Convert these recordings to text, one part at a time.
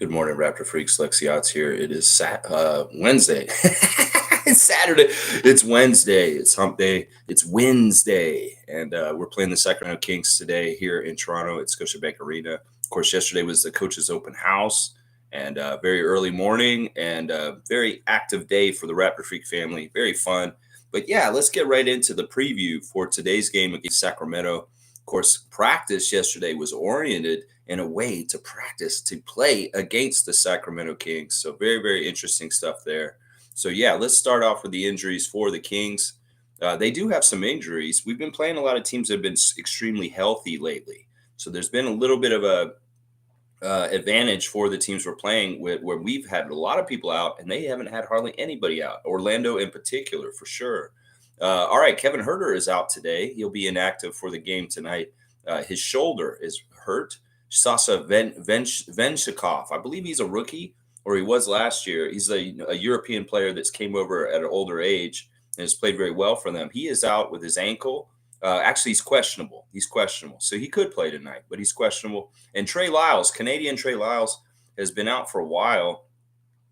Good morning, Raptor Freaks. Lexiot's here. It is Wednesday. It's Saturday. It's Wednesday. It's hump day. It's Wednesday. And we're playing the Sacramento Kings today here in Toronto at Scotiabank Arena. Of course, yesterday was the coach's open house and very early morning and very active day for the Raptor Freak family. Very fun. But yeah, let's get right into the preview for today's game against Sacramento. Of course, practice yesterday was oriented in a way to practice to play against the Sacramento Kings. So very, very interesting stuff there. So yeah, let's start off with the injuries for the Kings. They do have some injuries. We've been playing a lot of teams that have been extremely healthy lately. So there's been a little bit of a advantage for the teams we're playing with, where we've had a lot of people out and they haven't had hardly anybody out. Orlando in particular, for sure. All right, Kevin Huerter is out today. He'll be inactive for the game tonight. His shoulder is hurt. Sasa Venchikov, I believe he's a rookie, or he was last year. He's a European player that's came over at an older age and has played very well for them. He is out with his ankle. Actually, he's questionable. So he could play tonight, but he's questionable. And Trey Lyles, Canadian Trey Lyles, has been out for a while.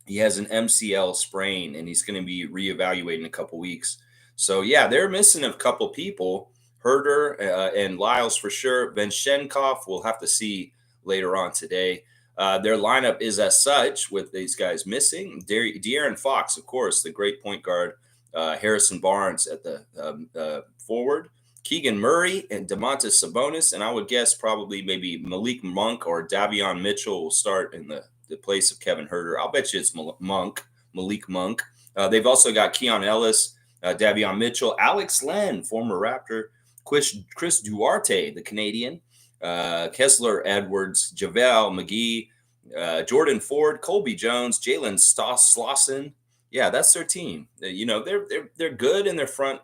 He has an MCL sprain, and he's going to be reevaluated in a couple weeks. So, yeah, they're missing a couple people. Herder and Lyles for sure. Venchenkoff, we'll have to see later on today. Their lineup is as such with these guys missing. De'Aaron Fox, of course, the great point guard. Harrison Barnes at the forward. Keegan Murray and Domantas Sabonis. And I would guess probably maybe Malik Monk or Davion Mitchell will start in the place of Kevin Huerter. I'll bet you it's Malik Monk. They've also got Keon Ellis, Davion Mitchell, Alex Len, former Raptor, Chris Duarte, the Canadian, Kessler Edwards, JaVale McGee, Jordan Ford, Colby Jones, Jalen Slauson. Yeah, that's their team. They're good in their front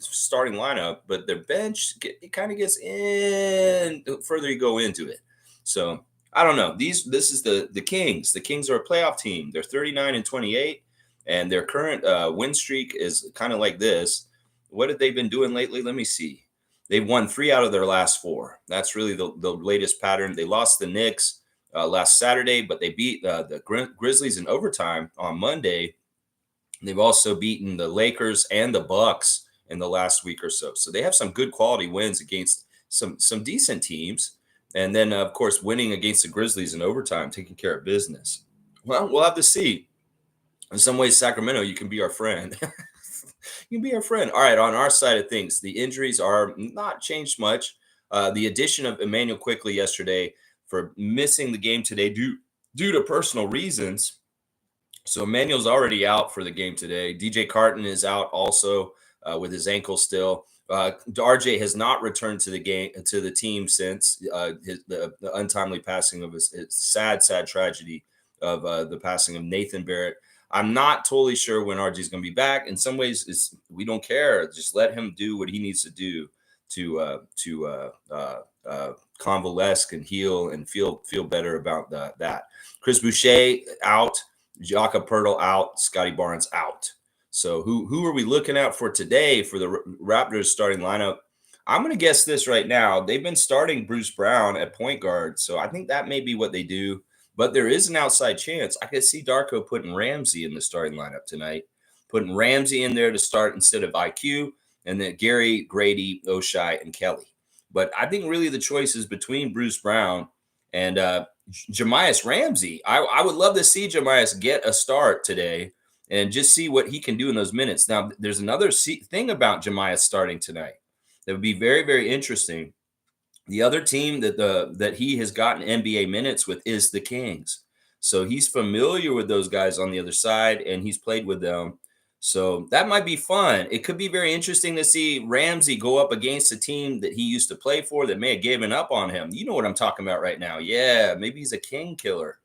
starting lineup, but their bench it kind of gets in the further you go into it. So I don't know. This is the Kings. The Kings are a playoff team. They're 39-28, and their current win streak is kind of like this. What have they been doing lately? Let me see. They've won 3 out of their last 4. That's really the latest pattern. They lost the Knicks last Saturday, but they beat the Grizzlies in overtime on Monday. They've also beaten the Lakers and the Bucks in the last week or so. So they have some good quality wins against some decent teams. And then, of course, winning against the Grizzlies in overtime, taking care of business. Well, we'll have to see. In some ways, Sacramento, you can be our friend. You can be our friend. All right, on our side of things, the injuries are not changed much. The addition of Emmanuel Quickly yesterday for missing the game today due to personal reasons. So Emmanuel's already out for the game today. DJ Carton is out also with his ankle still. RJ has not returned to the team since the untimely passing of his sad tragedy of the passing of Nathan Barrett. I'm not totally sure when RJ is going to be back. In some ways, we don't care. Just let him do what he needs to do to convalesce and heal and feel better about that. Chris Boucher out, Jakob Poeltl out, Scotty Barnes out. So who are we looking at for today for the Raptors starting lineup? I'm going to guess this right now. They've been starting Bruce Brown at point guard, so I think that may be what they do. But there is an outside chance. I could see Darko putting Ramsey in the starting lineup tonight, putting Ramsey in there to start instead of IQ, and then Gary, Grady, Oshai, and Kelly. But I think really the choice is between Bruce Brown and Jamias Ramsey. I would love to see Jamias get a start today and just see what he can do in those minutes. Now, there's another thing about Jamias starting tonight that would be very, very interesting. The other team that he has gotten NBA minutes with is the Kings. So he's familiar with those guys on the other side, and he's played with them. So that might be fun. It could be very interesting to see Ramsey go up against a team that he used to play for that may have given up on him. You know what I'm talking about right now. Yeah, maybe he's a king killer.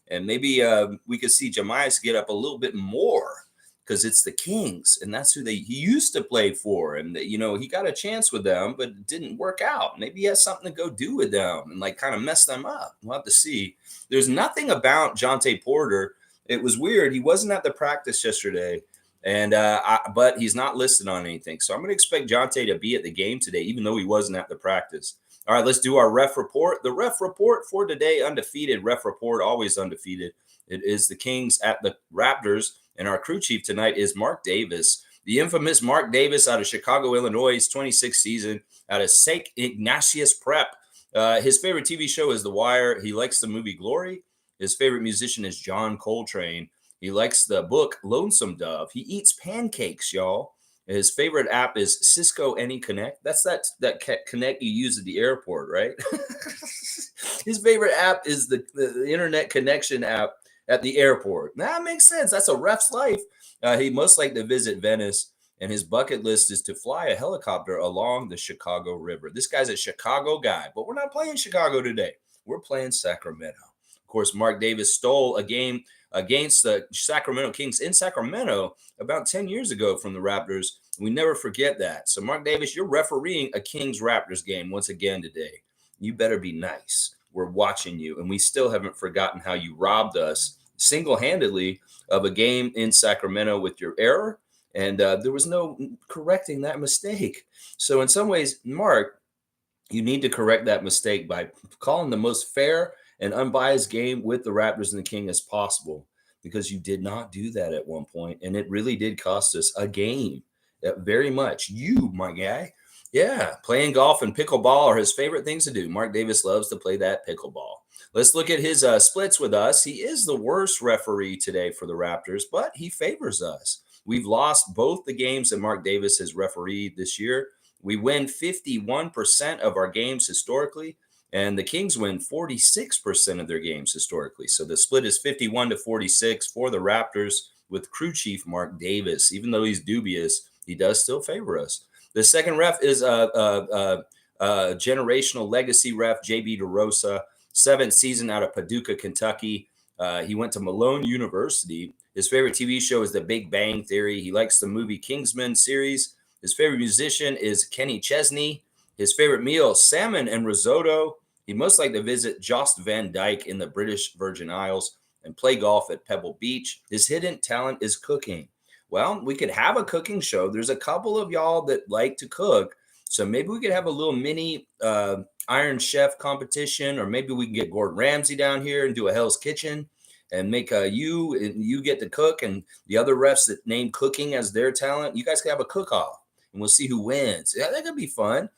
And maybe we could see Jamias get up a little bit more because it's the Kings, and that's who he used to play for. And, he got a chance with them, but it didn't work out. Maybe he has something to go do with them and, kind of mess them up. We'll have to see. There's nothing about Jontay Porter. It was weird. He wasn't at the practice yesterday, but he's not listed on anything. So I'm going to expect Jontay to be at the game today, even though he wasn't at the practice. All right, let's do our ref report. The ref report for today, undefeated ref report, always undefeated. It is the Kings at the Raptors, and our crew chief tonight is Mark Davis, the infamous Mark Davis out of Chicago, Illinois, 26th season out of St. Ignatius Prep. His favorite TV show is The Wire. He likes the movie Glory. His favorite musician is John Coltrane. He likes the book Lonesome Dove. He eats pancakes, y'all. His favorite app is Cisco AnyConnect. That's that connect you use at the airport, right? His favorite app is the internet connection app at the airport. That makes sense. That's a ref's life. He most like to visit Venice, and his bucket list is to fly a helicopter along the Chicago River. This guy's a Chicago guy, but we're not playing Chicago today. We're playing Sacramento. Of course, Mark Davis stole a game against the Sacramento Kings in Sacramento about 10 years ago from the Raptors. We never forget that. So, Mark Davis, you're refereeing a Kings-Raptors game once again today. You better be nice. We're watching you, and we still haven't forgotten how you robbed us single-handedly of a game in Sacramento with your error, and there was no correcting that mistake. So, in some ways, Mark, you need to correct that mistake by calling the most fair and unbiased game with the Raptors and the King as possible, because you did not do that at one point, and it really did cost us a game. Very much. You, my guy. Yeah, playing golf and pickleball are his favorite things to do. Mark Davis loves to play that pickleball. Let's look at his splits with us. He is the worst referee today for the Raptors, but he favors us. We've lost both the games that Mark Davis has refereed this year. We win 51% of our games historically, and the Kings win 46% of their games historically. So the split is 51-46 for the Raptors with crew chief Mark Davis. Even though he's dubious, he does still favor us. The second ref is a generational legacy ref, JB DeRosa, 7th season out of Paducah, Kentucky. He went to Malone University. His favorite TV show is The Big Bang Theory. He likes the movie Kingsman series. His favorite musician is Kenny Chesney. His favorite meal, salmon and risotto. He'd most like to visit Jost Van Dyke in the British Virgin Isles and play golf at Pebble Beach. His hidden talent is cooking. Well, we could have a cooking show. There's a couple of y'all that like to cook. So maybe we could have a little mini Iron Chef competition, or maybe we can get Gordon Ramsay down here and do a Hell's Kitchen and make you get to cook, and the other refs that name cooking as their talent, you guys can have a cook-off, and we'll see who wins. Yeah, that could be fun.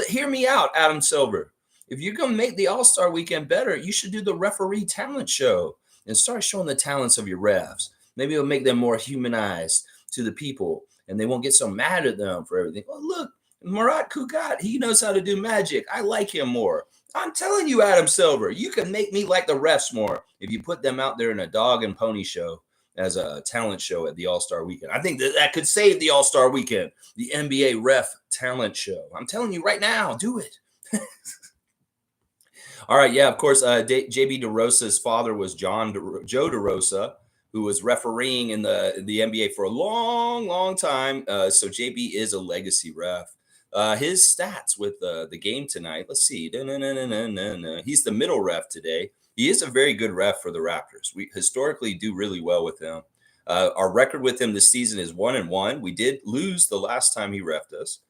Hear me out, Adam Silver. If you're going to make the All-Star Weekend better, you should do the referee talent show and start showing the talents of your refs. Maybe it'll make them more humanized to the people, and they won't get so mad at them for everything. Oh, look, Murat Kugat, he knows how to do magic. I like him more. I'm telling you, Adam Silver, you can make me like the refs more if you put them out there in a dog and pony show as a talent show at the All-Star Weekend. I think that could save the All-Star Weekend, the NBA ref talent show. I'm telling you right now, do it. All right, yeah, of course, JB DeRosa's father was Joe DeRosa, who was refereeing in the NBA for a long, long time. So JB is a legacy ref. His stats with the game tonight, let's see. He's the middle ref today. He is a very good ref for the Raptors. We historically do really well with him. Our record with him this season is 1-1. We did lose the last time he refed us.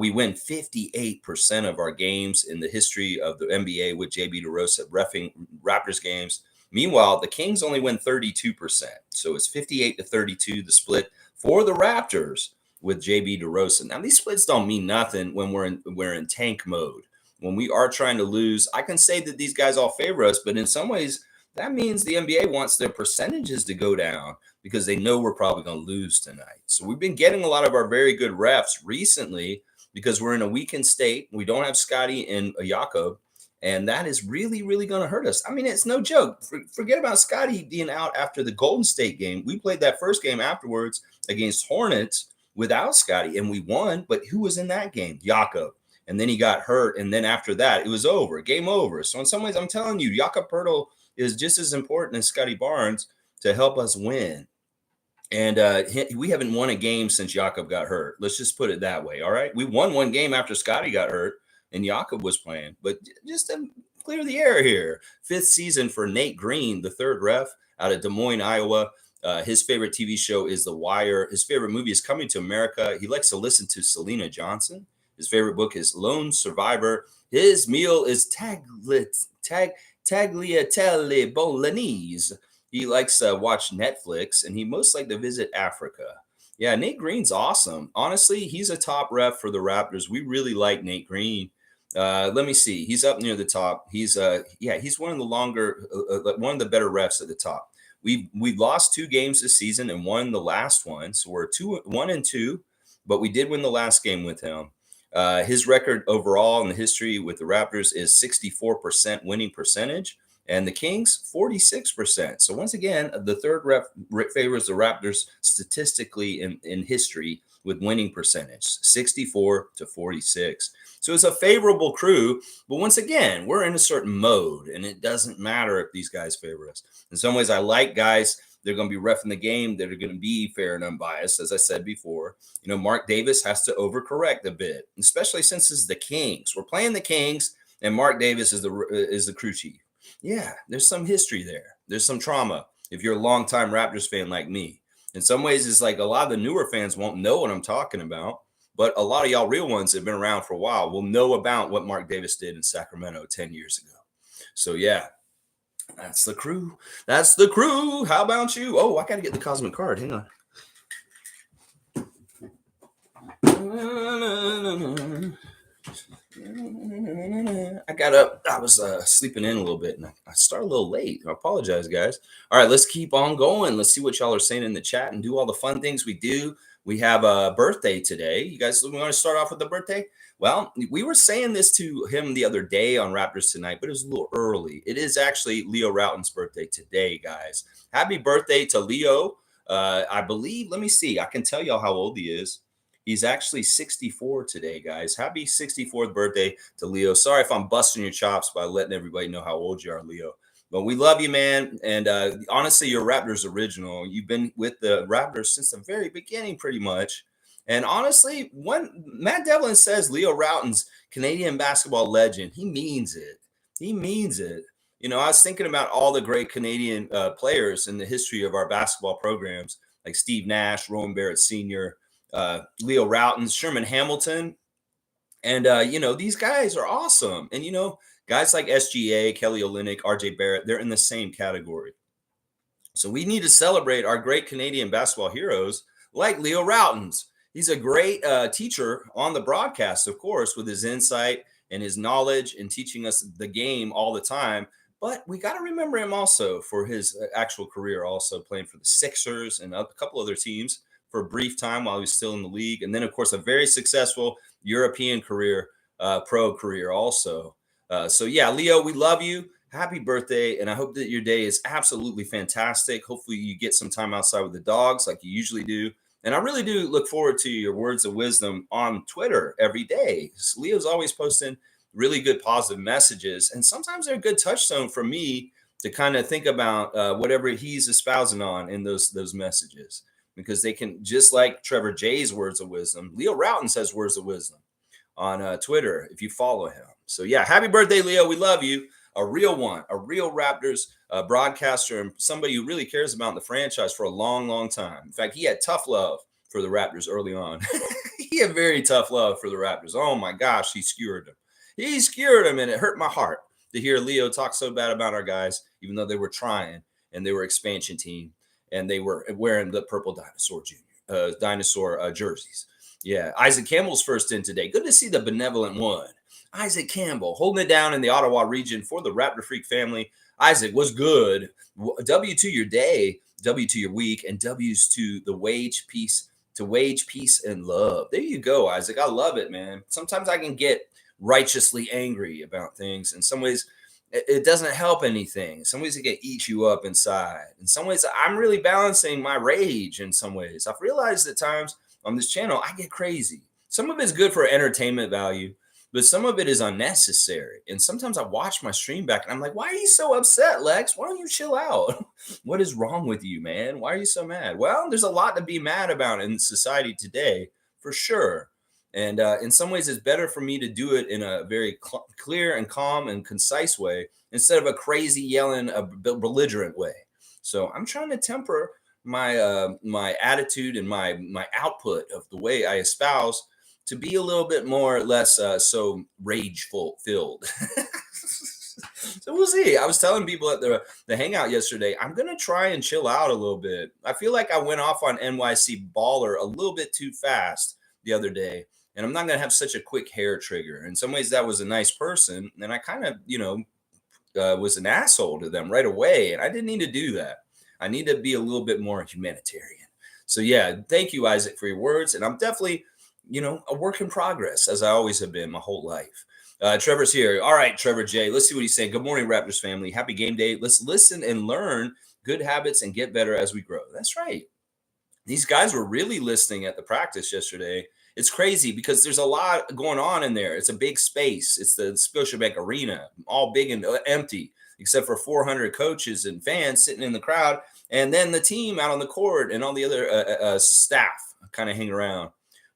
We win 58% of our games in the history of the NBA with JB DeRosa reffing Raptors games. Meanwhile, the Kings only win 32%. So it's 58-32, the split for the Raptors with JB DeRosa. Now, these splits don't mean nothing when we're in tank mode. When we are trying to lose, I can say that these guys all favor us, but in some ways, that means the NBA wants their percentages to go down because they know we're probably going to lose tonight. So we've been getting a lot of our very good refs recently because we're in a weakened state. We don't have Scotty and Jakob, and that is really, really going to hurt us. I mean, it's no joke. Forget about Scotty being out after the Golden State game. We played that first game afterwards against Hornets without Scotty, and we won. But who was in that game? Jakob. And then he got hurt, and then after that, it was over. Game over. So in some ways, I'm telling you, Jakob Poeltl is just as important as Scotty Barnes to help us win. And we haven't won a game since Jakob got hurt. Let's just put it that way, all right? We won one game after Scotty got hurt and Jakob was playing. But just to clear the air here, 5th season for Nate Green, the third ref out of Des Moines, Iowa. His favorite TV show is The Wire. His favorite movie is Coming to America. He likes to listen to Selena Johnson. His favorite book is Lone Survivor. His meal is tagliatelle bolognese. He likes to watch Netflix, and he most like to visit Africa. Yeah, Nate Green's awesome. Honestly, he's a top ref for the Raptors. We really like Nate Green. Let me see. He's up near the top. He's one of the one of the better refs at the top. We've lost 2 games this season and won the last one, so we're 1-2, but we did win the last game with him. His record overall in the history with the Raptors is 64% winning percentage, and the Kings 46%. So once again, the third ref favors the Raptors statistically in history with winning percentage, 64-46. So it's a favorable crew, but once again, we're in a certain mode, and it doesn't matter if these guys favor us. In some ways, I like guys. They're going to be reffing the game. That are going to be fair and unbiased, as I said before. You know, Mark Davis has to overcorrect a bit, especially since it's the Kings. We're playing the Kings, and Mark Davis is the crew chief. Yeah, there's some history there. There's some trauma if you're a longtime Raptors fan like me. In some ways, it's like a lot of the newer fans won't know what I'm talking about, but a lot of y'all real ones that have been around for a while will know about what Mark Davis did in Sacramento 10 years ago. So, yeah, that's the crew. That's the crew. How about you? Oh, I got to get the Cosmic card. Hang on. I was sleeping in a little bit, and I started a little late. I apologize, guys. All right, let's keep on going. Let's see what y'all are saying in the chat and do all the fun things we do. We have a birthday today. You guys want to start off with the birthday? Well, we were saying this to him the other day on Raptors Tonight, but it was a little early. It is actually Leo Routen's birthday today, guys. Happy birthday to Leo. I believe, let me see. I can tell y'all how old he is. He's actually 64 today, guys. Happy 64th birthday to Leo. Sorry if I'm busting your chops by letting everybody know how old you are, Leo. But we love you, man. And honestly, you're Raptors original. You've been with the Raptors since the very beginning, pretty much. And honestly, when Matt Devlin says Leo Routen's Canadian basketball legend, he means it. He means it. You know, I was thinking about all the great Canadian players in the history of our basketball programs, like Steve Nash, Rowan Barrett Sr., Leo Routen, Sherman Hamilton. And, these guys are awesome. And, guys like SGA, Kelly Olynyk, RJ Barrett, they're in the same category. So we need to celebrate our great Canadian basketball heroes like Leo Routen's. He's a great teacher on the broadcast, of course, with his insight and his knowledge and teaching us the game all the time. But we got to remember him also for his actual career, also playing for the Sixers and a couple other teams for a brief time while he was still in the league. And then, of course, a very successful European career, pro career also. So, yeah, Leo, we love you. Happy birthday. And I hope that your day is absolutely fantastic. Hopefully you get some time outside with the dogs like you usually do. And I really do look forward to your words of wisdom on Twitter every day. Leo's always posting really good positive messages. And sometimes they're a good touchstone for me to kind of think about whatever he's espousing on in those messages. Because they can, just like Trevor Jay's words of wisdom, Leo Routen says words of wisdom on Twitter if you follow him. So, yeah, happy birthday, Leo. We love you. A real one, a real Raptors broadcaster, and somebody who really cares about the franchise for a long, long time. In fact, he had tough love for the Raptors early on. He had very tough love for the Raptors. Oh, my gosh, he skewered them. He skewered them, and it hurt my heart to hear Leo talk so bad about our guys, even though they were trying and they were expansion team. And they were wearing the purple dinosaur jerseys. Yeah, Isaac Campbell's first in today. Good to see the benevolent one. Isaac Campbell holding it down in the Ottawa region for the Raptor Freak family. Isaac, was good. W to your day, W to your week, and W's to the wage, peace, and love. There you go, Isaac. I love it, man. Sometimes I can get righteously angry about things. In some ways, it doesn't help anything. In some ways, it can eat you up inside. In some ways, I'm really balancing my rage in some ways. I've realized at times on this channel, I get crazy. Some of it's good for entertainment value, but some of it is unnecessary. And sometimes I watch my stream back and I'm like, why are you so upset, Lex? Why don't you chill out? What is wrong with you, man? Why are you so mad? Well, there's a lot to be mad about in society today, for sure. And in some ways, it's better for me to do it in a very clear and calm and concise way instead of a crazy yelling, belligerent way. So I'm trying to temper my my attitude and my output of the way I espouse to be a little bit more or less so rageful filled. So we'll see. I was telling people at the hangout yesterday, I'm gonna try and chill out a little bit. I feel like I went off on NYC Baller a little bit too fast the other day, and I'm not gonna have such a quick hair trigger. In some ways, that was a nice person, and I kind of, was an asshole to them right away, and I didn't need to do that. I need to be a little bit more humanitarian. So yeah, thank you, Isaac, for your words, and I'm definitely, a work in progress, as I always have been my whole life. Trevor's here. All right, Trevor J. Let's see what he's saying. Good morning, Raptors family. Happy game day. Let's listen and learn good habits and get better as we grow. That's right. These guys were really listening at the practice yesterday. It's crazy because there's a lot going on in there. It's a big space. It's the Scotiabank Arena, all big and empty, except for 400 coaches and fans sitting in the crowd, and then the team out on the court and all the other staff kind of hang around.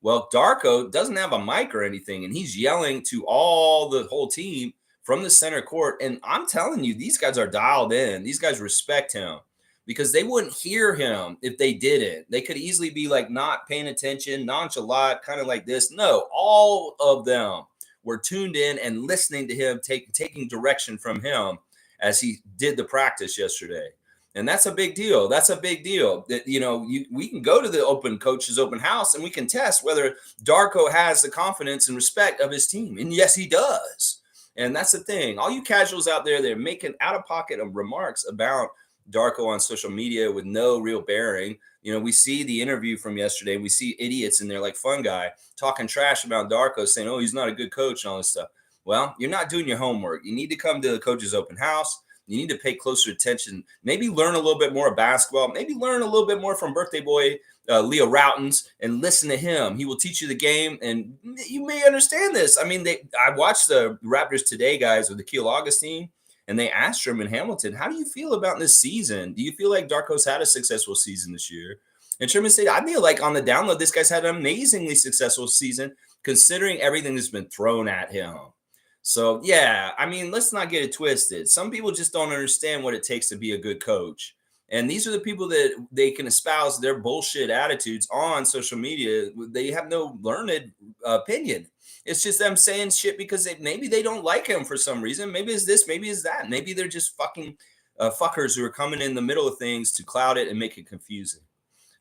Well, Darko doesn't have a mic or anything, and he's yelling to the whole team from the center court. And I'm telling you, these guys are dialed in. These guys respect him because they wouldn't hear him if they didn't. They could easily be like not paying attention, nonchalant, kind of like this. No, all of them were tuned in and listening to him, taking direction from him as he did the practice yesterday. And that's a big deal. That's a big deal. That we can go to the coaches open house and we can test whether Darko has the confidence and respect of his team. And yes, he does. And that's the thing. All you casuals out there, they're making out of pocket remarks about Darko on social media with no real bearing. We see the interview from yesterday. We see idiots in there like Fun Guy talking trash about Darko, saying, oh, he's not a good coach and all this stuff. Well, you're not doing your homework. You need to come to the coaches open house. You need to pay closer attention, maybe learn a little bit more of basketball, maybe learn a little bit more from birthday boy Leo Routens and listen to him. He will teach you the game, and you may understand this. I mean, I watched the Raptors Today guys with the Keel Augustine, and they asked Sherman Hamilton, how do you feel about this season? Do you feel like Darko's had a successful season this year? And Sherman said, I feel like on the download, this guy's had an amazingly successful season considering everything that's been thrown at him. So, yeah, I mean, let's not get it twisted. Some people just don't understand what it takes to be a good coach. And these are the people that they can espouse their bullshit attitudes on social media. They have no learned opinion. It's just them saying shit because maybe they don't like him for some reason. Maybe it's this, maybe it's that. Maybe they're just fucking fuckers who are coming in the middle of things to cloud it and make it confusing.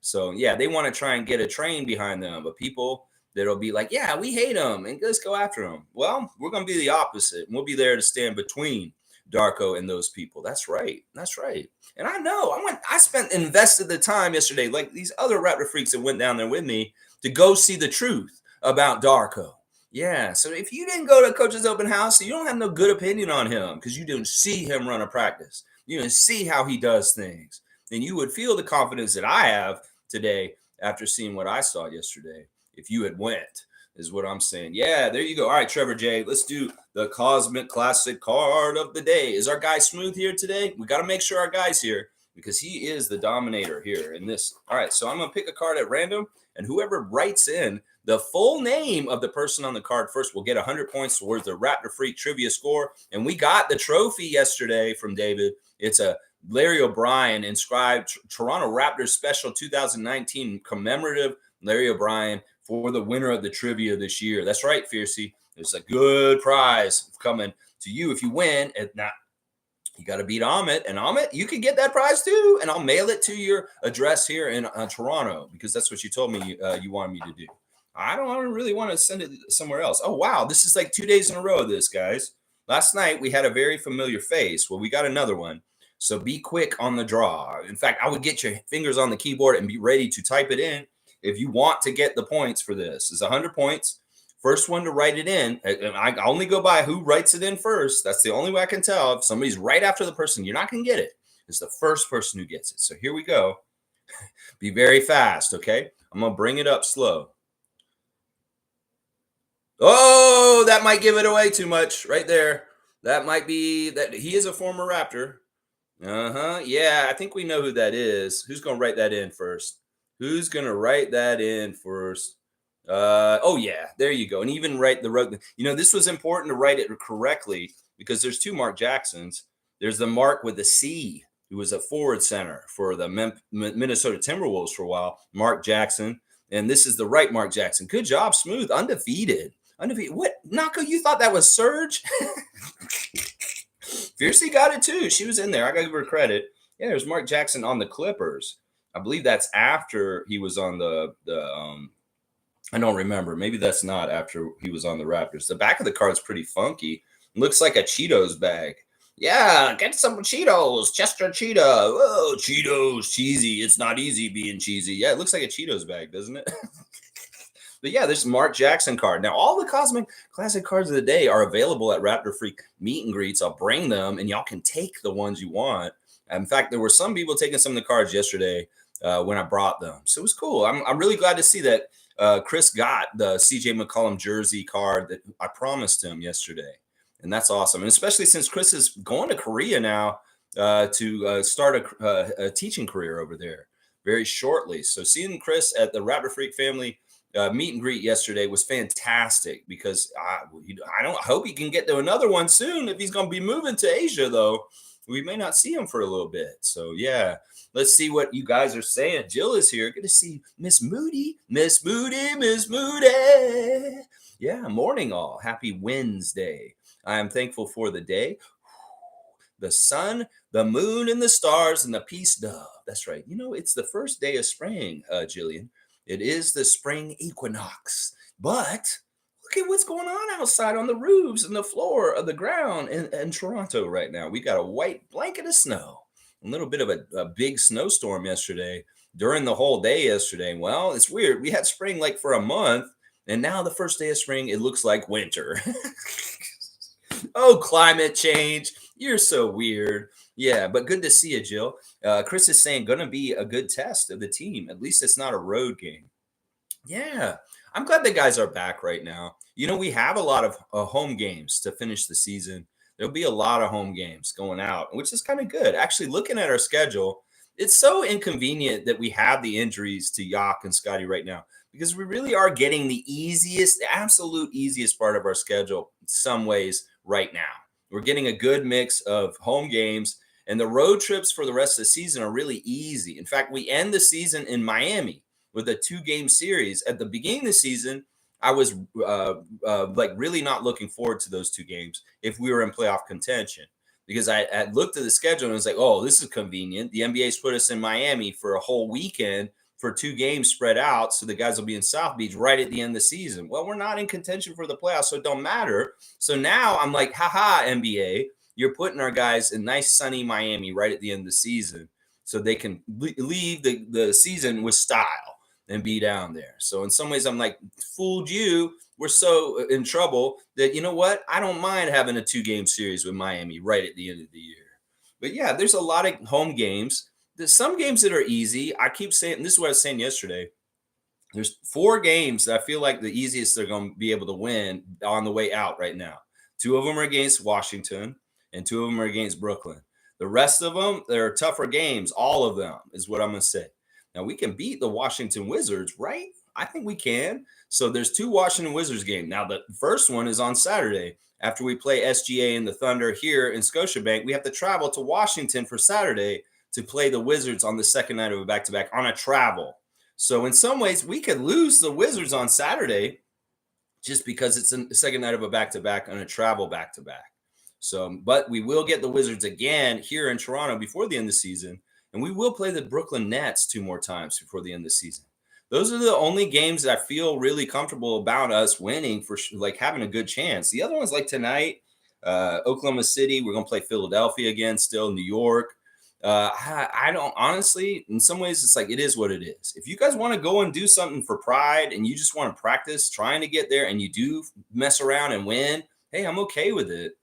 So, yeah, they want to try and get a train behind them. But people that'll be like, yeah, we hate him and let's go after him. Well, we're going to be the opposite. And we'll be there to stand between Darko and those people. That's right. That's right. And I know I invested the time yesterday, like these other Raptor freaks that went down there with me, to go see the truth about Darko. Yeah. So if you didn't go to Coach's Open House, you don't have no good opinion on him because you didn't see him run a practice. You didn't see how he does things. Then you would feel the confidence that I have today after seeing what I saw yesterday. If you had went, is what I'm saying. Yeah, there you go. All right, Trevor J, let's do the Cosmic Classic card of the day. Is our guy Smooth here today? We got to make sure our guy's here because he is the dominator here in this. All right, so I'm going to pick a card at random, and whoever writes in the full name of the person on the card first will get 100 points towards the Raptor Freak trivia score. And we got the trophy yesterday from David. It's a Larry O'Brien inscribed Toronto Raptors Special 2019 commemorative Larry O'Brien for the winner of the trivia this year. That's right, Fiercey. There's a good prize coming to you if you win. And now you got to beat Amit. And Amit, you can get that prize too. And I'll mail it to your address here in Toronto because that's what you told me you wanted me to do. I don't really want to send it somewhere else. Oh, wow. This is like 2 days in a row of this, guys. Last night, we had a very familiar face. Well, we got another one. So be quick on the draw. In fact, I would get your fingers on the keyboard and be ready to type it in if you want to get the points for this. It's 100 points. First one to write it in. And I only go by who writes it in first. That's the only way I can tell. If somebody's right after the person, you're not going to get it. It's the first person who gets it. So here we go. Be very fast, okay? I'm going to bring it up slow. Oh, that might give it away too much right there. That might be that he is a former Raptor. Yeah, I think we know who that is. Who's going to write that in first? Who's going to write that in first? Oh, yeah, there you go. And even write the road. You know, this was important to write it correctly because there's two Mark Jacksons. There's the Mark with the C, who was a forward center for the Minnesota Timberwolves for a while, Mark Jackson. And this is the right Mark Jackson. Good job, smooth, undefeated. Undefeated. What, Nako? You thought that was Surge? Fiercely got it too. She was in there. I gotta give her credit. Yeah, there's Mark Jackson on the Clippers. I believe that's after he was on the. I don't remember. Maybe that's not after he was on the Raptors. The back of the card's pretty funky. Looks like a Cheetos bag. Yeah, get some Cheetos, Chester Cheetah. Oh, Cheetos, cheesy. It's not easy being cheesy. Yeah, it looks like a Cheetos bag, doesn't it? But yeah, there's Mark Jackson card. Now, all the Cosmic Classic cards of the day are available at Raptor Freak meet and greets. I'll bring them, and y'all can take the ones you want. In fact, there were some people taking some of the cards yesterday when I brought them. So it was cool. I'm really glad to see that Chris got the CJ McCollum jersey card that I promised him yesterday. And that's awesome. And especially since Chris is going to Korea now to start a teaching career over there very shortly. So seeing Chris at the Raptor Freak family meet and greet yesterday was fantastic because I hope he can get to another one soon. If he's going to be moving to Asia, though, we may not see him for a little bit. So yeah, let's see what you guys are saying. Jill is here. Good to see Miss Moody, Miss Moody, Miss Moody. Yeah, morning all. Happy Wednesday. I am thankful for the day, the sun, the moon, and the stars, and the peace dove. That's right. You know, it's the first day of spring, Jillian. It is the spring equinox. But look at what's going on outside on the roofs and the floor of the ground in Toronto right now. We got a white blanket of snow, a little bit of a big snowstorm yesterday during the whole day yesterday. Well, it's weird. We had spring like for a month, and now the first day of spring, it looks like winter. Oh, climate change. You're so weird. Yeah, but good to see you, Jill. Chris is saying going to be a good test of the team. At least it's not a road game. Yeah, I'm glad the guys are back right now. You know, we have a lot of home games to finish the season. There'll be a lot of home games going out, which is kind of good. Actually, looking at our schedule, it's so inconvenient that we have the injuries to Yak and Scotty right now because we really are getting the easiest, the absolute easiest part of our schedule in some ways right now. We're getting a good mix of home games, and the road trips for the rest of the season are really easy. In fact, we end the season in Miami with a 2-game series. At the beginning of the season, I was like really not looking forward to those 2 games if we were in playoff contention because I looked at the schedule and was like, oh, this is convenient. The NBA's put us in Miami for a whole weekend for 2 games spread out. So the guys will be in South Beach right at the end of the season. Well, we're not in contention for the playoffs, so it don't matter. So now I'm like, haha, NBA, you're putting our guys in nice sunny Miami right at the end of the season so they can leave the season with style and be down there. So in some ways, I'm like, fooled you. We're so in trouble that, you know what? I don't mind having a 2-game series with Miami right at the end of the year. But yeah, there's a lot of home games. There's some games that are easy. I keep saying, this is what I was saying yesterday. There's 4 games that I feel like the easiest they're going to be able to win on the way out right now. 2 of them are against Washington and 2 of them are against Brooklyn. The rest of them, they're tougher games. All of them is what I'm going to say. Now, we can beat the Washington Wizards, right? I think we can. So there's 2 Washington Wizards games. Now, the first one is on Saturday. After we play SGA and the Thunder here in Scotiabank, we have to travel to Washington for Saturday to play the Wizards on the second night of a back-to-back on a travel. So in some ways, we could lose the Wizards on Saturday just because it's the second night of a back-to-back on a travel back-to-back. So, but we will get the Wizards again here in Toronto before the end of the season. And we will play the Brooklyn Nets 2 more times before the end of the season. Those are the only games that I feel really comfortable about us winning for like having a good chance. The other ones like tonight, Oklahoma City, we're going to play Philadelphia again, still New York. I don't honestly, in some ways, it's like, it is what it is. If you guys want to go and do something for pride and you just want to practice trying to get there and you do mess around and win, hey, I'm okay with it.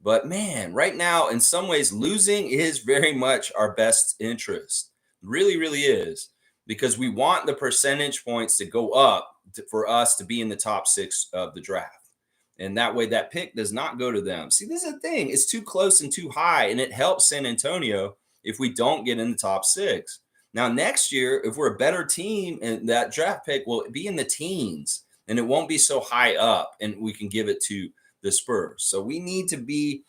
But man, right now, in some ways, losing is very much our best interest. Really, really is. Because we want the percentage points to go up for us to be in the top 6 of the draft. And that way, that pick does not go to them. See, this is the thing. It's too close and too high. And it helps San Antonio if we don't get in the top 6. Now, next year, if we're a better team, and that draft pick will be in the teens. And it won't be so high up. And we can give it to the Spurs. So we need to be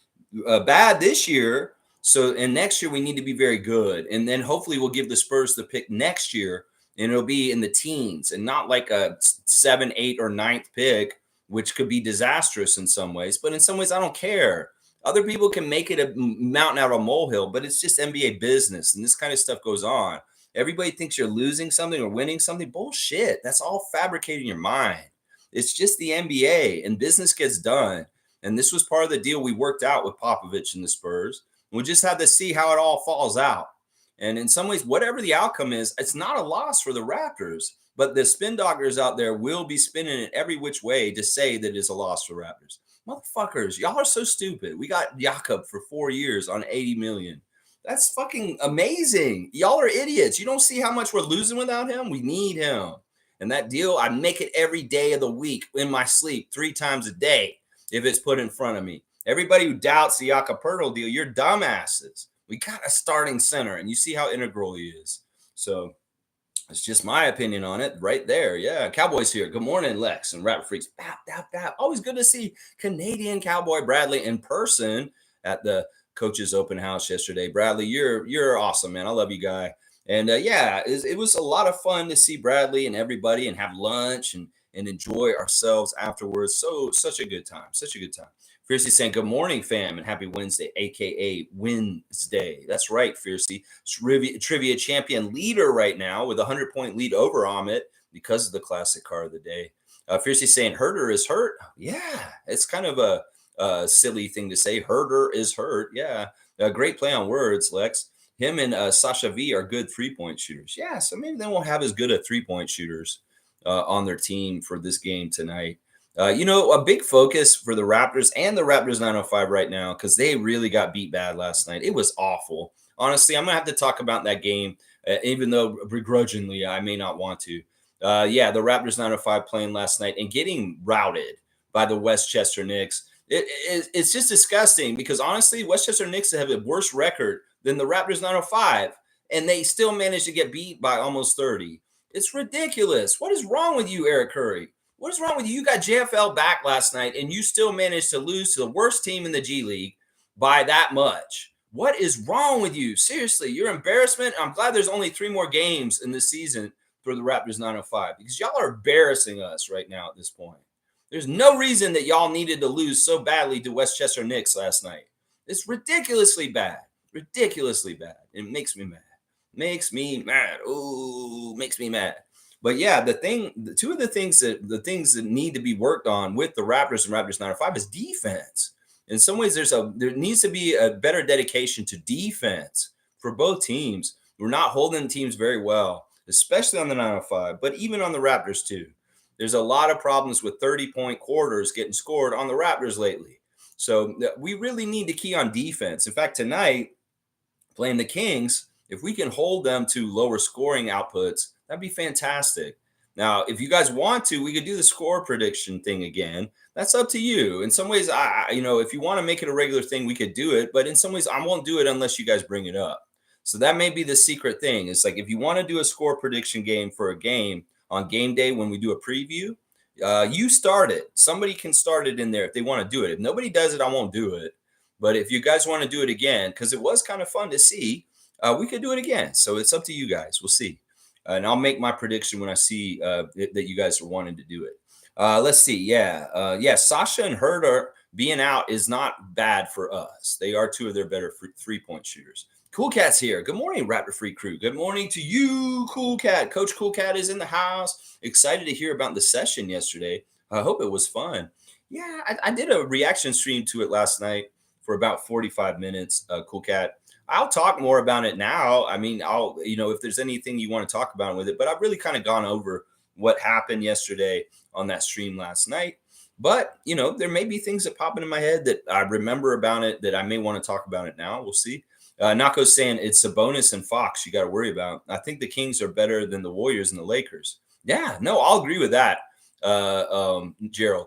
bad this year. So, and next year we need to be very good. And then hopefully we'll give the Spurs the pick next year and it'll be in the teens and not like a 7, 8, or ninth pick, which could be disastrous in some ways. But in some ways, I don't care. Other people can make it a mountain out of a molehill, but it's just NBA business, and this kind of stuff goes on. Everybody thinks you're losing something or winning something. Bullshit. That's all fabricated in your mind. It's just the NBA, and business gets done. And this was part of the deal we worked out with Popovich and the Spurs. We just have to see how it all falls out. And in some ways, whatever the outcome is, it's not a loss for the Raptors. But the spin doctors out there will be spinning it every which way to say that it's a loss for Raptors. Motherfuckers, y'all are so stupid. We got Jakob for 4 years on 80 million. That's fucking amazing. Y'all are idiots. You don't see how much we're losing without him? We need him. And that deal, I make it every day of the week in my sleep 3 times a day if it's put in front of me. Everybody who doubts the Jakob Poeltl deal, you're dumbasses. We got a starting center, and you see how integral he is. So it's just my opinion on it right there. Yeah, Cowboys here. Good morning, Lex and Rapper Freaks. Bap, bap, bap. Always good to see Canadian Cowboy Bradley in person at the coach's open house yesterday. Bradley, you're awesome, man. I love you, guy. And yeah, it was a lot of fun to see Bradley and everybody and have lunch and enjoy ourselves afterwards. So such a good time. Such a good time. Fiercey saying, good morning, fam, and happy Wednesday, a.k.a. Wednesday. That's right, Fiercey. Trivia champion leader right now with a 100-point lead over Amit because of the classic car of the day. Fiercey saying, Herder is hurt. Yeah, it's kind of a silly thing to say. Herder is hurt. Yeah, a great play on words, Lex. Him and Sasha V are good three-point shooters. Yeah, so maybe they won't have as good a three-point shooters on their team for this game tonight. A big focus for the Raptors and the Raptors 905 right now because they really got beat bad last night. It was awful. Honestly, I'm going to have to talk about that game, even though begrudgingly I may not want to. The Raptors 905 playing last night and getting routed by the Westchester Knicks. It's just disgusting because, honestly, Westchester Knicks have a worse record than the Raptors 905, and they still managed to get beat by almost 30. It's ridiculous. What is wrong with you, Eric Curry? What is wrong with you? You got JFL back last night, and you still managed to lose to the worst team in the G League by that much. What is wrong with you? Seriously, you're embarrassment. I'm glad there's only 3 more games in this season for the Raptors 905 because y'all are embarrassing us right now at this point. There's no reason that y'all needed to lose so badly to Westchester Knicks last night. It's ridiculously bad. Ridiculously bad. It makes me mad. Makes me mad. Ooh, makes me mad. But yeah, the two of the things that need to be worked on with the Raptors and Raptors 905 is defense. In some ways, there needs to be a better dedication to defense for both teams. We're not holding teams very well, especially on the 905, but even on the Raptors too. There's a lot of problems with 30-point quarters getting scored on the Raptors lately. So we really need to key on defense. In fact, tonight, playing the Kings, if we can hold them to lower scoring outputs, that'd be fantastic. Now, if you guys want to, we could do the score prediction thing again. That's up to you. In some ways, if you want to make it a regular thing, we could do it. But in some ways, I won't do it unless you guys bring it up. So that may be the secret thing. It's like if you want to do a score prediction game for a game on game day when we do a preview, you start it. Somebody can start it in there if they want to do it. If nobody does it, I won't do it. But if you guys want to do it again, because it was kind of fun to see, we could do it again. So it's up to you guys. We'll see. And I'll make my prediction when I see that you guys are wanting to do it. Let's see. Sasha and Herder being out is not bad for us. They are 2 of their better three-point shooters. Cool Cat's here. Good morning, Raptor Free Crew. Good morning to you, Cool Cat. Coach Cool Cat is in the house. Excited to hear about the session yesterday. I hope it was fun. Yeah, I did a reaction stream to it last night for about 45 minutes, Cool Cat. I'll talk more about it now. I mean, if there's anything you want to talk about with it, but I've really kind of gone over what happened yesterday on that stream last night. But, there may be things that pop into my head that I remember about it that I may want to talk about it now. We'll see. Nako's saying it's Sabonis and Fox you got to worry about. I think the Kings are better than the Warriors and the Lakers. Yeah, no, I'll agree with that, Gerald.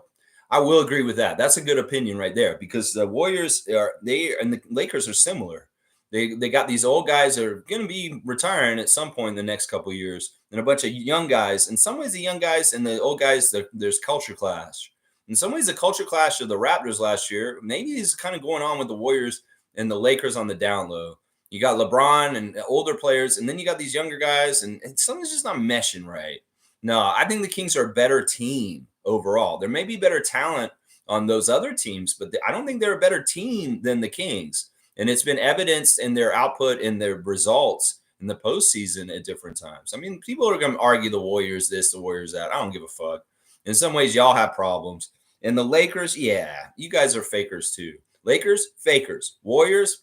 I will agree with that. That's a good opinion right there because the Warriors and the Lakers are similar. They got these old guys that are going to be retiring at some point in the next couple of years, and a bunch of young guys. In some ways, the young guys and the old guys, there's culture clash. In some ways, the culture clash of the Raptors last year maybe is kind of going on with the Warriors and the Lakers on the down low. You got LeBron and older players, and then you got these younger guys, and something's just not meshing right. No, I think the Kings are a better team overall. There may be better talent on those other teams, but I don't think they're a better team than the Kings. And it's been evidenced in their output and their results in the postseason at different times. I mean, people are going to argue the Warriors this, the Warriors that. I don't give a fuck. In some ways, y'all have problems. And the Lakers, yeah, you guys are fakers too. Lakers, fakers. Warriors,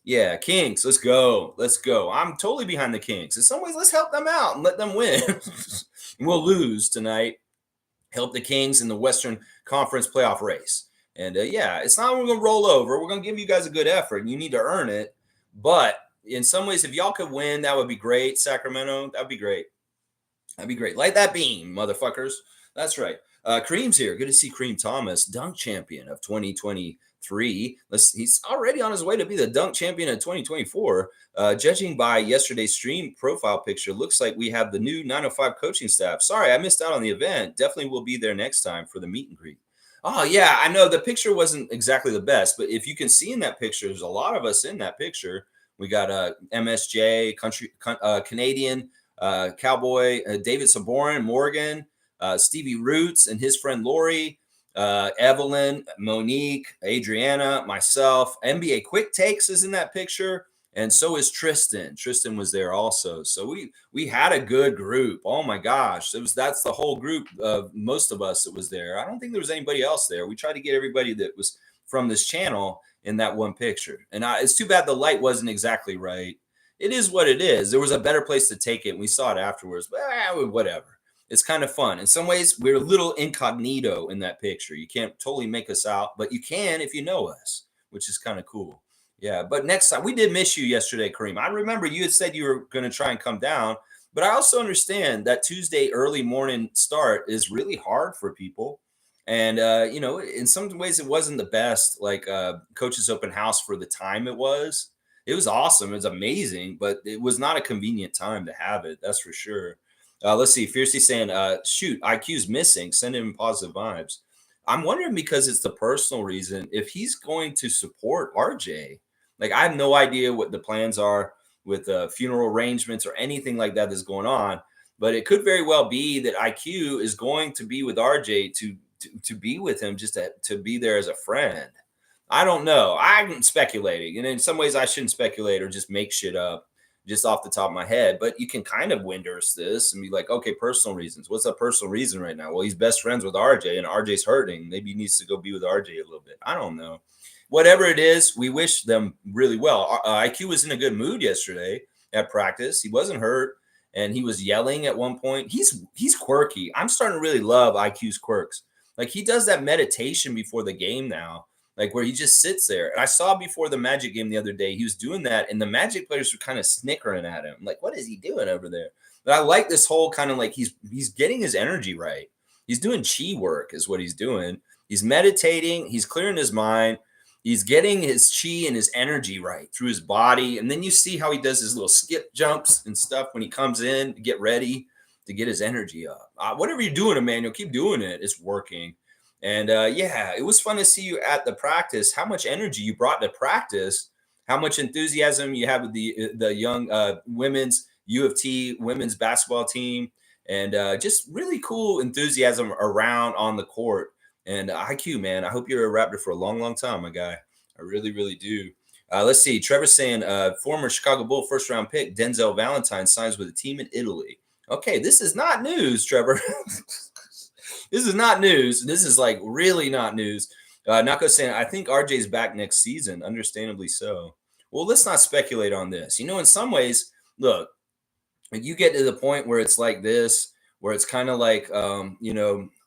Yeah, Kings, let's go. Let's go. I'm totally behind the Kings. In some ways, let's help them out and let them win. We'll lose tonight. Help the Kings in the Western Conference playoff race. And yeah, it's not we're going to roll over. We're going to give you guys a good effort, and you need to earn it. But in some ways, if y'all could win, that would be great. Sacramento, that would be great. That'd be great. Light that beam, motherfuckers. That's right. Kareem's here. Good to see Kareem Thomas, dunk champion of 2023. He's already on his way to be the dunk champion of 2024. Judging by yesterday's stream profile picture, looks like we have the new 905 coaching staff. Sorry, I missed out on the event. Definitely will be there next time for the meet and greet. Oh, yeah, I know the picture wasn't exactly the best, but if you can see in that picture, there's a lot of us in that picture. We got MSJ, Canadian, Cowboy, David Saborin, Morgan, Stevie Roots and his friend Lori, Evelyn, Monique, Adriana, myself. NBA Quick Takes is in that picture, and so is Tristan. Tristan was there also. So we had a good group. Oh my gosh, that's the whole group of most of us that was there. I don't think there was anybody else there. We tried to get everybody that was from this channel in that one picture, and it's too bad the light wasn't exactly right. It is what it is. There was a better place to take it, and we saw it afterwards. But whatever. It's kind of fun. In some ways, we're a little incognito in that picture. You can't totally make us out, but you can if you know us, which is kind of cool. Yeah, but next time, we did miss you yesterday, Kareem. I remember you had said you were going to try and come down, but I also understand that Tuesday early morning start is really hard for people. And, in some ways, it wasn't the best, like Coach's Open House for the time it was. It was awesome. It was amazing, but it was not a convenient time to have it. That's for sure. Let's see. Fiercely saying, shoot, IQ's missing. Send him positive vibes. I'm wondering because it's the personal reason. If he's going to support RJ, like I have no idea what the plans are with funeral arrangements or anything like that that's going on. But it could very well be that IQ is going to be with RJ to be with him, just to be there as a friend. I don't know. I'm speculating. And in some ways I shouldn't speculate or just make shit up just off the top of my head. But you can kind of Windurst this and be like, okay, personal reasons. What's a personal reason right now? Well, he's best friends with RJ and RJ's hurting. Maybe he needs to go be with RJ a little bit. I don't know. Whatever it is, we wish them really well. IQ was in a good mood yesterday at practice. He wasn't hurt. And he was yelling at one point. He's quirky. I'm starting to really love IQ's quirks. Like he does that meditation before the game now, like where he just sits there. And I saw before the Magic game the other day, he was doing that, and the Magic players were kind of snickering at him. Like, what is he doing over there? But I like this whole kind of like he's getting his energy right. He's doing chi work is what he's doing. He's meditating. He's clearing his mind. He's getting his chi and his energy right through his body. And then you see how he does his little skip jumps and stuff when he comes in to get ready to get his energy up. Whatever you're doing, Emmanuel, keep doing it. It's working. And yeah, it was fun to see you at the practice, how much energy you brought to practice, how much enthusiasm you have with the young women's U of T women's basketball team, and just really cool enthusiasm around on the court. And IQ, man, I hope you're a Raptor for a long, long time, my guy. I really, really do. Let's see. Trevor's saying former Chicago Bull first-round pick Denzel Valentine signs with a team in Italy. Okay, this is not news, Trevor. This is not news. This is like really not news. Nako saying, I think RJ's back next season, understandably so. Well, let's not speculate on this. In some ways, look, you get to the point where it's like this, where it's kind of like,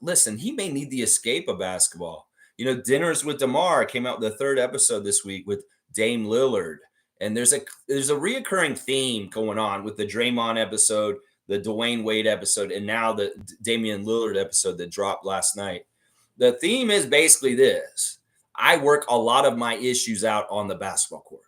listen, he may need the escape of basketball. Dinners with DeMar came out the third episode this week with Dame Lillard. And there's a reoccurring theme going on with the Draymond episode, the Dwayne Wade episode, and now the Damian Lillard episode that dropped last night. The theme is basically this. I work a lot of my issues out on the basketball court.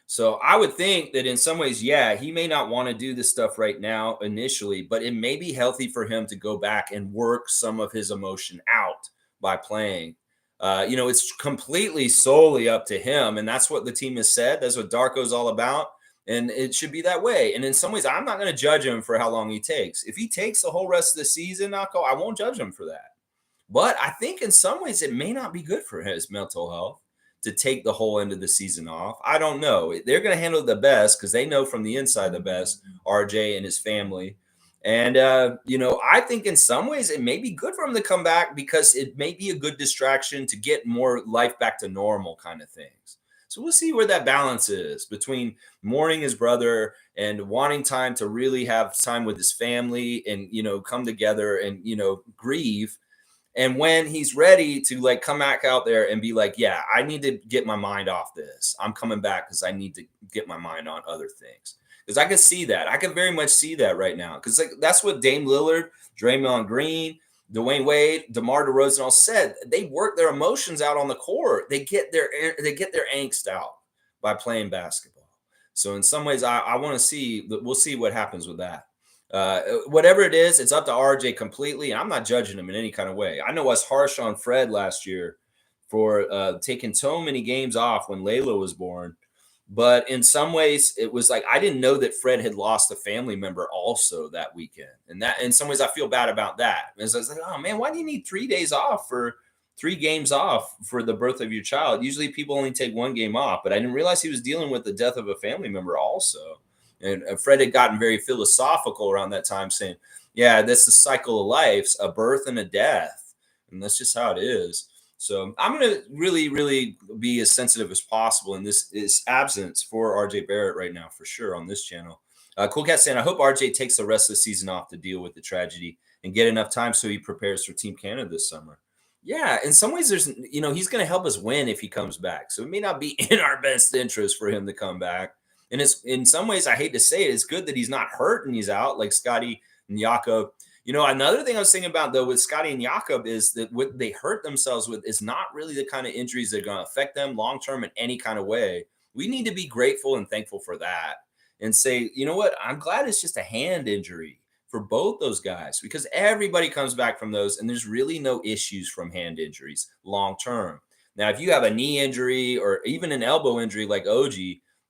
So I would think that in some ways, yeah, he may not want to do this stuff right now initially, but it may be healthy for him to go back and work some of his emotion out by playing. It's completely solely up to him, and that's what the team has said. That's what Darko's all about, and it should be that way. And in some ways, I'm not going to judge him for how long he takes. If he takes the whole rest of the season, I won't judge him for that. But I think in some ways, it may not be good for his mental health to take the whole end of the season off. I don't know. They're going to handle it the best because they know from the inside the best, RJ and his family. And, I think in some ways it may be good for him to come back because it may be a good distraction to get more life back to normal kind of things. So we'll see where that balance is between mourning his brother and wanting time to really have time with his family and, come together and, grieve. And when he's ready to like come back out there and be like, yeah, I need to get my mind off this. I'm coming back because I need to get my mind on other things. Because I could see that. I could very much see that right now. Because that's what Dame Lillard, Draymond Green, Dwayne Wade, DeMar DeRozan all said. They work their emotions out on the court. They get their angst out by playing basketball. So in some ways, I want to see. We'll see what happens with that. Whatever it is, it's up to RJ completely. And I'm not judging him in any kind of way. I know I was harsh on Fred last year for taking so many games off when Layla was born. But in some ways, it was like I didn't know that Fred had lost a family member also that weekend. And that in some ways, I feel bad about that. Because I was like, oh man, why do you need 3 days off for 3 games off for the birth of your child? Usually people only take 1 game off, but I didn't realize he was dealing with the death of a family member also. And Fred had gotten very philosophical around that time, saying, yeah, that's the cycle of life, a birth and a death. And that's just how it is. So I'm going to really, really be as sensitive as possible in this absence for RJ Barrett right now, for sure, on this channel. Cool Cat saying, I hope RJ takes the rest of the season off to deal with the tragedy and get enough time so he prepares for Team Canada this summer. Yeah, in some ways, he's going to help us win if he comes back. So it may not be in our best interest for him to come back. And it's in some ways, I hate to say it, it's good that he's not hurt and he's out like Scotty and Jakob. Another thing I was thinking about, though, with Scotty and Jakob is that what they hurt themselves with is not really the kind of injuries that are going to affect them long term in any kind of way. We need to be grateful and thankful for that and say, you know what? I'm glad it's just a hand injury for both those guys because everybody comes back from those and there's really no issues from hand injuries long term. Now, if you have a knee injury or even an elbow injury like OG,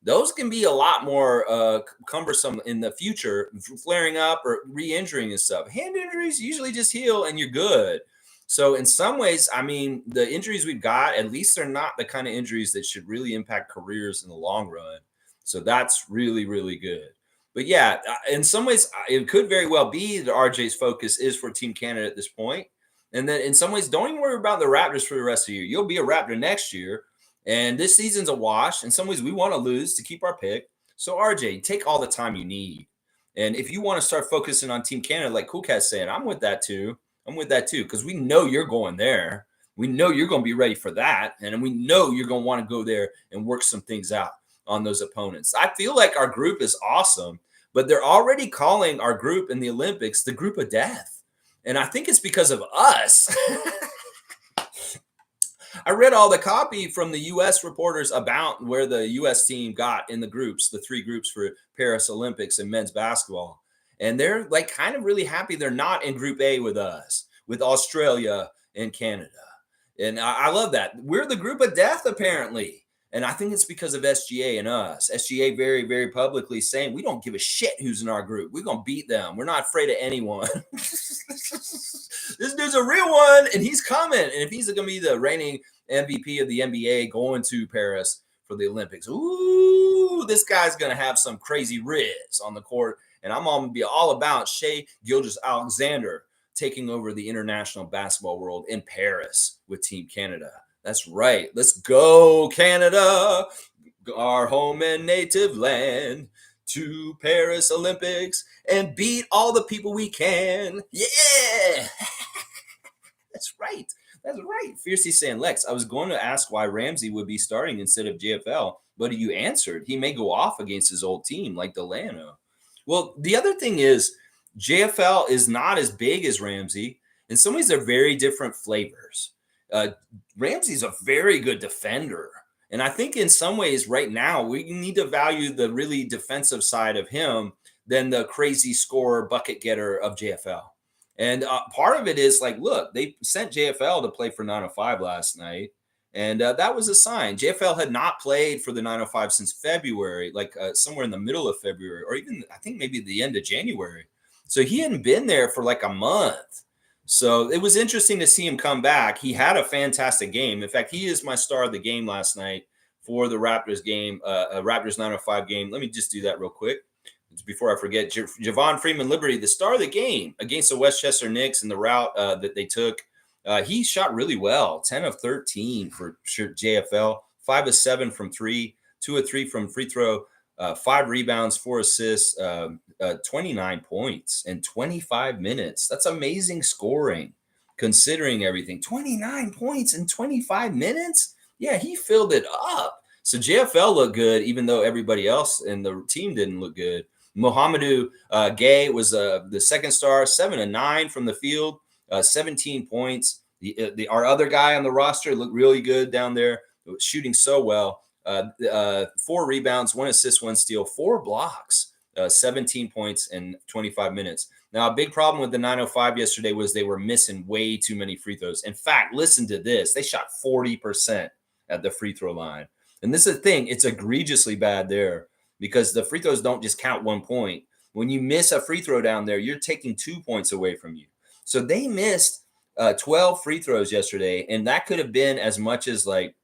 those can be a lot more cumbersome in the future, flaring up or re-injuring and stuff. Hand injuries usually just heal and you're good. So in some ways, I mean, the injuries we've got, at least they're not the kind of injuries that should really impact careers in the long run. So that's really, really good. But yeah, in some ways, it could very well be that RJ's focus is for Team Canada at this point. And then in some ways, don't even worry about the Raptors for the rest of the year. You'll be a Raptor next year. And this season's a wash. In some ways, we want to lose to keep our pick. So, RJ, take all the time you need. And if you want to start focusing on Team Canada, like Cool Cat's saying, I'm with that too. Because we know you're going there. We know you're going to be ready for that. And we know you're going to want to go there and work some things out on those opponents. I feel like our group is awesome, but they're already calling our group in the Olympics the group of death. And I think it's because of us. I read all the copy from the U.S. reporters about where the U.S. team got in the groups, the 3 groups for Paris Olympics and men's basketball. And they're like kind of really happy they're not in Group A with us, with Australia and Canada. And I love that. We're the group of death, apparently. And I think it's because of SGA and us. SGA very, very publicly saying, we don't give a shit who's in our group. We're going to beat them. We're not afraid of anyone. This dude's a real one, and he's coming. And if he's going to be the reigning MVP of the NBA going to Paris for the Olympics, ooh, this guy's going to have some crazy riz on the court. And I'm going to be all about Shai Gilgeous-Alexander taking over the international basketball world in Paris with Team Canada. That's right. Let's go, Canada, our home and native land, to Paris Olympics and beat all the people we can. Yeah. That's right. That's right. Fiercey saying, Lex, I was going to ask why Ramsey would be starting instead of JFL, but you answered. He may go off against his old team like Delano. Well, the other thing is JFL is not as big as Ramsey. In some ways, they're very different flavors. Ramsey's a very good defender. And I think in some ways right now, we need to value the really defensive side of him than the crazy scorer bucket getter of JFL. And part of it is like, look, they sent JFL to play for 905 last night. And that was a sign. JFL had not played for the 905 since February, like somewhere in the middle of February, or even I think maybe the end of January. So he hadn't been there for like a month. So it was interesting to see him come back. He had a fantastic game. In fact, he is my star of the game last night for the Raptors game, Raptors 905 game. Let me just do that real quick before I forget. Javon Freeman Liberty, the star of the game against the Westchester Knicks and the route that they took. He shot really well, 10 of 13 for JFL, 5 of 7 from 3, 2 of 3 from free throw, 5 rebounds, 4 assists, 29 points in 25 minutes. That's amazing scoring considering everything. 29 points in 25 minutes? Yeah, he filled it up. So JFL looked good, even though everybody else in the team didn't look good. Mohamedou Gay was the second star, 7 of 9 from the field, 17 points. Our other guy on the roster looked really good down there, shooting so well. 4 rebounds, 1 assist, 1 steal, 4 blocks, 17 points in 25 minutes. Now, a big problem with the 905 yesterday was they were missing way too many free throws. In fact, listen to this. They shot 40% at the free throw line. And this is the thing. It's egregiously bad there because the free throws don't just count 1 point. When you miss a free throw down there, you're taking 2 points away from you. So they missed 12 free throws yesterday, and that could have been as much as like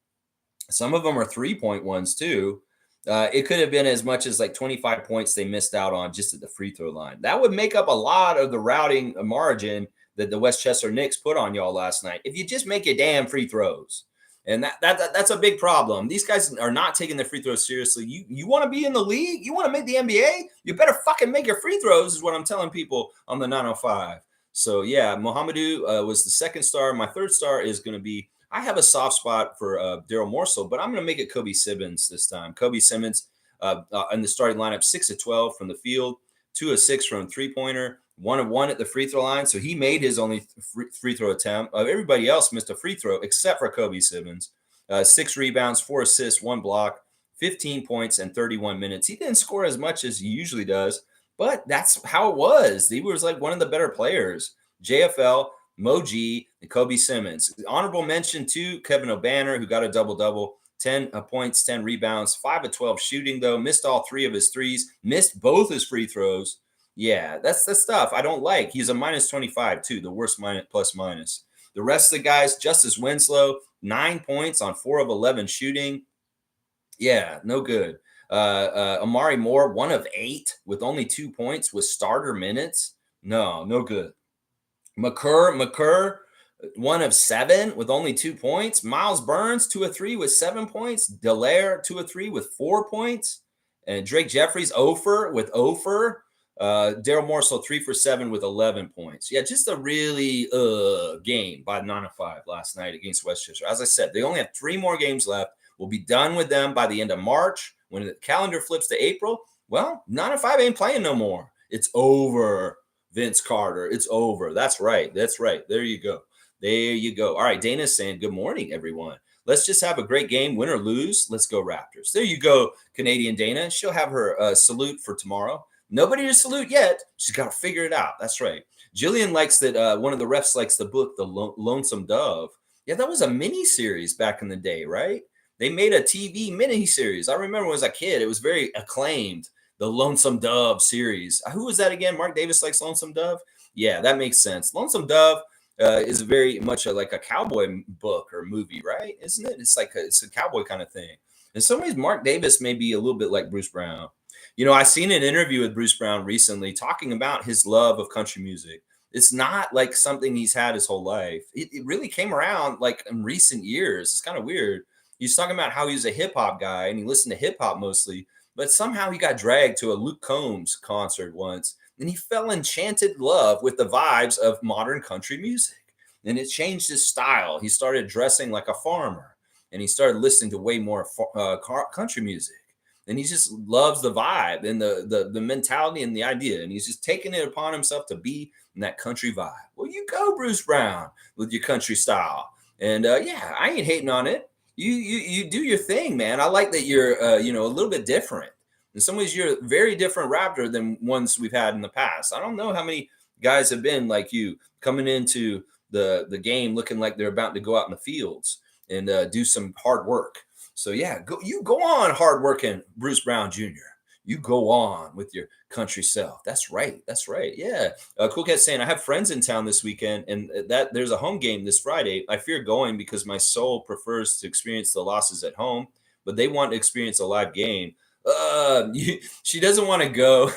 some of them are 3-point ones too. It could have been as much as like 25 points they missed out on just at the free throw line. That would make up a lot of the routing margin that the Westchester Knicks put on y'all last night. If you just make your damn free throws. And that's a big problem. These guys are not taking their free throws seriously. You want to be in the league? You want to make the NBA? You better fucking make your free throws is what I'm telling people on the 905. So, yeah, Mohamedou was the second star. My third star is going to be, I have a soft spot for Daryl Morcell, but I'm going to make it Kobe Simmons this time. Kobe Simmons in the starting lineup, 6 of 12 from the field, 2 of 6 from three-pointer, 1 of 1 at the free throw line. So he made his only free throw attempt. Everybody else missed a free throw except for Kobe Simmons. 6 rebounds, 4 assists, 1 block, 15 points in 31 minutes. He didn't score as much as he usually does, but that's how it was. He was like one of the better players. JFL, Mo G, and Kobe Simmons. Honorable mention to Kevin O'Banner, who got a double-double, 10 points, 10 rebounds, 5 of 12 shooting, though. Missed all 3 of his threes. Missed both his free throws. Yeah, that's the stuff I don't like. He's a minus 25, too, the worst plus minus. The rest of the guys, Justice Winslow, 9 points on 4 of 11 shooting. Yeah, no good. Amari Moore, 1 of 8 with only 2 points with starter minutes. No good. McCurr, 1 of 7 with only 2 points. Miles Burns, 2 of 3 with 7 points. Delaire, 2 of 3 with 4 points. And Drake Jeffries, Ofer with Ofer. Daryl Morcell, 3 for 7 with 11 points. Yeah, just a really game by 905 last night against Westchester. As I said, they only have 3 more games left. We'll be done with them by the end of March. When the calendar flips to April, well, 905 ain't playing no more. It's over, Vince Carter. It's over. That's right. There you go. All right, Dana's saying, good morning, everyone. Let's just have a great game, win or lose. Let's go Raptors. There you go, Canadian Dana. She'll have her salute for tomorrow. Nobody to salute yet. She's got to figure it out. That's right. Jillian likes that. One of the refs likes the book, The Lonesome Dove. Yeah, that was a mini series back in the day, right? They made a TV mini series. I remember when I was a kid, it was very acclaimed. The Lonesome Dove series. Who was that again? Mark Davis likes Lonesome Dove. Yeah, that makes sense. Lonesome Dove is very much like a cowboy book or movie, right? Isn't it? It's a cowboy kind of thing. In some ways, Mark Davis may be a little bit like Bruce Brown. You know, I seen an interview with Bruce Brown recently talking about his love of country music. It's not like something he's had his whole life. It really came around like in recent years. It's kind of weird. He's talking about how he's a hip hop guy and he listened to hip hop mostly, but somehow he got dragged to a Luke Combs concert once and he fell enchanted love with the vibes of modern country music. And it changed his style. He started dressing like a farmer and he started listening to way more country music. And he just loves the vibe and the mentality and the idea. And he's just taking it upon himself to be in that country vibe. Well, you go, Bruce Brown, with your country style. And yeah, I ain't hating on it. You do your thing, man. I like that you're a little bit different. In some ways, you're a very different Raptor than ones we've had in the past. I don't know how many guys have been like you coming into the game looking like they're about to go out in the fields and do some hard work. So yeah, go on hard working, Bruce Brown Jr. You go on with your country self. That's right. That's right. Yeah. Cool Cat saying I have friends in town this weekend, and that there's a home game this Friday. I fear going because my soul prefers to experience the losses at home, but they want to experience a live game. She doesn't want to go.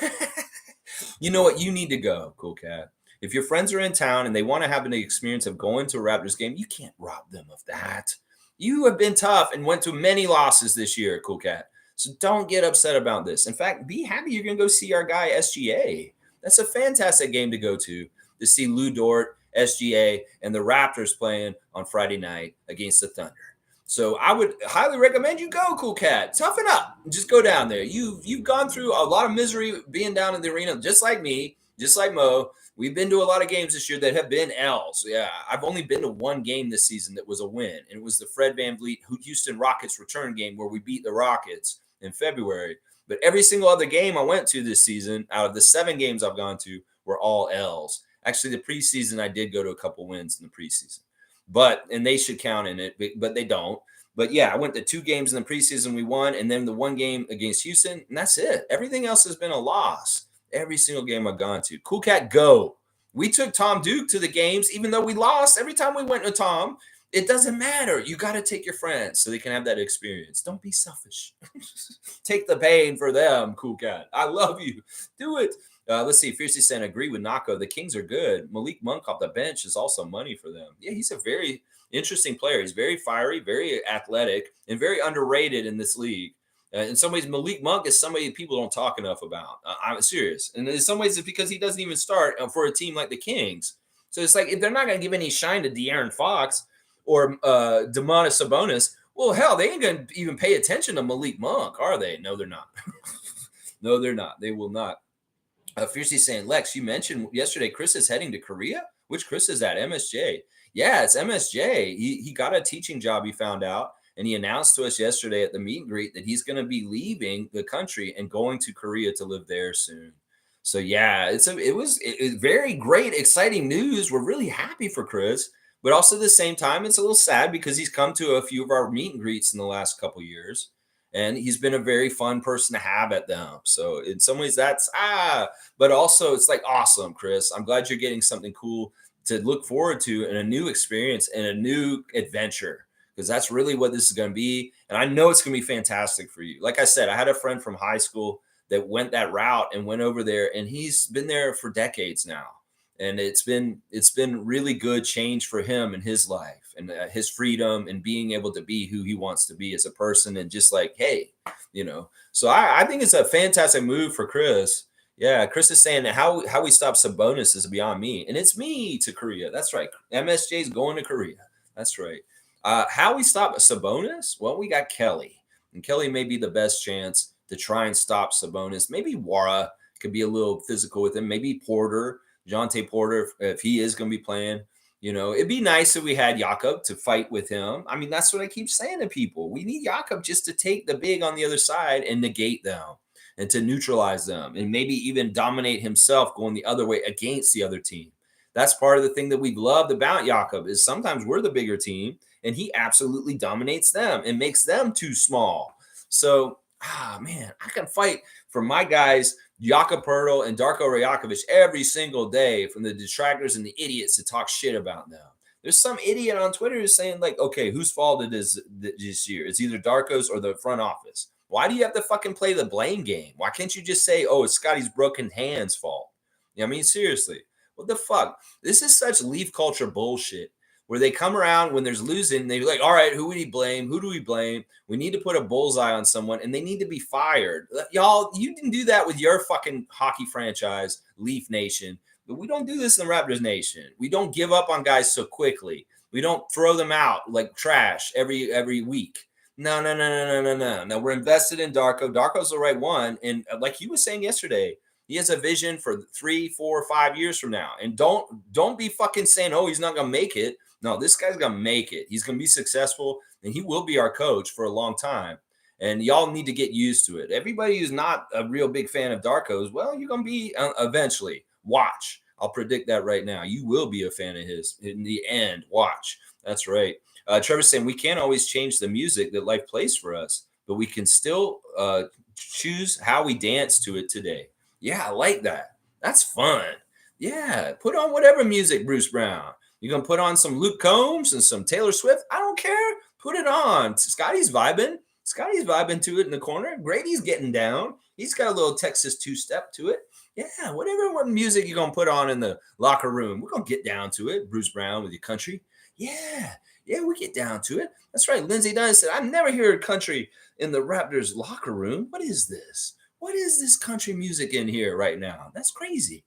You know what? You need to go, Cool Cat. If your friends are in town and they want to have an experience of going to a Raptors game, you can't rob them of that. You have been tough and went to many losses this year, Cool Cat. So don't get upset about this. In fact, be happy you're going to go see our guy SGA. That's a fantastic game to go to see Lou Dort, SGA, and the Raptors playing on Friday night against the Thunder. So I would highly recommend you go, Cool Cat. Toughen up. Just go down there. You've gone through a lot of misery being down in the arena, just like me, just like Mo. We've been to a lot of games this year that have been L's. Yeah, I've only been to one game this season that was a win, and it was the Fred VanVleet Houston Rockets return game where we beat the Rockets in February. But every single other game I went to this season, out of the 7 games I've gone to, were all L's. Actually, the preseason, I did go to a couple wins in the preseason. And they should count in it, but they don't. But yeah, I went to 2 games in the preseason we won, and then the 1 game against Houston, and that's it. Everything else has been a loss. Every single game I've gone to. Cool Cat, go. We took Tom Duke to the games, even though we lost. Every time we went to Tom, it doesn't matter. You got to take your friends so they can have that experience. Don't be selfish. Take the pain for them, Cool Cat. I love you. Do it. Let's see. Fiercely saying, agree with Nako. The Kings are good. Malik Monk off the bench is also money for them. Yeah, he's a very interesting player. He's very fiery, very athletic, and very underrated in this league. In some ways, Malik Monk is somebody people don't talk enough about. I'm serious. And in some ways, it's because he doesn't even start for a team like the Kings. So it's like if they're not going to give any shine to De'Aaron Fox or Domantas Sabonis, well, hell, they ain't going to even pay attention to Malik Monk, are they? No, they're not. No, they're not. They will not. Fiercely saying, Lex, you mentioned yesterday Chris is heading to Korea. Which Chris is that? MSJ. Yeah, it's MSJ. He got a teaching job, he found out. And he announced to us yesterday at the meet and greet that he's going to be leaving the country and going to Korea to live there soon. So yeah, it was very great, exciting news. We're really happy for Chris, but also at the same time, it's a little sad because he's come to a few of our meet and greets in the last couple of years, and he's been a very fun person to have at them. So in some ways, that's but also it's like awesome, Chris. I'm glad you're getting something cool to look forward to and a new experience and a new adventure. Because that's really what this is going to be. And I know it's going to be fantastic for you. Like I said, I had a friend from high school that went that route and went over there, and he's been there for decades now. And it's been really good change for him in his life and his freedom and being able to be who he wants to be as a person. And just like, hey, so I think it's a fantastic move for Chris. Yeah, Chris is saying that how we stop Sabonis is beyond me. And it's me to Korea. That's right. MSJ's going to Korea. That's right. How we stop Sabonis? Well, we got Kelly. And Kelly may be the best chance to try and stop Sabonis. Maybe Wara could be a little physical with him. Maybe Porter, Jonte Porter, if he is going to be playing. It'd be nice if we had Jakob to fight with him. I mean, that's what I keep saying to people. We need Jakob just to take the big on the other side and negate them and to neutralize them and maybe even dominate himself going the other way against the other team. That's part of the thing that we've loved about Jakob is sometimes we're the bigger team and he absolutely dominates them and makes them too small. So, man, I can fight for my guys, Jakob Poeltl and Darko Rajakovic every single day from the detractors and the idiots that talk shit about them. There's some idiot on Twitter who's saying like, okay, whose fault it is this year? It's either Darko's or the front office. Why do you have to fucking play the blame game? Why can't you just say, oh, it's Scotty's broken hands fault? I mean, seriously, what the fuck? This is such leaf culture bullshit where they come around when there's losing. They're like, all right, who would he blame? Who do we blame? We need to put a bullseye on someone and they need to be fired. Y'all, you didn't do that with your fucking hockey franchise, Leaf Nation. But we don't do this in the Raptors Nation. We don't give up on guys so quickly. We don't throw them out like trash every week. No. Now we're invested in Darko. Darko's the right one. And like he was saying yesterday, he has a vision for 3, 4, 5 years from now. And don't be fucking saying, oh, he's not going to make it. No, this guy's going to make it. He's going to be successful, and he will be our coach for a long time. And y'all need to get used to it. Everybody who's not a real big fan of Darko's, well, you're going to be eventually. Watch. I'll predict that right now. You will be a fan of his in the end. Watch. That's right. Trevor's saying we can't always change the music that life plays for us, but we can still choose how we dance to it today. Yeah, I like that. That's fun. Yeah, put on whatever music, Bruce Brown. You're gonna put on some Luke Combs and some Taylor Swift. I don't care. Put it on. Scotty's vibing. Scotty's vibing to it in the corner. Grady's getting down. He's got a little Texas two-step to it. Yeah, whatever what music you're gonna put on in the locker room, we're gonna get down to it. Bruce Brown with your country. Yeah, yeah, we get down to it. That's right. Lindsey Dunn said, I've never heard country in the Raptors locker room. What is this? What is this country music in here right now? That's crazy.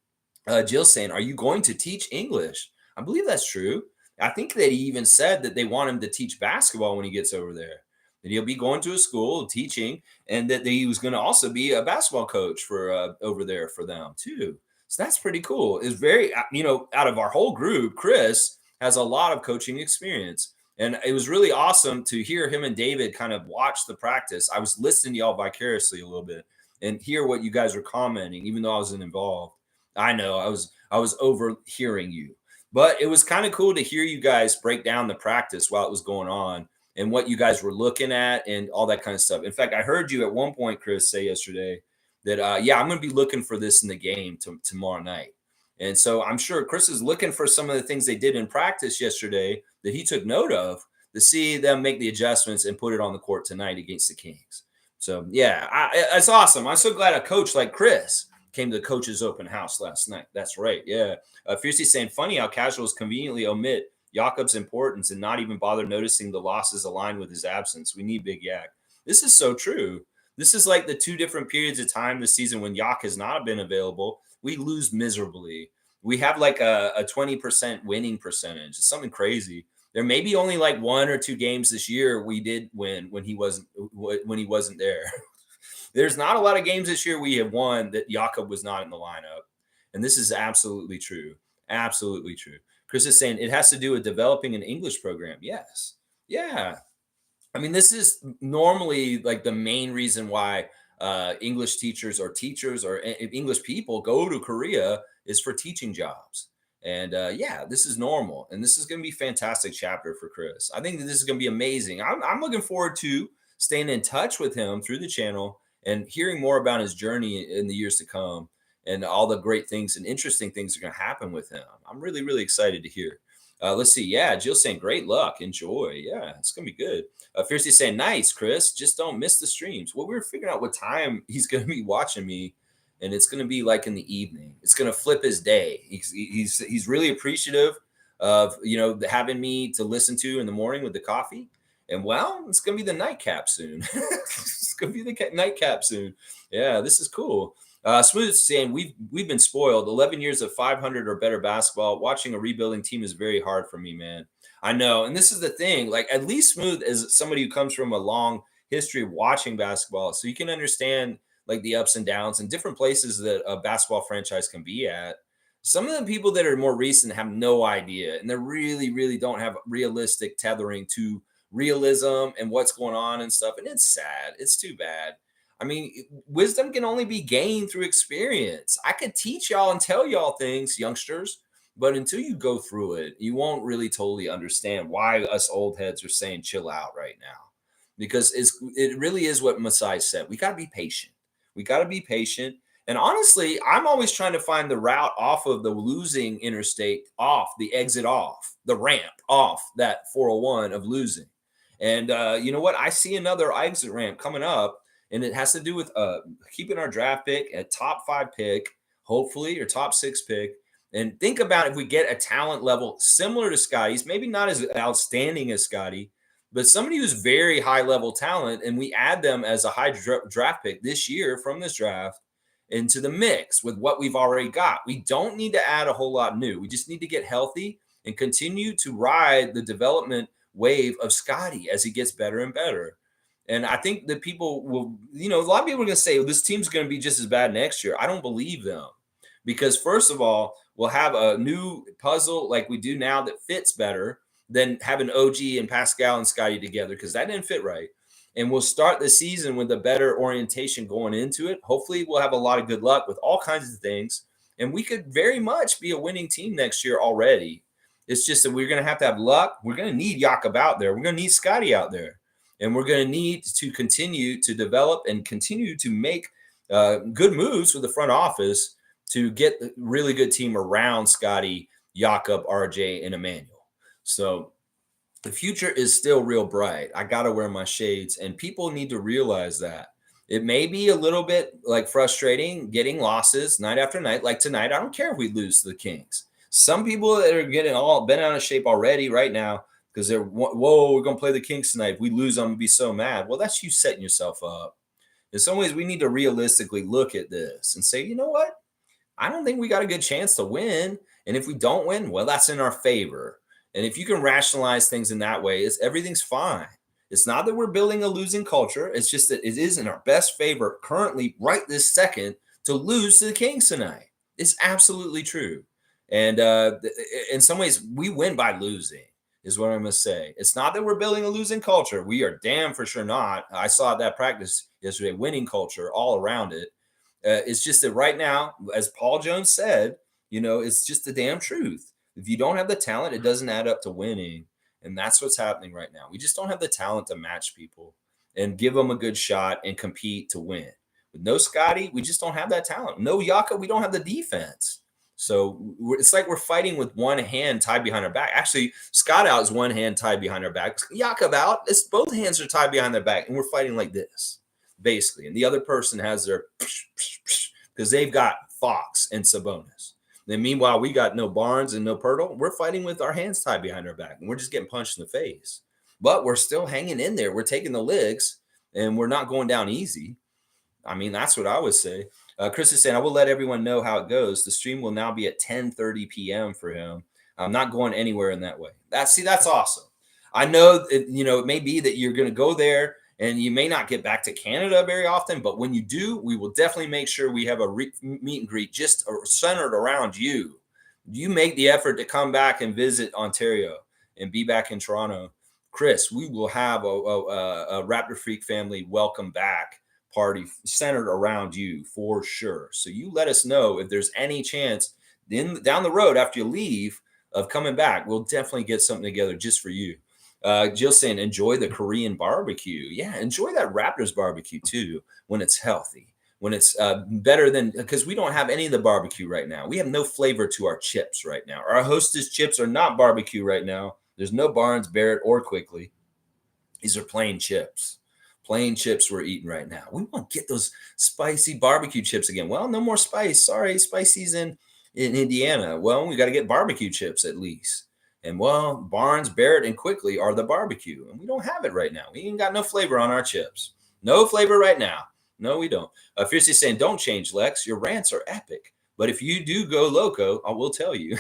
Jill saying, are you going to teach English? I believe that's true. I think that he even said that they want him to teach basketball when he gets over there. That he'll be going to a school teaching, and that he was going to also be a basketball coach for over there for them too. So that's pretty cool. It's very, out of our whole group, Chris has a lot of coaching experience. And it was really awesome to hear him and David kind of watch the practice. I was listening to y'all vicariously a little bit and hear what you guys were commenting, even though I wasn't involved. I know I was overhearing you, but it was kind of cool to hear you guys break down the practice while it was going on and what you guys were looking at and all that kind of stuff. In fact, I heard you at one point, Chris, say yesterday that, I'm going to be looking for this in the game tomorrow night. And so I'm sure Chris is looking for some of the things they did in practice yesterday that he took note of to see them make the adjustments and put it on the court tonight against the Kings. So, yeah, it's awesome. I'm so glad a coach like Chris came to the coach's open house last night. That's right. Yeah. Fiercely saying, funny how casuals conveniently omit Jakob's importance and not even bother noticing the losses aligned with his absence. We need Big Yak. This is so true. This is like the two different periods of time this season when Yak has not been available. We lose miserably. We have like a 20% winning percentage. It's something crazy. There may be only like 1 or 2 games this year we did win when he wasn't there. There's not a lot of games this year we have won that Jakob was not in the lineup. And this is absolutely true. Absolutely true. Chris is saying it has to do with developing an English program. Yes. Yeah. I mean, this is normally like the main reason why English teachers or English people go to Korea is for teaching jobs. And this is normal. And this is going to be a fantastic chapter for Chris. I think that this is going to be amazing. I'm looking forward to staying in touch with him through the channel and hearing more about his journey in the years to come and all the great things and interesting things are going to happen with him. I'm really, really excited to hear. Let's see. Yeah, Jill's saying great luck. Enjoy. Yeah, it's going to be good. Fiercely saying, nice, Chris. Just don't miss the streams. Well, we were figuring out what time he's going to be watching me, and it's going to be like in the evening. It's going to flip his day. He's really appreciative of, having me to listen to in the morning with the coffee. And well, it's going to be the nightcap soon. It's going to be the nightcap soon. Yeah, this is cool. Smooth saying we've been spoiled. 11 years of 500 or better basketball. Watching a rebuilding team is very hard for me, man. I know. And this is the thing. Like, at least Smooth is somebody who comes from a long history of watching basketball. So you can understand like the ups and downs and different places that a basketball franchise can be at. Some of the people that are more recent have no idea. And they really, really don't have realistic tethering to realism and what's going on and stuff. And it's sad. It's too bad. I mean, wisdom can only be gained through experience. I could teach y'all and tell y'all things, youngsters, but until you go through it, you won't really totally understand why us old heads are saying chill out right now. Because it really is what Masai said. We got to be patient. We got to be patient. And honestly, I'm always trying to find the route off of the losing interstate, off the exit, off the ramp, off that 401 of losing. And you know what? I see another exit ramp coming up. And it has to do with keeping our draft pick at top 5 pick, hopefully, or top 6 pick. And think about if we get a talent level similar to Scotty's, maybe not as outstanding as Scotty, but somebody who's very high level talent, and we add them as a high draft pick this year from this draft into the mix with what we've already got. We don't need to add a whole lot new. We just need to get healthy and continue to ride the development wave of Scotty as he gets better and better. And I think that people will, a lot of people are going to say, well, this team's going to be just as bad next year. I don't believe them because, first of all, we'll have a new puzzle like we do now that fits better than having OG and Pascal and Scotty together because that didn't fit right. And we'll start the season with a better orientation going into it. Hopefully, we'll have a lot of good luck with all kinds of things. And we could very much be a winning team next year already. It's just that we're going to have luck. We're going to need Jakob out there. We're going to need Scotty out there. And we're going to need to continue to develop and continue to make good moves with the front office to get a really good team around Scotty, Jakob, RJ, and Emmanuel. So the future is still real bright. I got to wear my shades, and people need to realize that. It may be a little bit like frustrating getting losses night after night. Like tonight, I don't care if we lose to the Kings. Some people that are getting all bent out of shape already right now because they're, whoa, we're going to play the Kings tonight. If we lose, I'm going to be so mad. Well, that's you setting yourself up. In some ways, we need to realistically look at this and say, you know what? I don't think we got a good chance to win. And if we don't win, well, that's in our favor. And if you can rationalize things in that way, everything's fine. It's not that we're building a losing culture. It's just that it is in our best favor currently, right this second, to lose to the Kings tonight. It's absolutely true. And in some ways, we win by losing, is what I'm going to say. It's not that we're building a losing culture. We are damn for sure not. I saw that practice yesterday, winning culture all around it. It's just that right now, as Paul Jones said, it's just the damn truth. If you don't have the talent, it doesn't add up to winning. And that's what's happening right now. We just don't have the talent to match people and give them a good shot and compete to win. With no Scotty, we just don't have that talent. No Jakob, we don't have the defense. So it's like we're fighting with one hand tied behind our back. Actually, Scott out is one hand tied behind our back. Jakob out, it's both hands are tied behind their back. And we're fighting like this, basically. And the other person has their because they've got Fox and Sabonis. Then meanwhile, we got no Barnes and no Pirtle. We're fighting with our hands tied behind our back, and we're just getting punched in the face. But we're still hanging in there. We're taking the licks, and we're not going down easy. I mean, that's what I would say. Chris is saying, I will let everyone know how it goes. The stream will now be at 10:30 p.m. for him. I'm not going anywhere in that way. That's awesome. I know, it may be that you're going to go there, and you may not get back to Canada very often, but when you do, we will definitely make sure we have a meet and greet just centered around you. You make the effort to come back and visit Ontario and be back in Toronto. Chris, we will have a Raptor Freak family welcome back party centered around you for sure. So you let us know if there's any chance down the road after you leave of coming back. We'll definitely get something together just for you. Jill saying, enjoy the Korean barbecue. Yeah, enjoy that Raptors barbecue too when it's healthy, when it's better than, because we don't have any of the barbecue right now. We have no flavor to our chips right now. Our Hostess chips are not barbecue right now. There's no Barnes, Barrett, or Quickly. These are plain chips. Plain chips we're eating right now. We want to get those spicy barbecue chips again. Well, no more spice. Sorry, spicy's in Indiana. Well, we got to get barbecue chips at least. And well, Barnes, Barrett, and Quickly are the barbecue. And we don't have it right now. We ain't got no flavor on our chips. No flavor right now. No, we don't. Fiercely saying, don't change, Lex. Your rants are epic. But if you do go loco, I will tell you.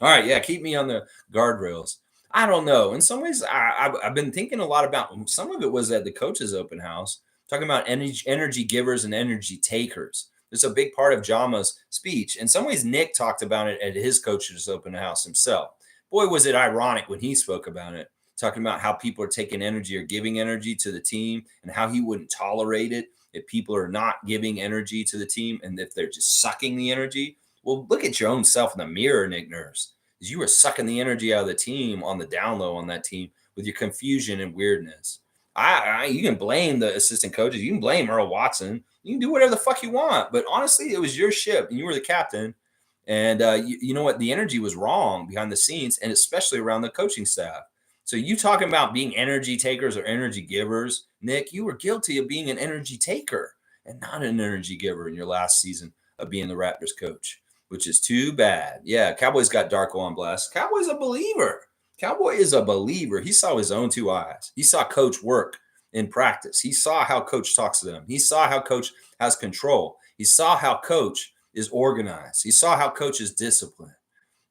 All right, yeah, keep me on the guardrails. I don't know. In some ways, I've been thinking a lot about, some of it was at the coaches' open house, talking about energy givers and energy takers. It's a big part of Jama's speech. In some ways, Nick talked about it at his coach's open house himself. Boy, was it ironic when he spoke about it, talking about how people are taking energy or giving energy to the team and how he wouldn't tolerate it if people are not giving energy to the team and if they're just sucking the energy. Well, look at your own self in the mirror, Nick Nurse. You were sucking the energy out of the team on the down low on that team with your confusion and weirdness. You can blame the assistant coaches. You can blame Earl Watson. You can do whatever the fuck you want. But honestly, it was your ship and you were the captain. And you know what? The energy was wrong behind the scenes and especially around the coaching staff. So you talking about being energy takers or energy givers, Nick, you were guilty of being an energy taker and not an energy giver in your last season of being the Raptors coach, which is too bad. Yeah, Cowboys got Darko on blast. Cowboy's a believer. Cowboy is a believer. He saw his own two eyes. He saw coach work in practice. He saw how coach talks to them. He saw how coach has control. He saw how coach is organized. He saw how coach is disciplined.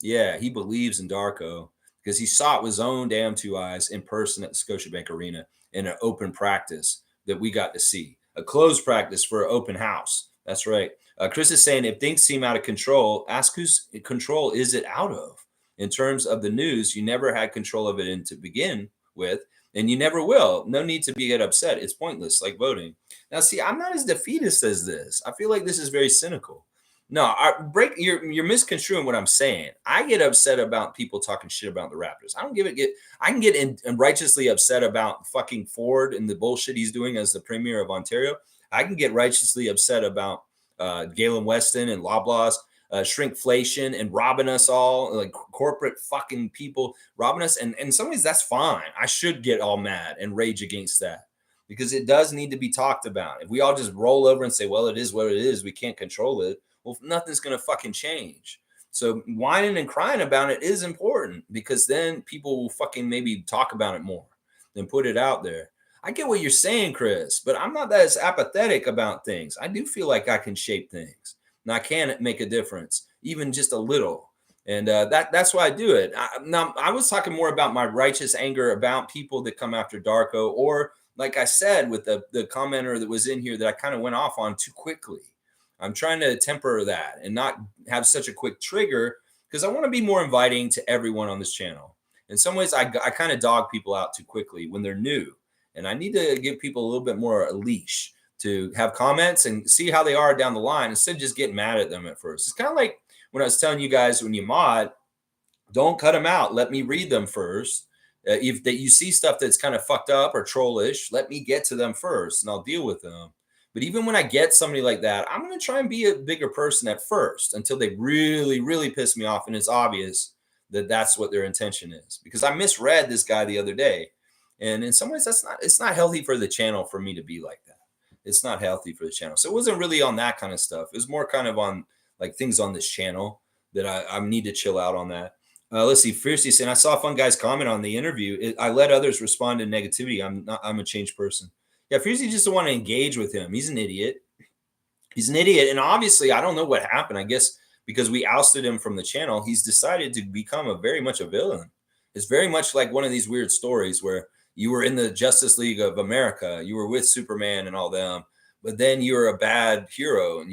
Yeah, he believes in Darko because he saw it with his own damn two eyes in person at the Scotiabank Arena in an open practice that we got to see. A closed practice for an open house. That's right. Chris is saying, if things seem out of control, ask whose control is it out of? In terms of the news, you never had control of it to begin with, and you never will. No need to get upset. It's pointless, like voting. Now, see, I'm not as defeatist as this. I feel like this is very cynical. No, you're misconstruing what I'm saying. I get upset about people talking shit about the Raptors. I don't give a get. I can get righteously upset about fucking Ford and the bullshit he's doing as the premier of Ontario. I can get righteously upset about Galen Weston and Loblaws shrinkflation and robbing us all, like corporate fucking people robbing us. And in some ways, that's fine. I should get all mad and rage against that because it does need to be talked about. If we all just roll over and say, well, it is what it is, we can't control it, well, nothing's going to fucking change. So whining and crying about it is important because then people will fucking maybe talk about it more than put it out there. I get what you're saying, Chris, but I'm not as apathetic about things. I do feel like I can shape things and I can make a difference, even just a little. And that's why I do it. I was talking more about my righteous anger about people that come after Darko, or like I said, with the commenter that was in here that I kind of went off on too quickly. I'm trying to temper that and not have such a quick trigger because I want to be more inviting to everyone on this channel. In some ways, I kind of dog people out too quickly when they're new. And I need to give people a little bit more a leash to have comments and see how they are down the line instead of just getting mad at them at first. It's kind of like when I was telling you guys when you mod, don't cut them out. Let me read them first. If that you see stuff that's kind of fucked up or trollish, let me get to them first and I'll deal with them. But even when I get somebody like that, I'm going to try and be a bigger person at first until they really, really piss me off. And it's obvious that that's what their intention is, because I misread this guy the other day. And in some ways, it's not healthy for the channel for me to be like that. It's not healthy for the channel. So it wasn't really on that kind of stuff. It was more kind of on like things on this channel that I need to chill out on that. Let's see. Fiercely saying, I saw Fun Guy's comment on the interview. I let others respond to negativity. I'm a changed person. Yeah, Fiercely just doesn't want to engage with him. He's an idiot. He's an idiot. And obviously, I don't know what happened. I guess because we ousted him from the channel, he's decided to become very much a villain. It's very much like one of these weird stories where you were in the Justice League of America. You were with Superman and all them. But then you're a bad hero. And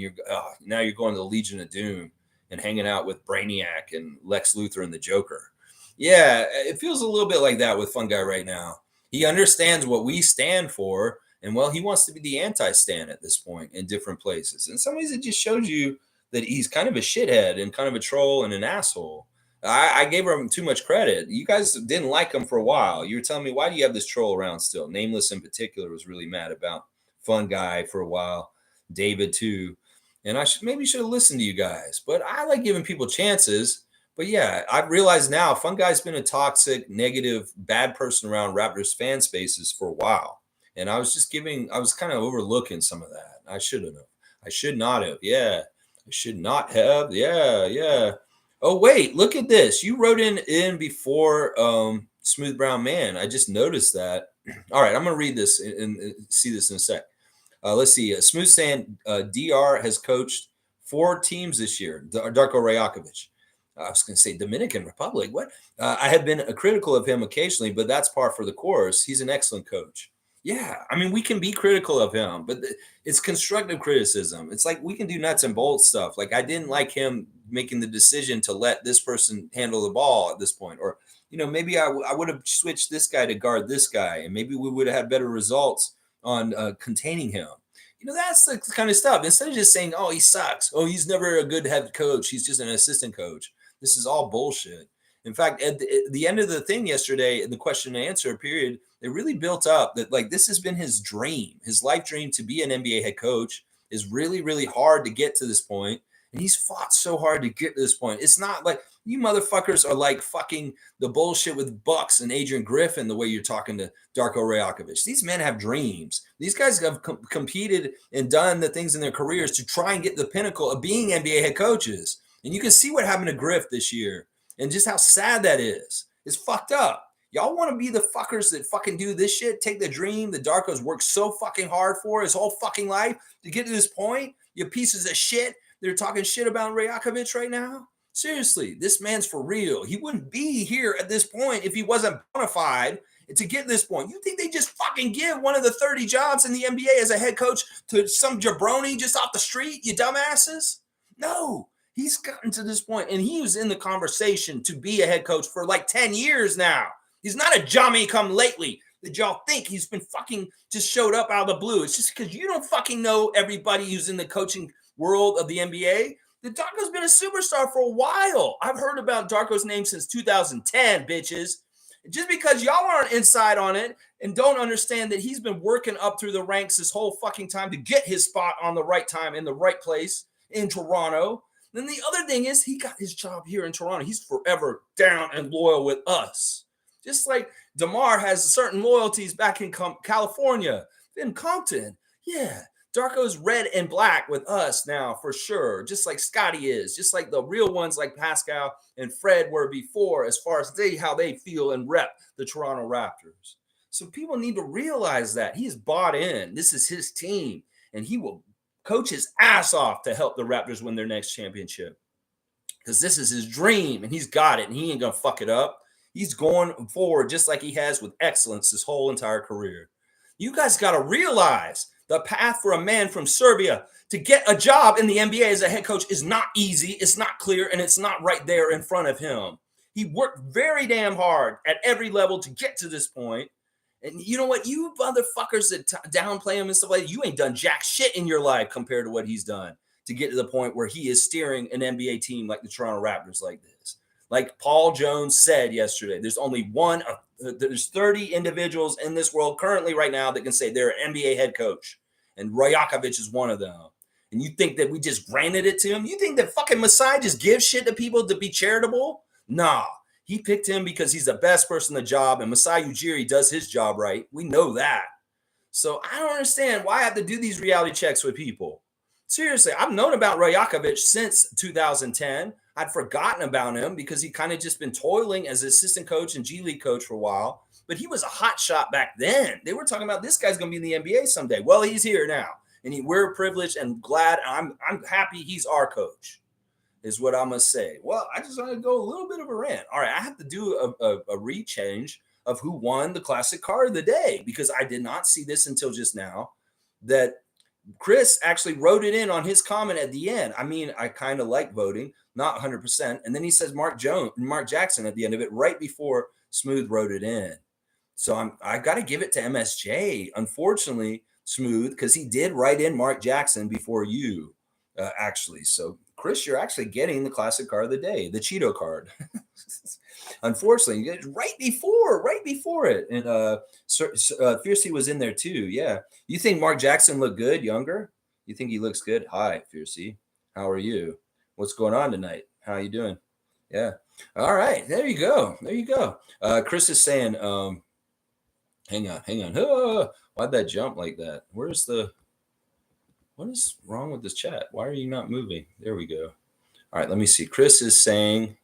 now you're going to the Legion of Doom and hanging out with Brainiac and Lex Luthor and the Joker. Yeah, it feels a little bit like that with Fun Guy right now. He understands what we stand for. And well, he wants to be the anti-Stan at this point in different places. In some ways, it just shows you that he's kind of a shithead and kind of a troll and an asshole. I gave him too much credit. You guys didn't like him for a while. You were telling me, why do you have this troll around still? Nameless in particular was really mad about Fun Guy for a while. David too. And I should have listened to you guys. But I like giving people chances. But yeah, I've realized now Fun Guy's been a toxic, negative, bad person around Raptors fan spaces for a while. And I was kind of overlooking some of that. I should not have. Yeah. I should not have. Yeah. Oh, wait, look at this. You wrote in before Smooth Brown Man. I just noticed that. All right, I'm going to read this and see this in a sec. Let's see. Smooth saying DR has coached 4 teams this year. Darko Rajakovic. I was going to say Dominican Republic. What? I have been critical of him occasionally, but that's par for the course. He's an excellent coach. Yeah, I mean, we can be critical of him, but it's constructive criticism. It's like we can do nuts and bolts stuff. Like I didn't like him making the decision to let this person handle the ball at this point. Or, maybe I would have switched this guy to guard this guy, and maybe we would have had better results on containing him. That's the kind of stuff. Instead of just saying, oh, he sucks. Oh, he's never a good head coach. He's just an assistant coach. This is all bullshit. In fact, at the end of the thing yesterday, in the question and answer period, it really built up that like this has been his dream, his life dream to be an NBA head coach. Is really, really hard to get to this point. And he's fought so hard to get to this point. It's not like you motherfuckers are like fucking the bullshit with Bucks and Adrian Griffin the way you're talking to Darko Rajakovic. These men have dreams. These guys have competed and done the things in their careers to try and get to the pinnacle of being NBA head coaches. And you can see what happened to Griff this year and just how sad that is. It's fucked up. Y'all want to be the fuckers that fucking do this shit, take the dream that Darko's worked so fucking hard for his whole fucking life to get to this point? You pieces of shit. They're talking shit about Rajakovic right now. Seriously, this man's for real. He wouldn't be here at this point if he wasn't bona fide to get this point. You think they just fucking give one of the 30 jobs in the NBA as a head coach to some jabroni just off the street, you dumbasses? No, he's gotten to this point, and he was in the conversation to be a head coach for like 10 years now. He's not a Johnny come lately that y'all think he's been fucking just showed up out of the blue. It's just because you don't fucking know everybody who's in the coaching world of the NBA The Darko's been a superstar for a while. I've heard about Darko's name since 2010, bitches. Just because y'all aren't inside on it and don't understand that he's been working up through the ranks this whole fucking time to get his spot on the right time in the right place in Toronto. Then the other thing is he got his job here in Toronto. He's forever down and loyal with us. Just like DeMar has certain loyalties back in California, in Compton. Yeah, Darko's red and black with us now for sure, just like Scotty is, just like the real ones like Pascal and Fred were before, as far as how they feel and rep the Toronto Raptors. So people need to realize that he's bought in. This is his team, and he will coach his ass off to help the Raptors win their next championship. Because this is his dream, and he's got it, and he ain't gonna fuck it up. He's going forward just like he has with excellence his whole entire career. You guys got to realize the path for a man from Serbia to get a job in the NBA as a head coach is not easy. It's not clear, and it's not right there in front of him. He worked very damn hard at every level to get to this point. And you know what? You motherfuckers that downplay him and stuff like that, you ain't done jack shit in your life compared to what he's done to get to the point where he is steering an NBA team like the Toronto Raptors like this. Like Paul Jones said yesterday, there's only there's 30 individuals in this world currently right now that can say they're an NBA head coach. And Rajakovic is one of them. And you think that we just granted it to him? You think that fucking Masai just gives shit to people to be charitable? Nah. He picked him because he's the best person in the job, and Masai Ujiri does his job right. We know that. So I don't understand why I have to do these reality checks with people. Seriously, I've known about Rajakovic since 2010. I'd forgotten about him because he kind of just been toiling as assistant coach and G League coach for a while. But he was a hot shot back then. They were talking about this guy's going to be in the NBA someday. Well, he's here now. And we're privileged and glad. I'm happy he's our coach, is what I'm going to say. Well, I just want to go a little bit of a rant. All right, I have to do a rechange of who won the classic card of the day because I did not see this until just now that Chris actually wrote it in on his comment at the end. I mean, I kind of like voting, not 100%. And then he says Mark Jackson at the end of it, right before Smooth wrote it in. So I got to give it to MSJ, unfortunately, Smooth, because he did write in Mark Jackson before you, actually. So, Chris, you're actually getting the classic card of the day, the Cheeto card. Unfortunately, right before it. And Fiercey was in there too. Yeah. You think Mark Jackson looked good, younger? You think he looks good? Hi, Fiercey. How are you? What's going on tonight? How are you doing? Yeah. All right. There you go. Chris is saying, hang on. Why'd that jump like that? What is wrong with this chat? Why are you not moving? There we go. All right, let me see. Chris is saying,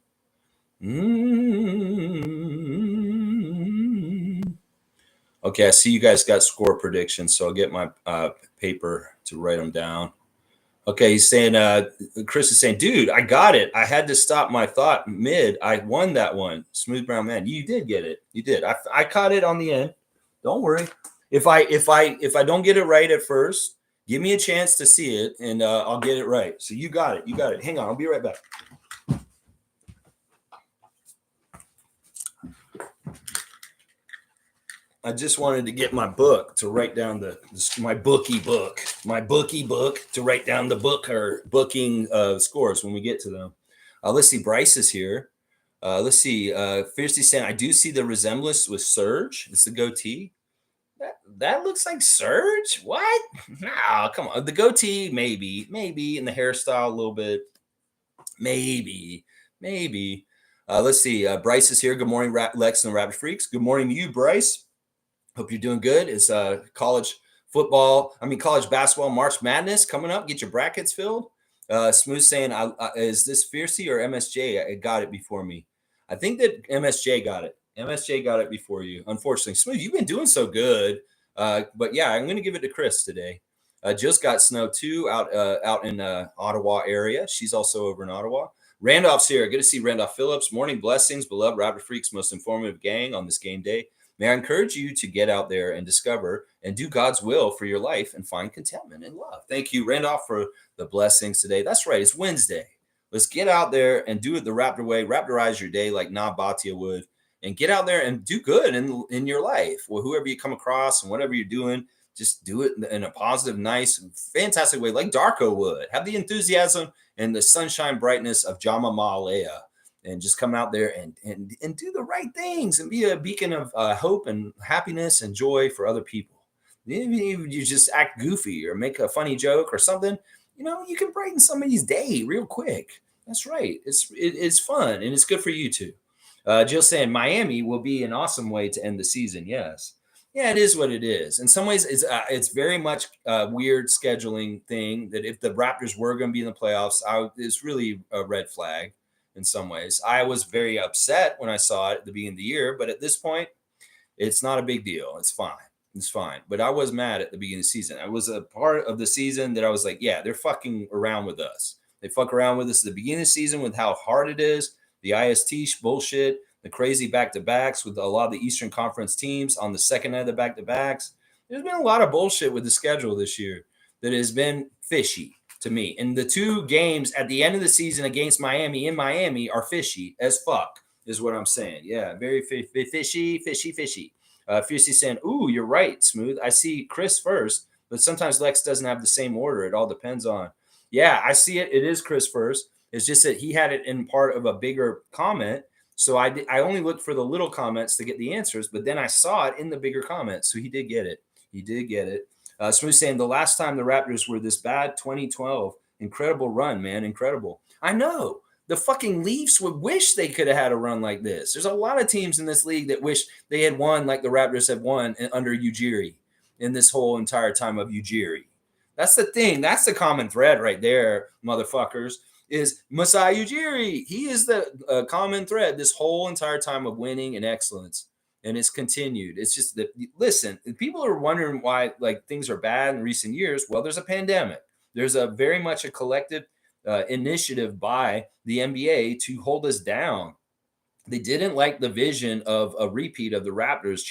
okay, I see you guys got score predictions, so I'll get my paper to write them down. Okay, he's saying, Chris is saying, dude, I got it. I had to stop my thought mid. I won that one. Smooth Brown Man. You did get it. You did. I caught it on the end. Don't worry. If I don't get it right at first, give me a chance to see it, and I'll get it right. So you got it. Hang on. I'll be right back. I just wanted to get my book to write down my bookie book to write down the booking scores when we get to them. Let's see. Bryce is here. Let's see. Fiercely saying, I do see the resemblance with Serge. It's the goatee. That looks like Serge. What? No, come on. The goatee, maybe, and the hairstyle a little bit, maybe. Let's see. Bryce is here. Good morning, Lex and the Raptor Freaks. Good morning to you, Bryce. Hope you're doing good. It's college basketball March Madness coming up. Get your brackets filled. Smooth saying, is this Fiercey or MSJ? I got it before me. I think that MSJ got it. MSJ got it before you. Unfortunately, Smooth, you've been doing so good. But yeah, I'm going to give it to Chris today. Just got snow too out in Ottawa area. She's also over in Ottawa. Randolph's here. Good to see Randolph Phillips. Morning blessings, beloved Raptor Freaks, most informative gang on this game day. May I encourage you to get out there and discover and do God's will for your life and find contentment and love. Thank you, Randolph, for the blessings today. That's right. It's Wednesday. Let's get out there and do it the Raptor way. Raptorize your day like Nabatia would. And get out there and do good in your life. Well, whoever you come across and whatever you're doing, Just do it in a positive, nice, fantastic way, like Darko would. Have the enthusiasm and the sunshine brightness of Jama Malaya, and just come out there and do the right things and be a beacon of hope and happiness and joy for other people. Even if you just act goofy or make a funny joke or something, you can brighten somebody's day real quick. That's right. It's fun and it's good for you too. Jill saying Miami will be an awesome way to end the season. Yes. Yeah, it is what it is. In some ways, it's very much a weird scheduling thing that if the Raptors were going to be in the playoffs, it's really a red flag in some ways. I was very upset when I saw it at the beginning of the year, but at this point, it's not a big deal. It's fine. It's fine. But I was mad at the beginning of the season. I was a part of the season that I was like, yeah, they're fucking around with us. They fuck around with us at the beginning of the season with how hard it is, the IST bullshit, the crazy back-to-backs with a lot of the Eastern Conference teams on the second night of the back-to-backs. There's been a lot of bullshit with the schedule this year that has been fishy to me. And the two games at the end of the season against Miami in Miami are fishy as fuck, is what I'm saying. Yeah, very fishy. Fiercey saying, ooh, you're right, Smooth. I see Chris first, but sometimes Lex doesn't have the same order. It all depends on. Yeah, I see it. It is Chris first. It's just that he had it in part of a bigger comment. So I only looked for the little comments to get the answers, but then I saw it in the bigger comments. So he did get it. He did get it. Smooth saying the last time the Raptors were this bad, 2012. Incredible run, man. Incredible. I know. The fucking Leafs would wish they could have had a run like this. There's a lot of teams in this league that wish they had won like the Raptors have won under Ujiri in this whole entire time of Ujiri. That's the thing. That's the common thread right there, motherfuckers, is Masai Ujiri. He is the common thread this whole entire time of winning and excellence. And it's continued. It's just that, listen, people are wondering why like things are bad in recent years. Well, there's a pandemic. There's a very much a collective initiative by the NBA to hold us down. They didn't like the vision of a repeat of the Raptors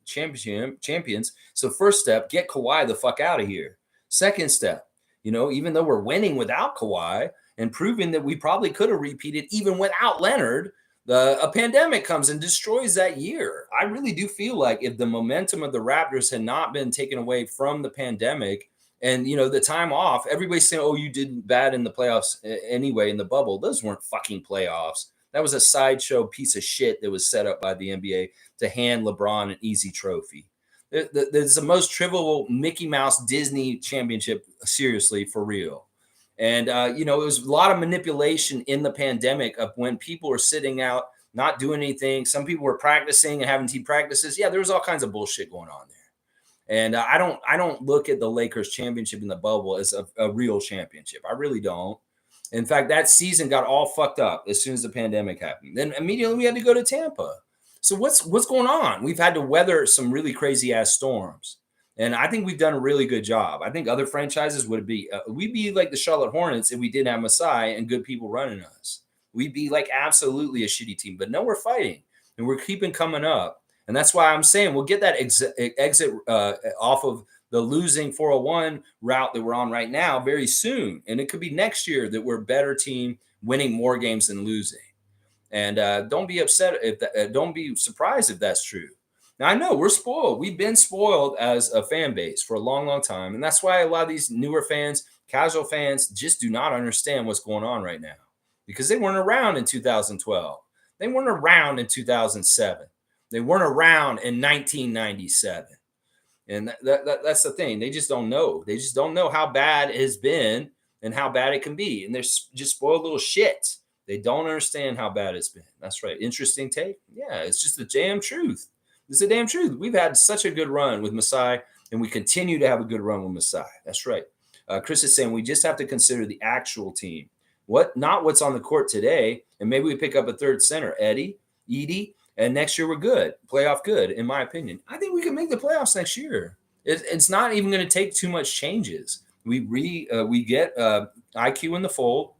champions. So first step, get Kawhi the fuck out of here. Second step, even though we're winning without Kawhi and proving that we probably could have repeated even without Leonard, a pandemic comes and destroys that year. I really do feel like if the momentum of the Raptors had not been taken away from the pandemic, and the time off, everybody's saying, "Oh, you did bad in the playoffs anyway in the bubble." Those weren't fucking playoffs. That was a sideshow piece of shit that was set up by the NBA to hand LeBron an easy trophy. There's the most trivial Mickey Mouse Disney championship, seriously, for real. And it was a lot of manipulation in the pandemic of when people were sitting out, not doing anything. Some people were practicing and having team practices. Yeah, there was all kinds of bullshit going on there. And I don't look at the Lakers championship in the bubble as a real championship. I really don't. In fact, that season got all fucked up as soon as the pandemic happened. Then immediately we had to go to Tampa. So what's going on? We've had to weather some really crazy ass storms, and I think we've done a really good job. I think other franchises would be we'd be like the Charlotte Hornets if we didn't have Masai and good people running us. We'd be like absolutely a shitty team. But no, we're fighting and we're keeping coming up. And that's why I'm saying we'll get that exit off of the losing 401 route that we're on right now very soon. And it could be next year that we're a better team winning more games than losing. And don't be upset don't be surprised if that's true. Now, I know we're spoiled. We've been spoiled as a fan base for a long, long time. And that's why a lot of these newer fans, casual fans, just do not understand what's going on right now because they weren't around in 2012. They weren't around in 2007. They weren't around in 1997. And that's the thing. They just don't know. They just don't know how bad it has been and how bad it can be. And they're just spoiled little shits. They don't understand how bad it's been. That's right. Interesting take. Yeah, it's just the damn truth. It's the damn truth. We've had such a good run with Masai, and we continue to have a good run with Masai. That's right. Chris is saying we just have to consider the actual team. Not what's on the court today. And maybe we pick up a third center, Edie. And next year we're good, playoff good, in my opinion. I think we can make the playoffs next year. It's not even going to take too much changes. We get IQ in the fold.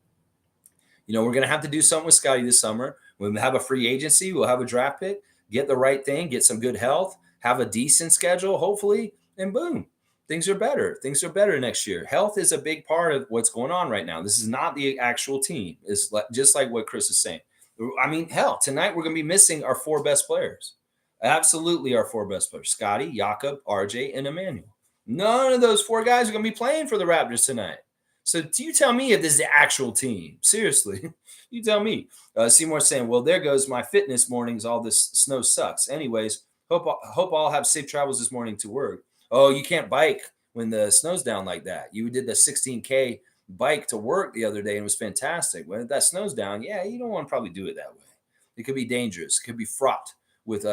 We're going to have to do something with Scotty this summer. We'll have a free agency. We'll have a draft pick. Get the right thing. Get some good health. Have a decent schedule, hopefully, and boom, things are better. Things are better next year. Health is a big part of what's going on right now. This is not the actual team. It's just like what Chris is saying. I mean, hell, tonight we're going to be missing our four best players. Absolutely our four best players. Scotty, Jakob, RJ, and Emmanuel. None of those 4 guys are going to be playing for the Raptors tonight. So you tell me if this is the actual team. Seriously, you tell me. Seymour saying, well, there goes my fitness mornings. All this snow sucks. Anyways, hope all have safe travels this morning to work. Oh, you can't bike when the snow's down like that. You did the 16K bike to work the other day and it was fantastic. When that snow's down, yeah, you don't want to probably do it that way. It could be dangerous. It could be fraught with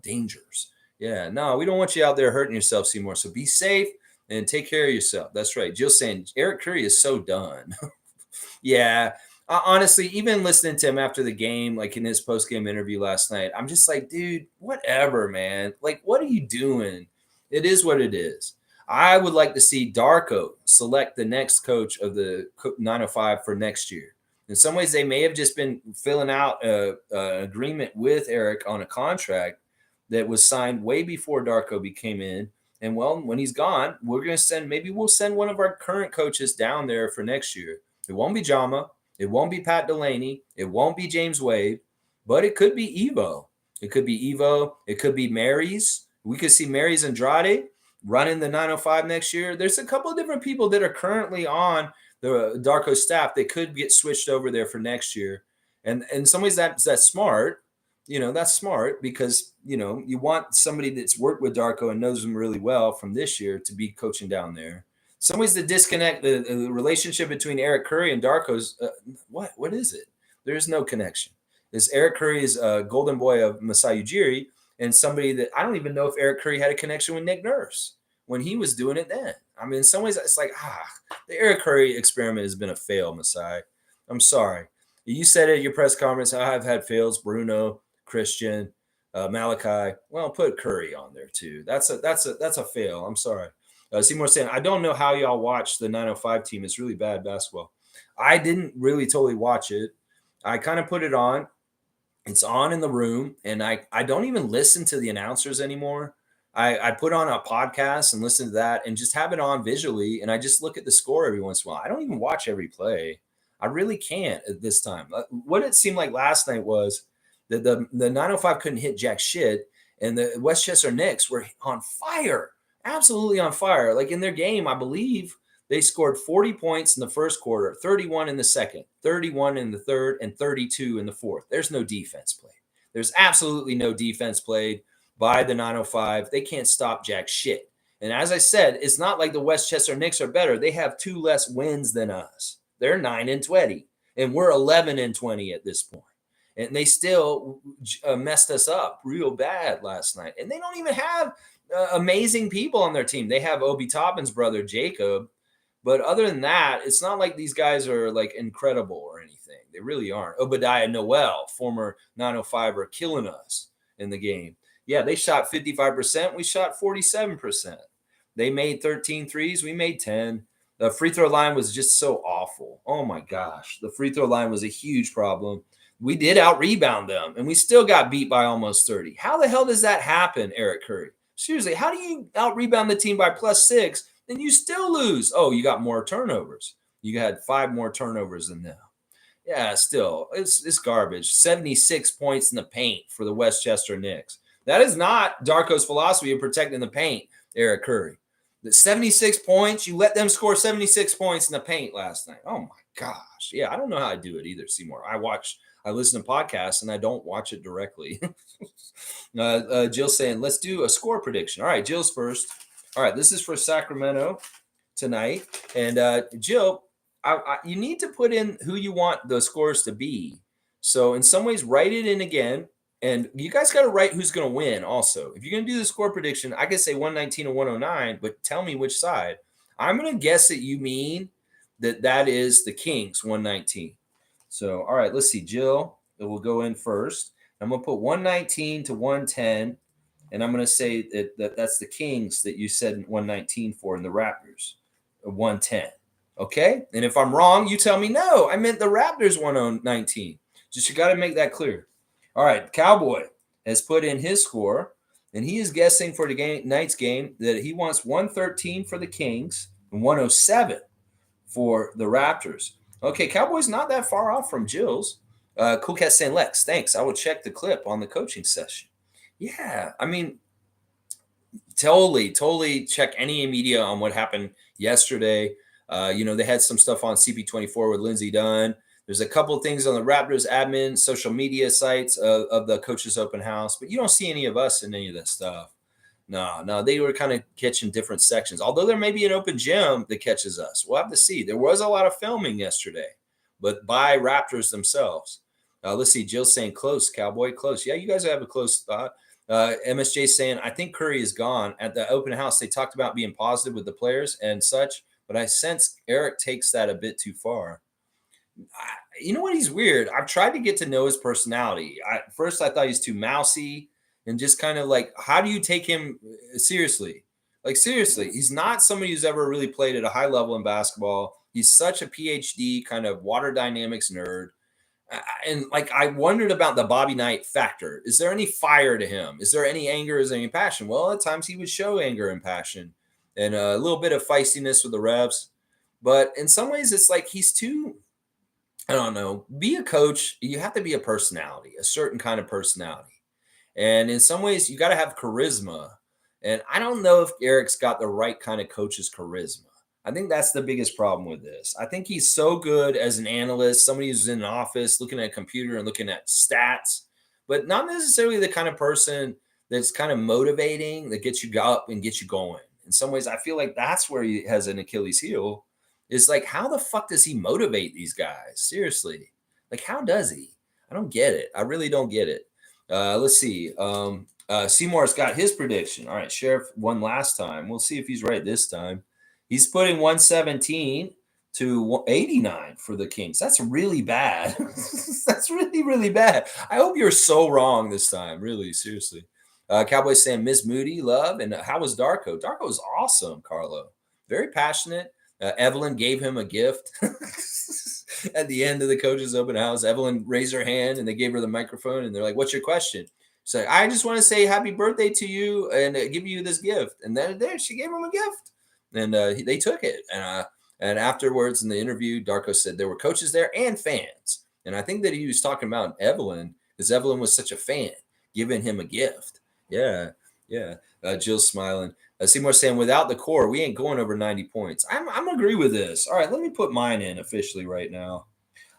dangers. Yeah, no, we don't want you out there hurting yourself, Seymour. So be safe and take care of yourself. That's right. Jill's saying Eric Curry is so done. Yeah. Honestly, even listening to him after the game, like in his post game interview last night, I'm just like, dude, whatever, man. Like, what are you doing? It is what it is. I would like to see Darko select the next coach of the 905 for next year. In some ways, they may have just been filling out an agreement with Eric on a contract that was signed way before Darko became in. And well, when he's gone, we'll send one of our current coaches down there for next year. It won't be Jama. It won't be Pat Delaney. It won't be James Wade, but it could be Evo. It could be Evo. It could be Mary's. We could see Mary's Andrade running the 905 next year. There's a couple of different people that are currently on the Darko staff that could get switched over there for next year. And in some ways, that's smart. That's smart because, you want somebody that's worked with Darko and knows him really well from this year to be coaching down there. Some ways the disconnect, the relationship between Eric Curry and Darko's, what is it? There's no connection. This Eric Curry is a golden boy of Masai Ujiri and somebody that I don't even know if Eric Curry had a connection with Nick Nurse when he was doing it then. I mean, in some ways, it's like, the Eric Curry experiment has been a fail, Masai. I'm sorry. You said it at your press conference, I've had fails, Bruno, Christian, Malachi. Well, put Curry on there too. That's a fail. I'm sorry. Seymour saying, I don't know how y'all watch the 905 team. It's really bad basketball. I didn't really totally watch it. I kind of put it on. It's on in the room, and I don't even listen to the announcers anymore. I put on a podcast and listen to that and just have it on visually, and I just look at the score every once in a while. I don't even watch every play. I really can't at this time. What it seemed like last night was that the 905 couldn't hit jack shit, and the Westchester Knicks were on fire, absolutely on fire. Like in their game, I believe they scored 40 points in the first quarter, 31 in the second, 31 in the third, and 32 in the fourth. There's no defense played. There's absolutely no defense played by the 905. They can't stop jack shit. And as I said, it's not like the Westchester Knicks are better. They have 2 less wins than us. They're 9-20, and we're 11-20 at this point. And they still messed us up real bad last night. And they don't even have amazing people on their team. They have Obi Toppin's brother, Jacob. But other than that, it's not like these guys are like incredible or anything. They really aren't. Obadiah Noel, former 905, are killing us in the game. Yeah, they shot 55%. We shot 47%. They made 13 threes. We made 10. The free throw line was just so awful. Oh, my gosh. The free throw line was a huge problem. We did out-rebound them, and we still got beat by almost 30. How the hell does that happen, Eric Curry? Seriously, how do you out-rebound the team by +6 and you still lose? Oh, you got more turnovers. You had 5 more turnovers than them. Yeah, still, it's garbage. 76 points in the paint for the Westchester Knicks. That is not Darko's philosophy of protecting the paint, Eric Curry. The 76 points, you let them score 76 points in the paint last night. Oh, my gosh. Yeah, I don't know how I do it either, Seymour. I listen to podcasts, and I don't watch it directly. Jill's saying, let's do a score prediction. All right, Jill's first. All right, this is for Sacramento tonight. And Jill, you need to put in who you want the scores to be. So in some ways, write it in again. And you guys got to write who's going to win also. If you're going to do the score prediction, I could say 119 or 109, but tell me which side. I'm going to guess that you mean that is the Kings, 119. So, all right, let's see. Jill, it will go in first. I'm going to put 119 to 110, and I'm going to say that's the Kings that you said 119 for, and the Raptors 110. Okay? And if I'm wrong, you tell me, no, I meant the Raptors 119. Just you got to make that clear. All right, Cowboy has put in his score, and he is guessing for the night's game that he wants 113 for the Kings and 107 for the Raptors. Okay, Cowboy's not that far off from Jill's. Cool Cat saying, Lex, thanks. I will check the clip on the coaching session. Yeah, I mean, Totally check any media on what happened yesterday. They had some stuff on CP24 with Lindsey Dunn. There's a couple of things on the Raptors admin social media sites of the coaches open house, but you don't see any of us in any of that stuff. No, they were kind of catching different sections. Although there may be an open gym that catches us. We'll have to see. There was a lot of filming yesterday, but by Raptors themselves. Let's see. Jill's saying close, Cowboy, close. Yeah, you guys have a close thought. MSJ saying, I think Curry is gone. At the open house, they talked about being positive with the players and such, but I sense Eric takes that a bit too far. You know what? He's weird. I've tried to get to know his personality. First, I thought he's too mousy and just kind of like, how do you take him seriously? Like, seriously, he's not somebody who's ever really played at a high level in basketball. He's such a PhD kind of water dynamics nerd. And like, I wondered about the Bobby Knight factor. Is there any fire to him? Is there any anger? Is there any passion? Well, at times he would show anger and passion and a little bit of feistiness with the refs. But in some ways, it's like he's too, I don't know, be a coach. You have to be a personality, a certain kind of personality. And in some ways, you got to have charisma. And I don't know if Eric's got the right kind of coach's charisma. I think that's the biggest problem with this. I think he's so good as an analyst, somebody who's in an office looking at a computer and looking at stats, but not necessarily the kind of person that's kind of motivating, that gets you up and gets you going. In some ways, I feel like that's where he has an Achilles heel. Is like, how the fuck does he motivate these guys? Seriously. Like, how does he? I don't get it. I really don't get it. Let's see. Seymour's got his prediction. All right, Sheriff won last time. We'll see if he's right this time. He's putting 117 to 89 for the Kings. That's really bad. That's really, really bad. I hope you're so wrong this time. Really, seriously. Cowboys saying Miss Moody, love. And how was Darko? Darko was awesome, Carlo. Very passionate. Evelyn gave him a gift at the end of the coach's open house. Evelyn raised her hand and they gave her the microphone and they're like, what's your question? She's like, I just want to say happy birthday to you and give you this gift. And then there she gave him a gift and they took it. And afterwards in the interview, Darko said there were coaches there and fans. And I think that he was talking about Evelyn because Evelyn was such a fan giving him a gift. Yeah. Jill's smiling. Seymour saying, without the core, we ain't going over 90 points. I'm agree with this. All right, let me put mine in officially right now.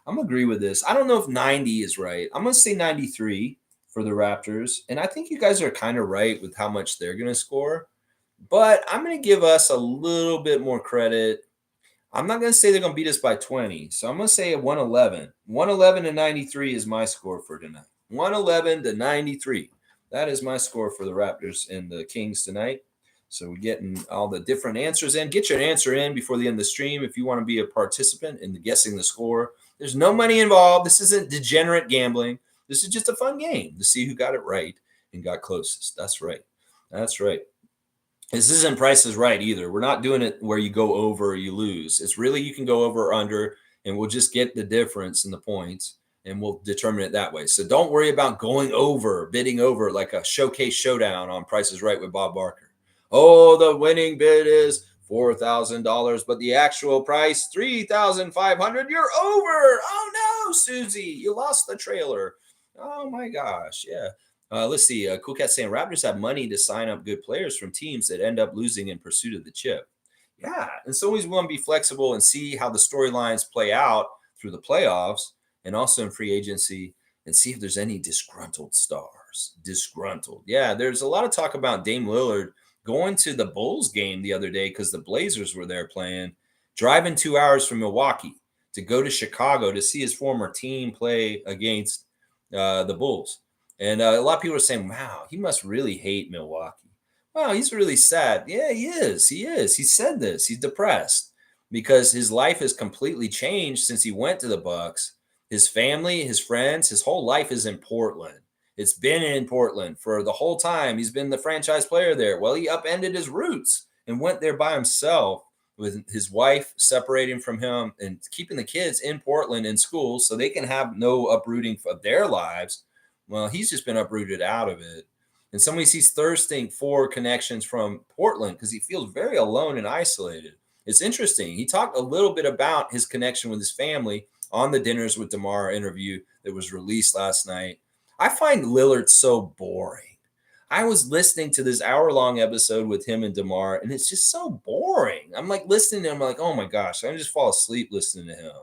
I'm agree with this. I don't know if 90 is right. I'm going to say 93 for the Raptors. And I think you guys are kind of right with how much they're going to score. But I'm going to give us a little bit more credit. I'm not going to say they're going to beat us by 20. So I'm going to say 111. 111 to 93 is my score for tonight. 111 to 93. That is my score for the Raptors and the Kings tonight. So we're getting all the different answers in. Get your answer in before the end of the stream if you want to be a participant in guessing the score. There's no money involved. This isn't degenerate gambling. This is just a fun game to see who got it right and got closest. That's right. This isn't Price is Right either. We're not doing it where you go over or you lose. It's really you can go over or under, and we'll just get the difference in the points, and we'll determine it that way. So don't worry about going over, bidding over like a showcase showdown on Price is Right with Bob Barker. Oh, the winning bid is $4,000, but the actual price $3,500. You're over. Oh no, Susie, you lost the trailer. Oh my gosh, yeah. Let's see. Cool Cat saying Raptors have money to sign up good players from teams that end up losing in pursuit of the chip. Yeah, and so we want to be flexible and see how the storylines play out through the playoffs and also in free agency and see if there's any disgruntled stars. Disgruntled. Yeah, there's a lot of talk about Dame Lillard going to the Bulls game the other day because the Blazers were there playing, driving 2 hours from Milwaukee to go to Chicago to see his former team play against the Bulls. And a lot of people are saying, wow, he must really hate Milwaukee. Wow, he's really sad. Yeah, he is. He said this. He's depressed because his life has completely changed since he went to the Bucks. His family, his friends, his whole life is in Portland. It's been in Portland for the whole time. He's been the franchise player there. Well, he upended his roots and went there by himself with his wife separating from him and keeping the kids in Portland in school so they can have no uprooting of their lives. Well, he's just been uprooted out of it. In some ways, he's thirsting for connections from Portland because he feels very alone and isolated. It's interesting. He talked a little bit about his connection with his family on the Dinners with DeMar interview that was released last night. I find Lillard so boring. I was listening to this hour-long episode with him and DeMar, and it's just so boring. I'm like listening to him, I'm like, oh my gosh, I just fall asleep listening to him.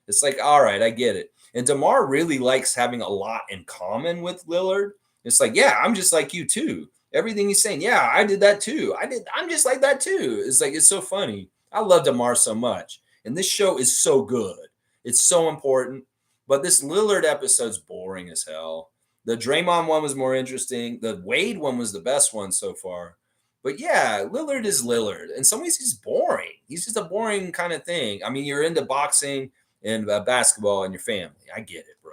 It's like, all right, I get it. And DeMar really likes having a lot in common with Lillard. It's like, yeah, I'm just like you too. Everything he's saying, yeah, I did that too. I'm just like that too. It's like, it's so funny. I love DeMar so much. And this show is so good. It's so important. But this Lillard episode's boring as hell. The Draymond one was more interesting. The Wade one was the best one so far. But yeah, Lillard is Lillard. In some ways, he's boring. He's just a boring kind of thing. I mean, you're into boxing and basketball and your family. I get it, bro.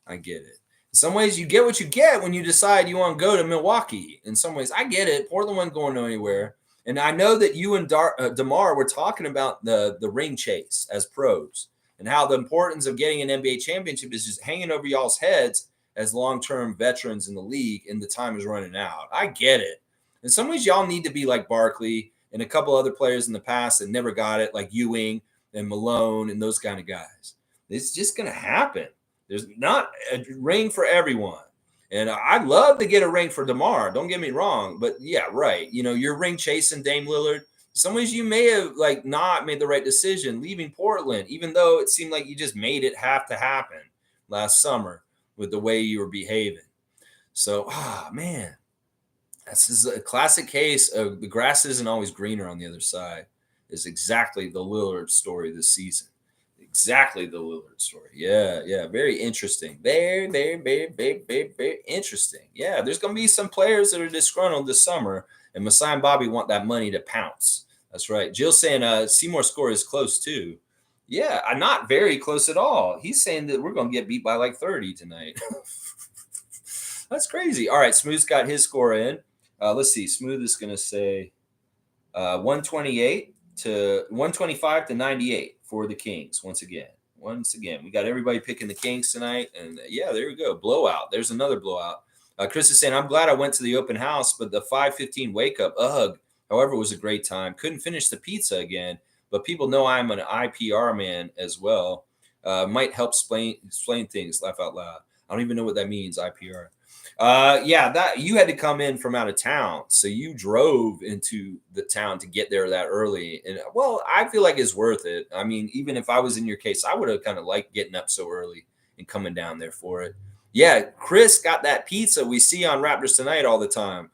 I get it. In some ways, you get what you get when you decide you want to go to Milwaukee. In some ways, I get it. Portland wasn't going anywhere. And I know that you and DeMar were talking about the ring chase as pros and how the importance of getting an NBA championship is just hanging over y'all's heads as long-term veterans in the league, and the time is running out. I get it. In some ways, y'all need to be like Barkley and a couple other players in the past that never got it, like Ewing and Malone and those kind of guys. It's just going to happen. There's not a ring for everyone. And I'd love to get a ring for DeMar. Don't get me wrong. But yeah, right. You know, you're ring chasing Dame Lillard. In some ways you may have like not made the right decision leaving Portland, even though it seemed like you just made it have to happen last summer with the way you were behaving. So, man, this is a classic case of the grass isn't always greener on the other side. Is exactly the Lillard story this season. Exactly the Lillard story. Yeah. Very interesting. Very, very, very, very, very, very interesting. Yeah, there's going to be some players that are disgruntled this summer, and Masai and Bobby want that money to pounce. That's right. Jill's saying Seymour's score is close too. Yeah, not very close at all. He's saying that we're going to get beat by like 30 tonight. That's crazy. All right, Smooth's got his score in. Let's see. Smooth is going to say 128 to 125 to 98 for the Kings. Once again, we got everybody picking the Kings tonight, and yeah, there we go. Blowout. There's another blowout. Chris is saying, I'm glad I went to the open house, but the 5:15 wake up, however, it was a great time. Couldn't finish the pizza again, but people know I'm an IPR man as well. Might help explain things. Laugh out loud. I don't even know what that means, IPR. Yeah, that you had to come in from out of town, so you drove into the town to get there that early. And well, I feel like it's worth it. I mean, even if I was in your case, I would have kind of liked getting up so early and coming down there for it. Yeah, Chris got that pizza we see on Raptors Tonight all the time.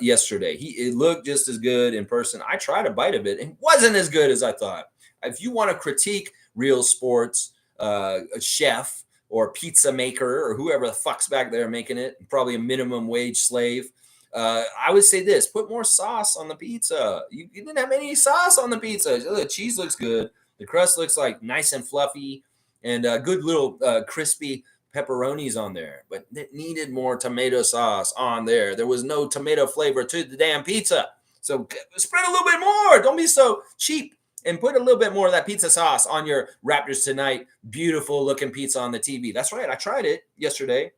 Yesterday, it looked just as good in person. I tried a bite of it, and it wasn't as good as I thought. If you want to critique real sports, a chef or pizza maker or whoever the fuck's back there making it, probably a minimum wage slave, I would say this: put more sauce on the pizza. You didn't have any sauce on the pizza. The cheese looks good. The crust looks like nice and fluffy, and good little crispy pepperonis on there, but it needed more tomato sauce on there. There was no tomato flavor to the damn pizza. So spread a little bit more. Don't be so cheap and put a little bit more of that pizza sauce on your Raptors Tonight beautiful looking pizza on the TV. That's right. I tried it yesterday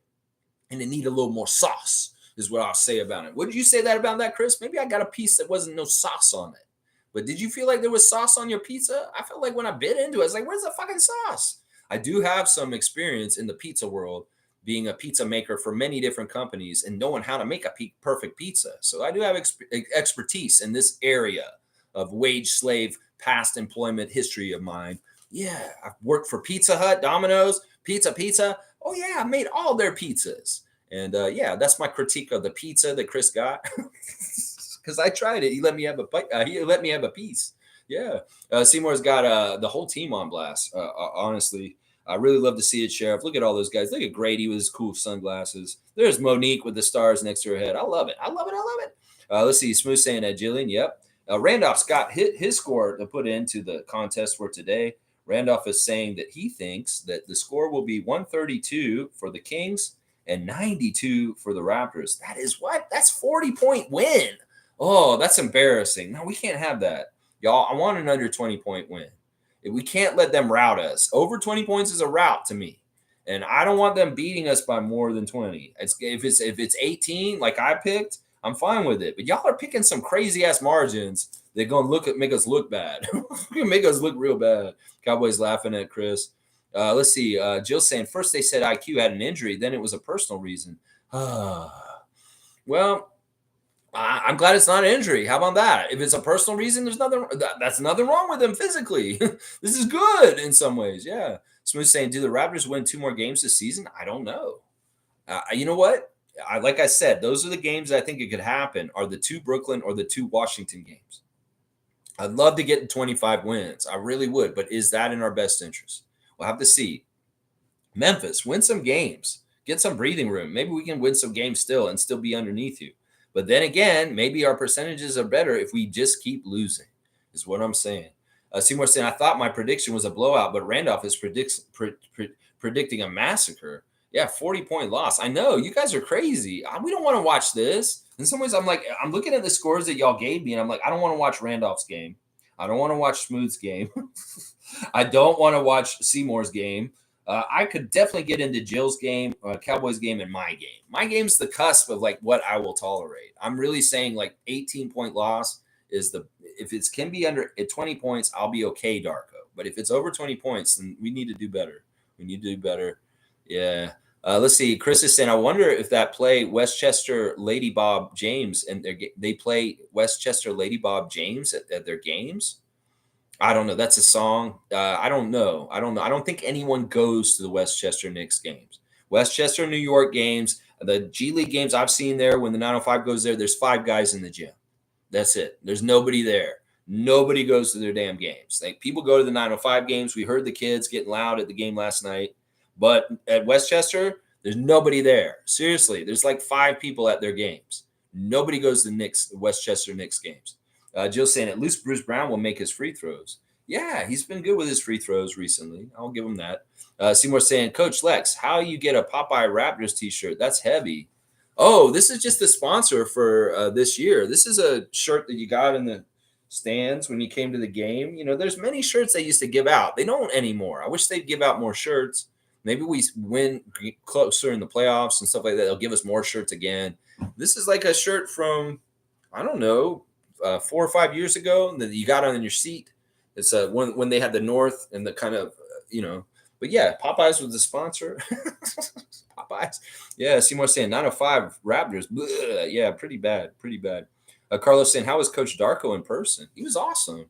and it needed a little more sauce is what I'll say about it. What did you say that about that, Chris? Maybe I got a piece that wasn't no sauce on it. But did you feel like there was sauce on your pizza? I felt like when I bit into it, I was like, where's the fucking sauce? I do have some experience in the pizza world, being a pizza maker for many different companies and knowing how to make a perfect pizza. So I do have expertise in this area of wage slave past employment history of mine. Yeah, I've worked for Pizza Hut, Domino's, Pizza. Oh yeah, I made all their pizzas. And yeah, that's my critique of the pizza that Chris got. Because I tried it. He let me have a bite. He let me have a piece. Yeah. Seymour's got the whole team on blast, honestly. I really love to see it, Sheriff. Look at all those guys. Look at Grady with his cool sunglasses. There's Monique with the stars next to her head. I love it. Let's see. Smooth saying that, Jillian. Yep. Randolph's got his score to put into the contest for today. Randolph is saying that he thinks that the score will be 132 for the Kings and 92 for the Raptors. That is what? That's 40-point win. Oh, that's embarrassing. No, we can't have that. Y'all, I want an under 20-point win. We can't let them rout us. Over 20 points is a rout to me. And I don't want them beating us by more than 20. If it's 18, like I picked, I'm fine with it. But y'all are picking some crazy-ass margins. They're going to make us look bad. Make us look real bad. Cowboys laughing at Chris. Let's see. Jill saying, first they said IQ had an injury. Then it was a personal reason. Well, I'm glad it's not an injury. How about that? If it's a personal reason, there's nothing. That's nothing wrong with him physically. This is good in some ways. Yeah. Smooth saying, do the Raptors win 2 more games this season? I don't know. You know what? Like I said, those are the games I think it could happen. Are the 2 Brooklyn or the 2 Washington games? I'd love to get 25 wins. I really would. But is that in our best interest? We'll have to see. Memphis, win some games, get some breathing room. Maybe we can win some games still and still be underneath you. But then again, maybe our percentages are better if we just keep losing, is what I'm saying. Seymour saying, I thought my prediction was a blowout, but Randolph is predicting a massacre. Yeah, 40-point loss. I know, you guys are crazy. We don't want to watch this. In some ways, I'm looking at the scores that y'all gave me, and I'm like, I don't want to watch Randolph's game. I don't want to watch Smooth's game. I don't want to watch Seymour's game. I could definitely get into Jill's game, Cowboys game, and my game. My game's the cusp of like what I will tolerate. I'm really saying like 18-point loss is if it can be under at 20 points, I'll be okay, Darko. But if it's over 20 points, then we need to do better. We need to do better. Yeah. Let's see. Chris is saying, I wonder if that play Westchester Lady Bob James and they play Westchester Lady Bob James at their games. I don't know. That's a song. I don't know. I don't think anyone goes to the Westchester Knicks games. Westchester, New York games, the G League games I've seen there when the 905 goes there, there's 5 guys in the gym. That's it. There's nobody there. Nobody goes to their damn games. Like people go to the 905 games. We heard the kids getting loud at the game last night. But at Westchester, there's nobody there. Seriously, there's like 5 people at their games. Nobody goes to the Westchester Knicks games. Jill's saying at least Bruce Brown will make his free throws. Yeah, he's been good with his free throws recently. I'll give him that. Seymour saying, Coach Lex, how you get a Popeye Raptors t-shirt? That's heavy. Oh, this is just the sponsor for this year. This is a shirt that you got in the stands when you came to the game. You know, there's many shirts they used to give out. They don't anymore. I wish they'd give out more shirts. Maybe we win closer in the playoffs and stuff like that. They'll give us more shirts again. This is like a shirt from, I don't know, 4 or 5 years ago that you got on your seat. It's when they had the North and the kind of, but yeah, Popeyes was the sponsor. Popeyes. Yeah, Seymour saying 905 Raptors. Bleh. Yeah, pretty bad. Carlos saying, how was Coach Darko in person? He was awesome.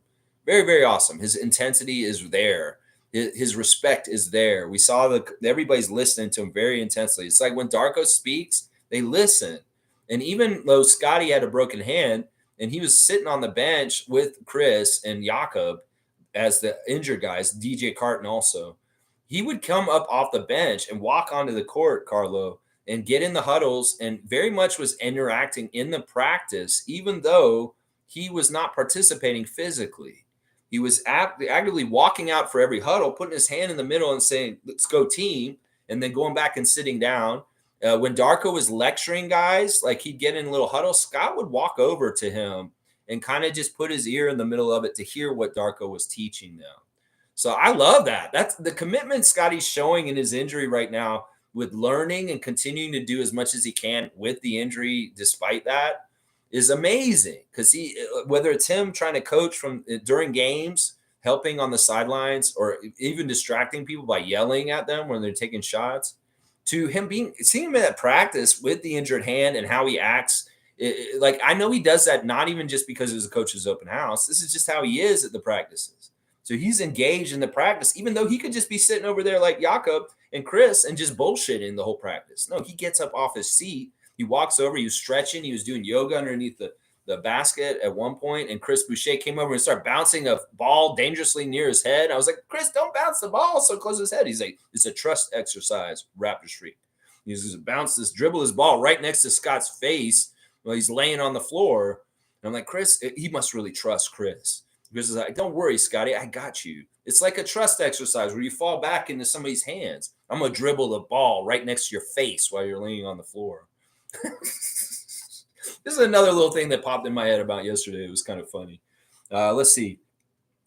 Very, very awesome. His intensity is there. His respect is there. We saw everybody's listening to him very intensely. It's like when Darko speaks, they listen. And even though Scotty had a broken hand, and he was sitting on the bench with Chris and Jakob as the injured guys, DJ Carton also. He would come up off the bench and walk onto the court, Carlo, and get in the huddles and very much was interacting in the practice, even though he was not participating physically. He was actively walking out for every huddle, putting his hand in the middle and saying, let's go team, and then going back and sitting down. When Darko was lecturing guys, like he'd get in a little huddle, Scott would walk over to him and kind of just put his ear in the middle of it to hear what Darko was teaching them. So I love that. That's the commitment Scotty's showing in his injury right now with learning and continuing to do as much as he can with the injury despite that is amazing. Because whether it's him trying to coach from during games, helping on the sidelines, or even distracting people by yelling at them when they're taking shots, to him seeing him at practice with the injured hand and how he acts. Like, I know he does that not even just because it was a coach's open house. This is just how he is at the practices. So he's engaged in the practice, even though he could just be sitting over there like Jakob and Chris and just bullshitting the whole practice. No, he gets up off his seat. He walks over. He was stretching. He was doing yoga underneath the basket at one point, and Chris Boucher came over and started bouncing a ball dangerously near his head. I was like, Chris, don't bounce the ball so close to his head. He's like, it's a trust exercise, Raptors freak. He's just dribble his ball right next to Scott's face while he's laying on the floor. And I'm like, Chris, he must really trust Chris. Chris is like, don't worry, Scotty, I got you. It's like a trust exercise where you fall back into somebody's hands. I'm going to dribble the ball right next to your face while you're laying on the floor. This is another little thing that popped in my head about yesterday. It was kind of funny. Let's see.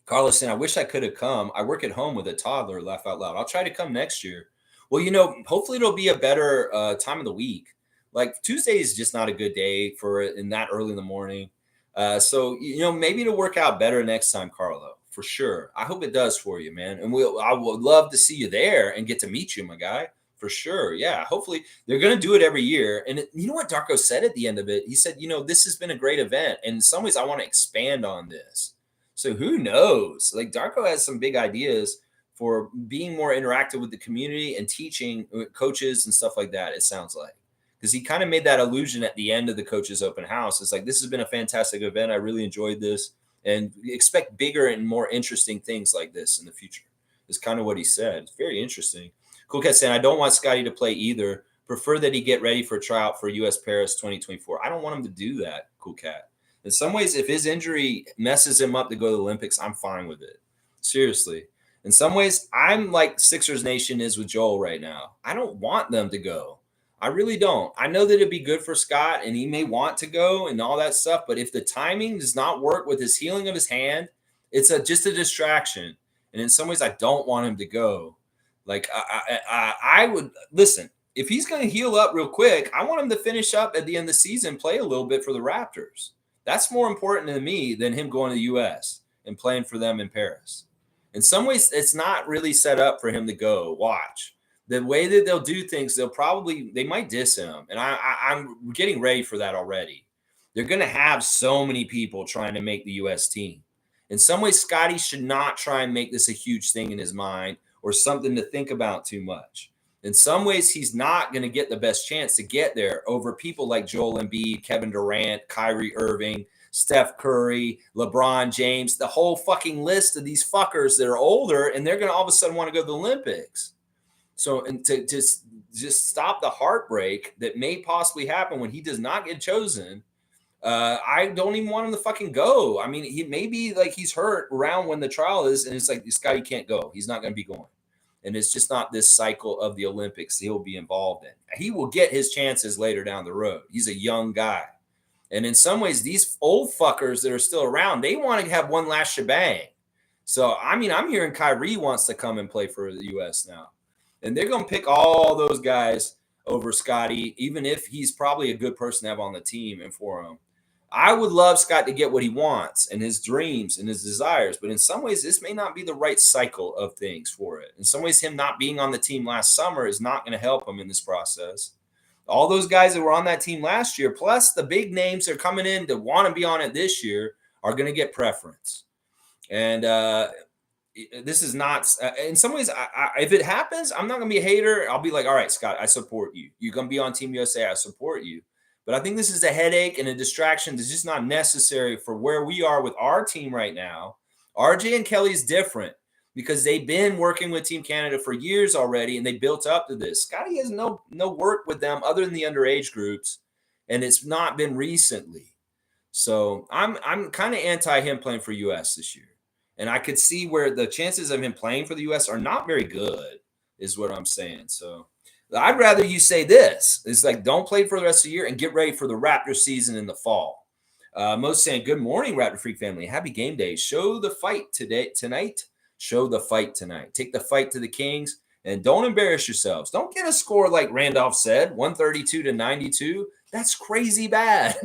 Carlos saying, I wish I could have come. I work at home with a toddler, laugh out loud. I'll try to come next year. Well, hopefully it'll be a better time of the week. Like Tuesday is just not a good day for it in that early in the morning. So maybe it'll work out better next time, Carlo, for sure. I hope it does for you, man. And I would love to see you there and get to meet you, my guy, for sure. Yeah, hopefully they're going to do it every year. And you know what Darko said at the end of it? He said, this has been a great event. And in some ways, I want to expand on this. So who knows? Like Darko has some big ideas for being more interactive with the community and teaching coaches and stuff like that, it sounds like. Because he kind of made that allusion at the end of the coaches open house. It's like, this has been a fantastic event. I really enjoyed this. And expect bigger and more interesting things like this in the future. Is kind of what he said. It's very interesting. Cool Cat saying, I don't want Scotty to play either. Prefer that he get ready for a tryout for US Paris 2024. I don't want him to do that, Cool Cat. In some ways, if his injury messes him up to go to the Olympics, I'm fine with it. Seriously. In some ways, I'm like Sixers Nation is with Joel right now. I don't want them to go. I really don't. I know that it'd be good for Scott and he may want to go and all that stuff. But if the timing does not work with his healing of his hand, it's just a distraction. And in some ways, I don't want him to go. Like I would listen, if he's going to heal up real quick, I want him to finish up at the end of the season, play a little bit for the Raptors. That's more important to me than him going to the U.S. and playing for them in Paris. In some ways, it's not really set up for him to go. Watch. The way that they'll do things, they might diss him. And I'm getting ready for that already. They're going to have so many people trying to make the U.S. team. In some ways, Scotty should not try and make this a huge thing in his mind or something to think about too much. In some ways, he's not going to get the best chance to get there over people like Joel Embiid, Kevin Durant, Kyrie Irving, Steph Curry, LeBron James, the whole fucking list of these fuckers that are older, and they're going to all of a sudden want to go to the Olympics. So, and to just stop the heartbreak that may possibly happen when he does not get chosen, I don't even want him to fucking go. I mean, he may be like he's hurt around when the trial is, and it's like this guy can't go. He's not going to be going. And it's just not this cycle of the Olympics he'll be involved in. He will get his chances later down the road. He's a young guy. And in some ways, these old fuckers that are still around, they want to have one last shebang. So, I mean, I'm hearing Kyrie wants to come and play for the U.S. now. And they're going to pick all those guys over Scotty, even if he's probably a good person to have on the team and for him. I would love Scott to get what he wants and his dreams and his desires. But in some ways, this may not be the right cycle of things for it. In some ways, him not being on the team last summer is not going to help him in this process. All those guys that were on that team last year, plus the big names that are coming in to want to be on it this year, are going to get preference. And this is not, in some ways, if it happens, I'm not going to be a hater. I'll be like, all right, Scott, I support you. You're going to be on Team USA. I support you. But I think this is a headache and a distraction that's just not necessary for where we are with our team right now. RJ and Kelly's different because they've been working with Team Canada for years already, and they built up to this. Scotty has no work with them other than the underage groups, and it's not been recently. So I'm kind of anti him playing for US this year. And I could see where the chances of him playing for the US are not very good, is what I'm saying. So I'd rather you say this. It's like, don't play for the rest of the year and get ready for the Raptor season in the fall. Most saying, good morning, Raptor Freak family. Happy game day. Show the fight tonight. Show the fight tonight. Take the fight to the Kings and don't embarrass yourselves. Don't get a score like Randolph said, 132-92. That's crazy bad.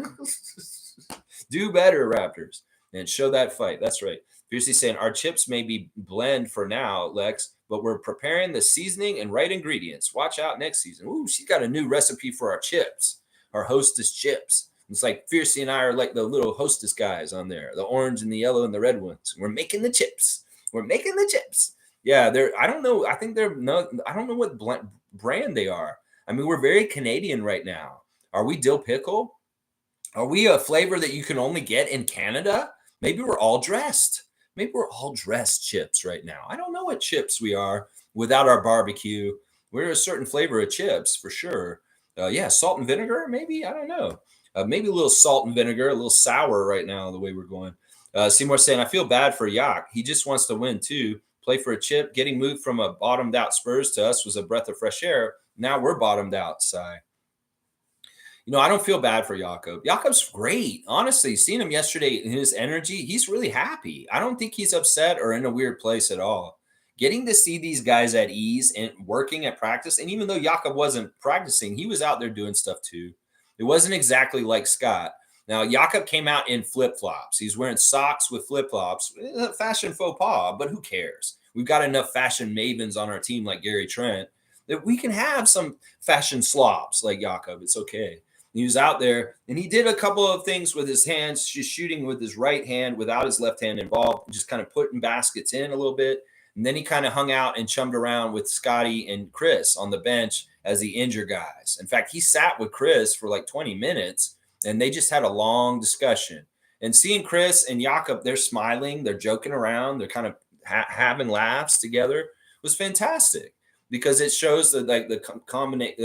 Do better, Raptors, and show that fight. That's right. Fiercely saying, our chips may be blend for now, Lex, but we're preparing the seasoning and right ingredients. Watch out next season. Ooh, she's got a new recipe for our chips, our Hostess chips. It's like Fiercely and I are like the little Hostess guys on there, the orange and the yellow and the red ones. We're making the chips. We're making the chips. Yeah, I don't know. I think I don't know what brand they are. I mean, we're very Canadian right now. Are we dill pickle? Are we a flavor that you can only get in Canada? Maybe we're all dressed. Maybe we're all dressed chips right now. I don't know what chips we are without our barbecue. We're a certain flavor of chips for sure. Yeah, salt and vinegar, maybe. I don't know. Maybe a little salt and vinegar, a little sour right now, the way we're going. Seymour saying, I feel bad for Yak. He just wants to win too. Play for a chip. Getting moved from a bottomed out Spurs to us was a breath of fresh air. Now we're bottomed out, Cy. You know, I don't feel bad for Jakob. Jakob's great. Honestly, seeing him yesterday in his energy, he's really happy. I don't think he's upset or in a weird place at all. Getting to see these guys at ease and working at practice, and even though Jakob wasn't practicing, he was out there doing stuff too. It wasn't exactly like Scott. Now, Jakob came out in flip-flops. He's wearing socks with flip-flops. Fashion faux pas, but who cares? We've got enough fashion mavens on our team like Gary Trent that we can have some fashion slobs like Jakob. It's okay. He was out there and he did a couple of things with his hands, just shooting with his right hand without his left hand involved, just kind of putting baskets in a little bit. And then he kind of hung out and chummed around with Scotty and Chris on the bench as the injured guys. In fact, he sat with Chris for like 20 minutes and they just had a long discussion. And seeing Chris and Jakob, they're smiling, they're joking around, they're kind of having laughs together was fantastic because it shows that like the combination,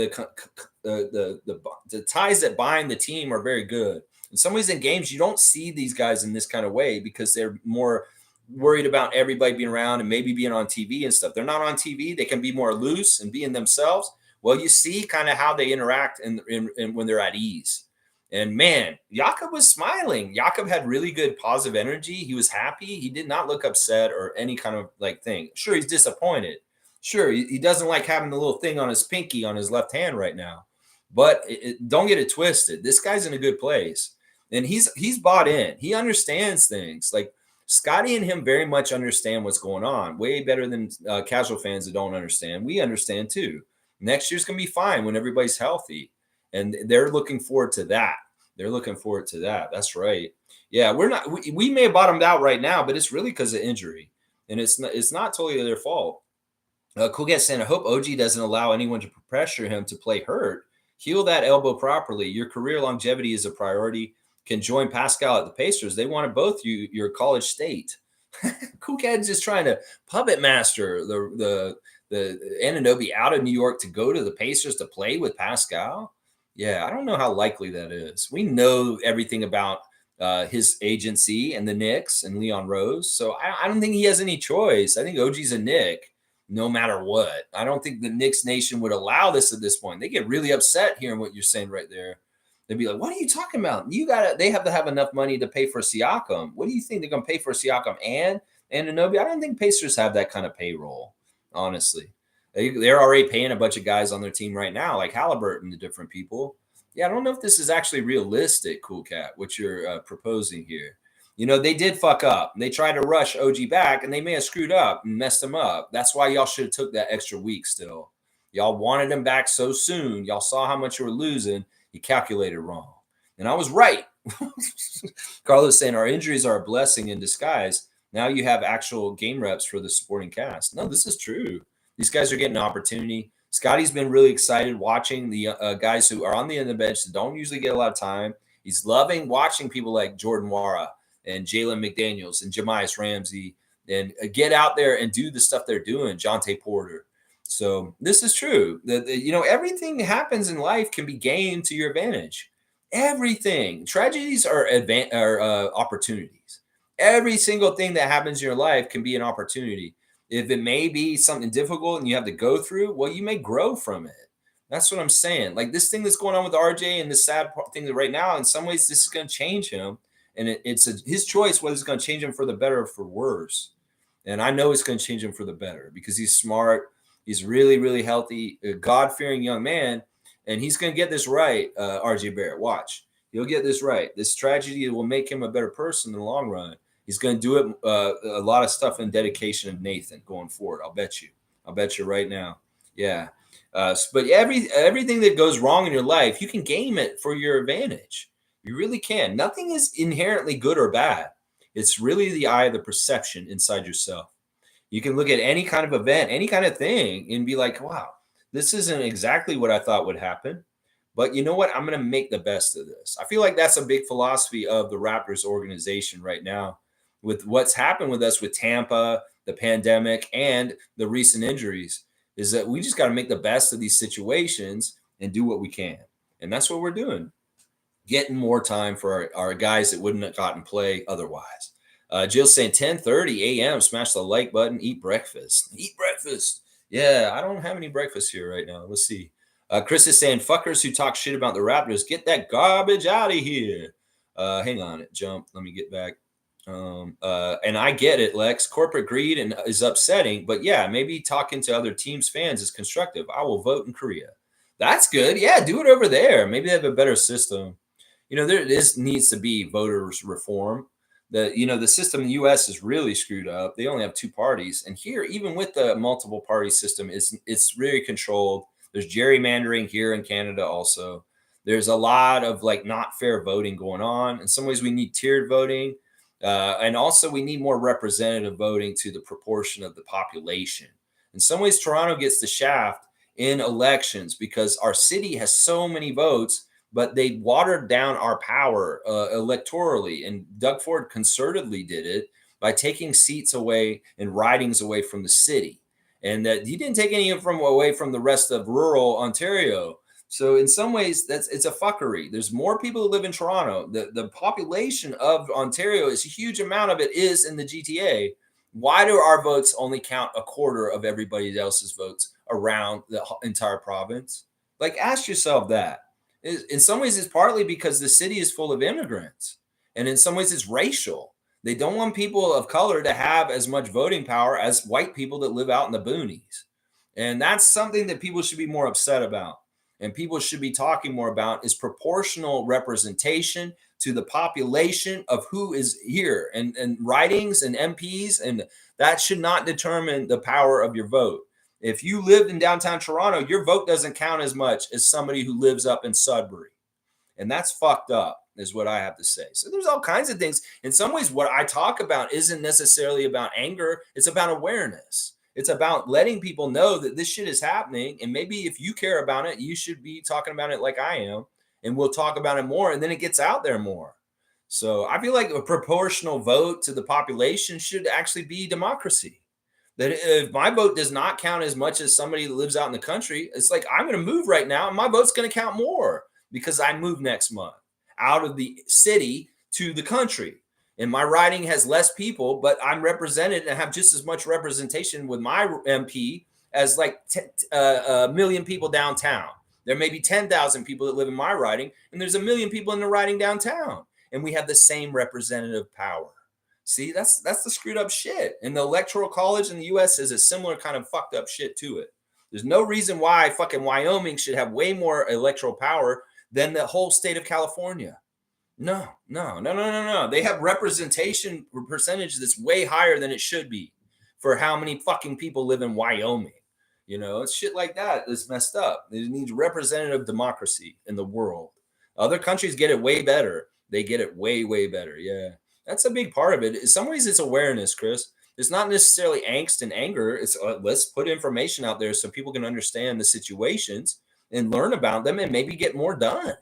the ties that bind the team are very good. In some ways, in games, you don't see these guys in this kind of way because they're more worried about everybody being around and maybe being on TV and stuff. They're not on TV. They can be more loose and being themselves. Well, you see kind of how they interact and when they're at ease. And man, Jakob was smiling. Jakob had really good positive energy. He was happy. He did not look upset or any kind of like thing. Sure, he's disappointed. Sure, he doesn't like having the little thing on his pinky on his left hand right now. But don't get it twisted. This guy's in a good place. And he's bought in. He understands things. Like Scotty and him very much understand what's going on. Way better than casual fans that don't understand. We understand too. Next year's going to be fine when everybody's healthy. And they're looking forward to that. They're looking forward to that. That's right. Yeah, we may have bottomed out right now, but it's really because of injury. And it's not totally their fault. Cool Cat saying, I hope OG doesn't allow anyone to pressure him to play hurt. Heal that elbow properly. Your career longevity is a priority. Can join Pascal at the Pacers. They wanted both your college state. Cool Cat is just trying to puppet master the Anunoby out of New York to go to the Pacers to play with Pascal. Yeah, I don't know how likely that is. We know everything about his agency and the Knicks and Leon Rose. So I don't think he has any choice. I think OG's a Knick no matter what. I don't think the Knicks Nation would allow this at this point. They get really upset hearing what you're saying right there. They'd be like, what are you talking about? They have to have enough money to pay for Siakam. What do you think they're going to pay for Siakam and Anunoby? I don't think Pacers have that kind of payroll, honestly. They're already paying a bunch of guys on their team right now, like Halliburton to different people. Yeah, I don't know if this is actually realistic, Cool Cat, what you're proposing here. You know, they did fuck up. They tried to rush OG back, and they may have screwed up and messed him up. That's why y'all should have took that extra week still. Y'all wanted him back so soon. Y'all saw how much you were losing. You calculated wrong. And I was right. Carlos saying our injuries are a blessing in disguise. Now you have actual game reps for the supporting cast. No, this is true. These guys are getting an opportunity. Scotty's been really excited watching the guys who are on the end of the bench that don't usually get a lot of time. He's loving watching people like Jordan Wara and Jalen McDaniels and Jamias Ramsey and get out there and do the stuff they're doing, Jonte Porter. So this is true. Everything that happens in life can be gained to your advantage. Everything. Tragedies are opportunities. Every single thing that happens in your life can be an opportunity. If it may be something difficult and you have to go through, well, you may grow from it. That's what I'm saying. Like this thing that's going on with RJ and the sad thing that right now, in some ways, this is going to change him. And it's his choice whether it's going to change him for the better or for worse. And I know it's going to change him for the better because he's smart. He's really, really healthy, a God-fearing young man. And he's going to get this right, RJ Barrett. Watch. He'll get this right. This tragedy will make him a better person in the long run. He's going to do it a lot of stuff in dedication of Nathan going forward. I'll bet you right now. Yeah. But everything that goes wrong in your life, you can game it for your advantage. You really can. Nothing is inherently good or bad. It's really the eye of the perception inside yourself. You can look at any kind of event, any kind of thing, and be like, wow, this isn't exactly what I thought would happen. But you know what? I'm going to make the best of this. I feel like that's a big philosophy of the Raptors organization right now. With what's happened with us with Tampa, the pandemic, and the recent injuries, is that we just got to make the best of these situations and do what we can. And that's what we're doing. Getting more time for our guys that wouldn't have gotten play otherwise. Jill's saying 10:30 a.m. Smash the like button. Eat breakfast. Eat breakfast. Yeah, I don't have any breakfast here right now. Let's see. Chris is saying, fuckers who talk shit about the Raptors, get that garbage out of here. Hang on, it jumped. Let me get back. And I get it, Lex. Corporate greed is upsetting, but yeah, maybe talking to other teams' fans is constructive. I will vote in Korea. That's good. Yeah, do it over there. Maybe they have a better system. There needs to be voters reform. The system in the US is really screwed up. They only have two parties. And here, even with the multiple party system, it's really controlled. There's gerrymandering here in Canada also. There's a lot of like not fair voting going on. In some ways, we need tiered voting. And also we need more representative voting to the proportion of the population. In some ways, Toronto gets the shaft in elections because our city has so many votes, but they watered down our power electorally. And Doug Ford concertedly did it by taking seats away and ridings away from the city. And that he didn't take any of them away from the rest of rural Ontario. So in some ways, it's a fuckery. There's more people who live in Toronto. The population of Ontario is a huge amount of it is in the GTA. Why do our votes only count a quarter of everybody else's votes around the entire province? Like, ask yourself that. In some ways, it's partly because the city is full of immigrants, and in some ways, it's racial. They don't want people of color to have as much voting power as white people that live out in the boonies, and that's something that people should be more upset about. And people should be talking more about is proportional representation to the population of who is here and ridings and MPs. And that should not determine the power of your vote. If you lived in downtown Toronto, your vote doesn't count as much as somebody who lives up in Sudbury. And that's fucked up, is what I have to say. So there's all kinds of things. In some ways, what I talk about isn't necessarily about anger, it's about awareness. It's about letting people know that this shit is happening. And maybe if you care about it, you should be talking about it like I am. And we'll talk about it more. And then it gets out there more. So I feel like a proportional vote to the population should actually be democracy. That if my vote does not count as much as somebody that lives out in the country, it's like I'm going to move right now and my vote's going to count more because I move next month out of the city to the country. And my riding has less people, but I'm represented and have just as much representation with my MP as like a million people downtown. There may be 10,000 people that live in my riding, and there's a million people in the riding downtown, and we have the same representative power. See, that's the screwed up shit. And the Electoral College in the U.S. is a similar kind of fucked up shit to it. There's no reason why fucking Wyoming should have way more electoral power than the whole state of California. No. They have representation percentage that's way higher than it should be for how many fucking people live in Wyoming. It's shit like that that's messed up. It needs representative democracy in the world. Other countries get it way better. They get it way, way better. Yeah. That's a big part of it. In some ways, it's awareness, Chris. It's not necessarily angst and anger. It's let's put information out there so people can understand the situations and learn about them and maybe get more done.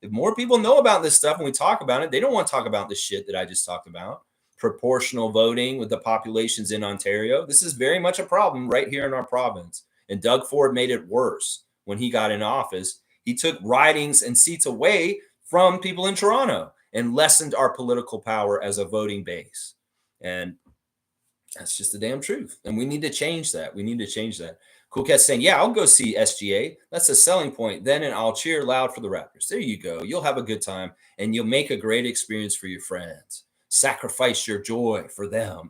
If more people know about this stuff and we talk about it, they don't want to talk about the shit that I just talked about. Proportional voting with the populations in Ontario. This is very much a problem right here in our province. And Doug Ford made it worse when he got in office. He took ridings and seats away from people in Toronto and lessened our political power as a voting base. And that's just the damn truth. And we need to change that. Cool Cat saying, yeah, I'll go see SGA. That's a selling point. Then and I'll cheer loud for the Raptors. There you go. You'll have a good time and you'll make a great experience for your friends. Sacrifice your joy for them.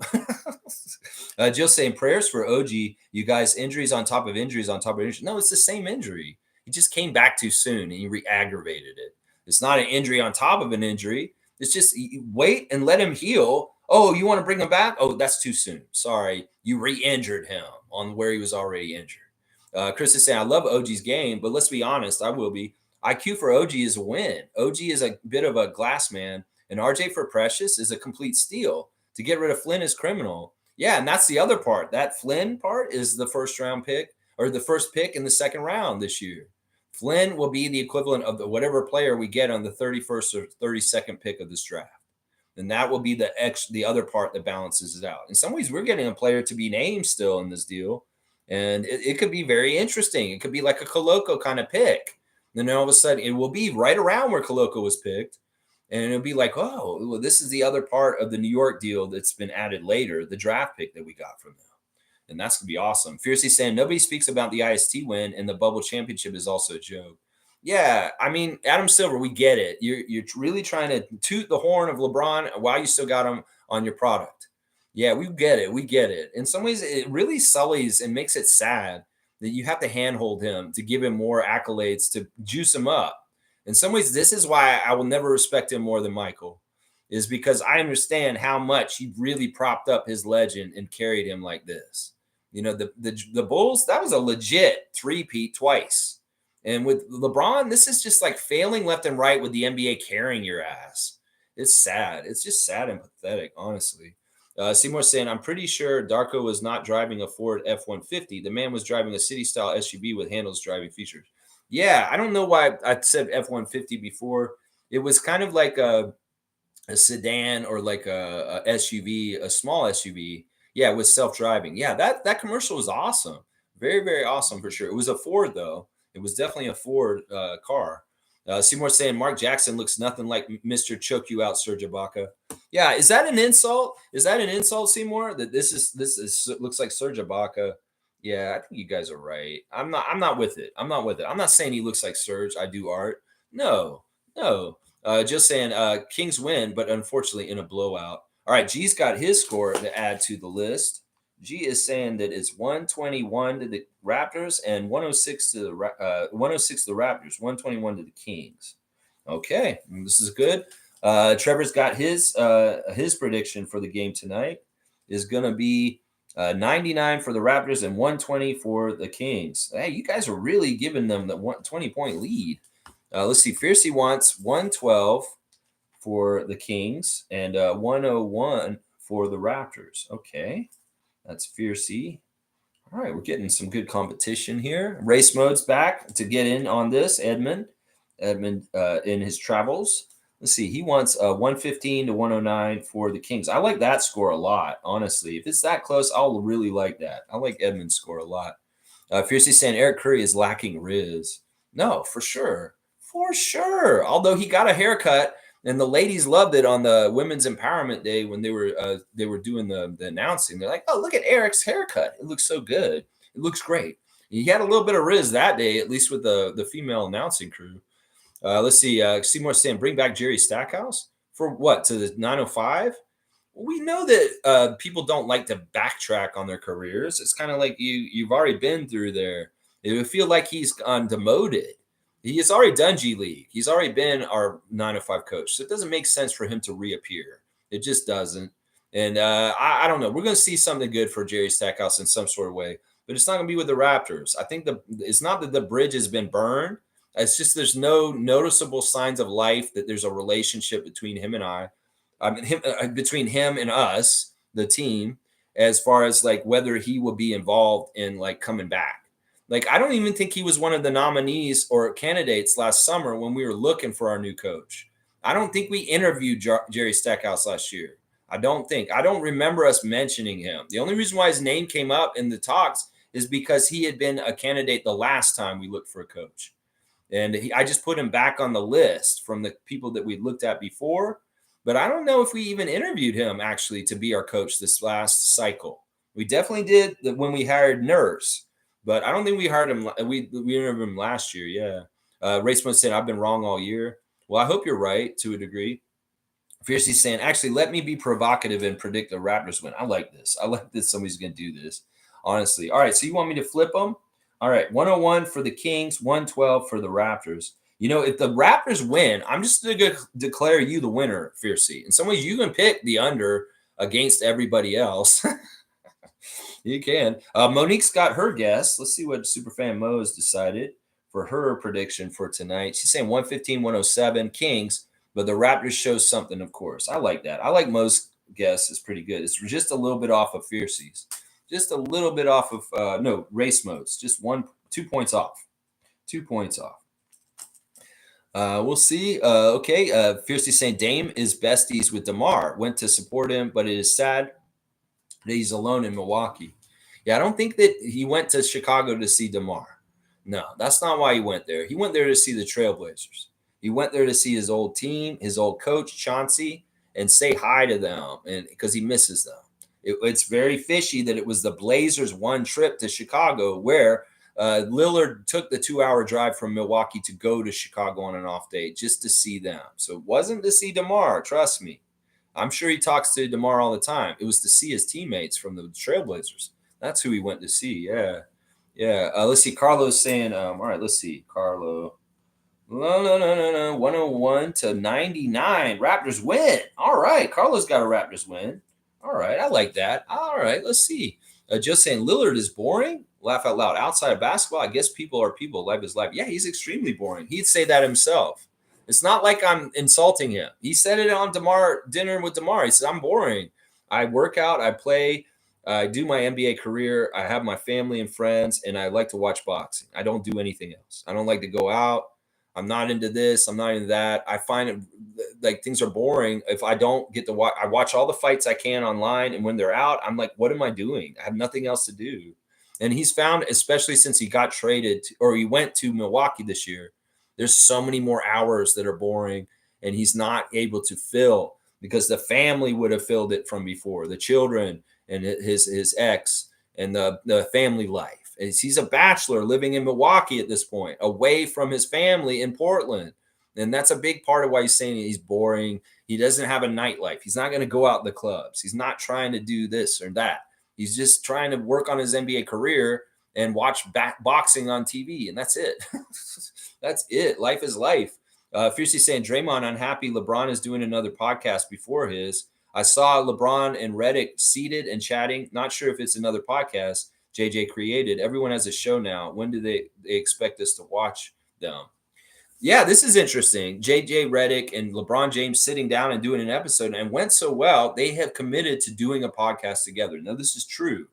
Jill saying prayers for OG. You guys, injuries on top of injuries on top of injuries. No, it's the same injury. He just came back too soon and he re-aggravated it. It's not an injury on top of an injury. It's just wait and let him heal. Oh, you want to bring him back? Oh, that's too soon. Sorry. You re-injured him on where he was already injured. Chris is saying, I love OG's game, but let's be honest, I will be. IQ for OG is a win. OG is a bit of a glass man, and RJ for Precious is a complete steal. To get rid of Flynn is criminal. Yeah, and that's the other part. That Flynn part is the first round pick or the first pick in the second round this year. Flynn will be the equivalent of whatever player we get on the 31st or 32nd pick of this draft. And that will be the other part that balances it out. In some ways, we're getting a player to be named still in this deal. And it could be very interesting. It could be like a Koloko kind of pick. And then all of a sudden, it will be right around where Koloko was picked. And it'll be like, oh, well, this is the other part of the New York deal that's been added later, the draft pick that we got from them. And that's going to be awesome. Fiercely saying, nobody speaks about the IST win, and the bubble championship is also a joke. Yeah, I mean, Adam Silver, we get it. You're really trying to toot the horn of LeBron while you still got him on your product. Yeah, we get it. In some ways, it really sullies and makes it sad that you have to handhold him to give him more accolades to juice him up. In some ways, this is why I will never respect him more than Michael. is because I understand how much he really propped up his legend and carried him like this. You know, the Bulls, that was a legit three-peat twice. And with LeBron, this is just like failing left and right with the NBA carrying your ass. It's sad. It's just sad and pathetic, honestly. Seymour saying, I'm pretty sure Darko was not driving a Ford F-150. The man was driving a city-style SUV with handles driving features. Yeah, I don't know why I said F-150 before. It was kind of like a sedan or like a SUV, a small SUV. Yeah, with self-driving. Yeah, that commercial was awesome. Very, very awesome for sure. It was a Ford though. It was definitely a Ford car. Seymour saying Mark Jackson looks nothing like Mr. Choke You Out, Serge Ibaka. Yeah, is that an insult? Is that an insult, Seymour? That this is looks like Serge Ibaka. Yeah, I think you guys are right. I'm not with it. I'm not with it. I'm not saying he looks like Serge. I do art. No, no. Just saying Kings win, but unfortunately in a blowout. All right, G's got his score to add to the list. G is saying that it's 121 to the Raptors and 106 to the 106 to the Raptors, 121 to the Kings. Okay, this is good. Trevor's got his prediction for the game tonight is going to be 99 for the Raptors and 120 for the Kings. Hey, you guys are really giving them the 20-point lead. Let's see. Fiercey wants 112 for the Kings and 101 for the Raptors. Okay. That's Fiercey. All right. We're getting some good competition here. Race mode's back to get in on this. Edmund in his travels. Let's see. He wants 115 to 109 for the Kings. I like that score a lot, honestly. If it's that close, I'll really like that. I like Edmund's score a lot. Fiercey saying Eric Curry is lacking Riz. No, for sure. For sure. Although he got a haircut and the ladies loved it on the Women's Empowerment Day when they were doing the announcing. They're like, "Oh, look at Eric's haircut. It looks so good. It looks great." He had a little bit of Riz that day, at least with the female announcing crew. Let's see. Seymour saying, "Bring back Jerry Stackhouse for what? To the 905." We know that people don't like to backtrack on their careers. It's kind of like you've already been through there. It would feel like he's demoted. He has already done G League. He's already been our 905 coach. So it doesn't make sense for him to reappear. It just doesn't. And I don't know. We're going to see something good for Jerry Stackhouse in some sort of way, but it's not going to be with the Raptors. I think it's not that the bridge has been burned. It's just there's no noticeable signs of life that there's a relationship between him and I. Between him and us, the team, as far as like whether he will be involved in like coming back. Like, I don't even think he was one of the nominees or candidates last summer when we were looking for our new coach. I don't think we interviewed Jerry Stackhouse last year. I don't remember us mentioning him. The only reason why his name came up in the talks is because he had been a candidate the last time we looked for a coach. And I just put him back on the list from the people that we looked at before. But I don't know if we even interviewed him actually to be our coach this last cycle. We definitely did when we hired Nurse, but I don't think we hired him. We interviewed him last year. Yeah. Raceman said, I've been wrong all year. Well, I hope you're right to a degree. Fiercely saying, actually, let me be provocative and predict the Raptors win. I like this. I like that somebody's going to do this, honestly. All right. So you want me to flip them? All right. 101 for the Kings, 112 for the Raptors. You know, if the Raptors win, I'm just going to declare you the winner, Fiercey. In some ways, you can pick the under against everybody else. You can. Monique's got her guess. Let's see what Superfan Mo has decided for her prediction for tonight. She's saying 115, 107 Kings, but the Raptors show something, of course. I like that. I like Mo's guess. It's pretty good. It's just a little bit off of Fiercey's. Just a little bit off of, race modes. Just 2 points off. 2 points off. We'll see. Okay. Fiercely saying Dame is besties with DeMar. Went to support him, but it is sad that he's alone in Milwaukee. Yeah, I don't think that he went to Chicago to see DeMar. No, that's not why he went there. He went there to see the Trailblazers. He went there to see his old team, his old coach, Chauncey, and say hi to them, and because he misses them. It's very fishy that it was the Blazers' one trip to Chicago where Lillard took the 2-hour drive from Milwaukee to go to Chicago on an off day just to see them. So it wasn't to see DeMar, trust me. I'm sure he talks to DeMar all the time. It was to see his teammates from the Trailblazers. That's who he went to see. Yeah. Let's see. Carlo's saying, all right, let's see. Carlo. No. 101 to 99. Raptors win. All right. Carlos got a Raptors win. All right. I like that. All right. Let's see. Just saying Lillard is boring. Laugh out loud. Outside of basketball, I guess people are people. Life is life. Yeah, he's extremely boring. He'd say that himself. It's not like I'm insulting him. He said it on dinner with DeMar. He said, I'm boring. I work out. I play. I do my NBA career. I have my family and friends, and I like to watch boxing. I don't do anything else. I don't like to go out. I'm not into this. I'm not into that. I find it like things are boring if I don't get to watch. I watch all the fights I can online, and when they're out, I'm like, what am I doing? I have nothing else to do. And he's found, especially since he got traded or he went to Milwaukee this year, there's so many more hours that are boring, and he's not able to fill because the family would have filled it from before, the children and his ex and the family life. He's a bachelor living in Milwaukee at this point, away from his family in Portland. And that's a big part of why he's saying he's boring. He doesn't have a nightlife. He's not going to go out in the clubs. He's not trying to do this or that. He's just trying to work on his NBA career and watch boxing on TV. And that's it. That's it. Life is life. Fiercely saying Draymond unhappy LeBron is doing another podcast before his. I saw LeBron and Reddick seated and chatting. Not sure if it's another podcast JJ created. Everyone has a show now. When do they expect us to watch them? Yeah, this is interesting. JJ Reddick and LeBron James sitting down and doing an episode and went so well, they have committed to doing a podcast together. Now, this is true.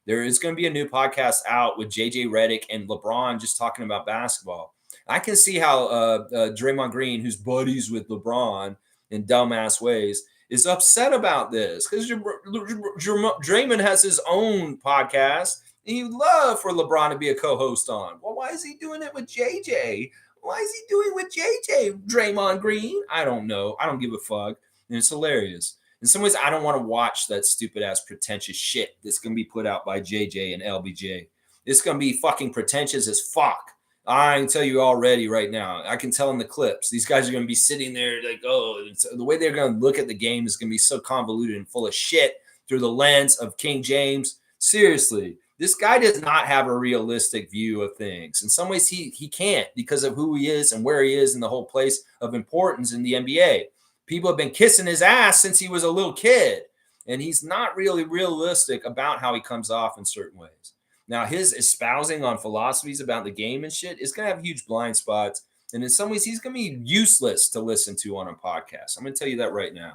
There is going to be a new podcast out with JJ Reddick and LeBron just talking about basketball. I can see how Draymond Green, who's buddies with LeBron in dumbass ways, is upset about this because Draymond has his own podcast. And he'd love for LeBron to be a co-host on. Well, why is he doing it with JJ? Why is he doing with JJ, Draymond Green? I don't know. I don't give a fuck. And it's hilarious. In some ways, I don't want to watch that stupid ass pretentious shit that's going to be put out by JJ and LBJ. It's going to be fucking pretentious as fuck. I can tell you already right now. I can tell in the clips. These guys are going to be sitting there like, oh, the way they're going to look at the game is going to be so convoluted and full of shit through the lens of King James. Seriously. This guy does not have a realistic view of things. In some ways, he can't because of who he is and where he is in the whole place of importance in the NBA. People have been kissing his ass since he was a little kid, and he's not really realistic about how he comes off in certain ways. Now, his espousing on philosophies about the game and shit is going to have huge blind spots, and in some ways, he's going to be useless to listen to on a podcast. I'm going to tell you that right now.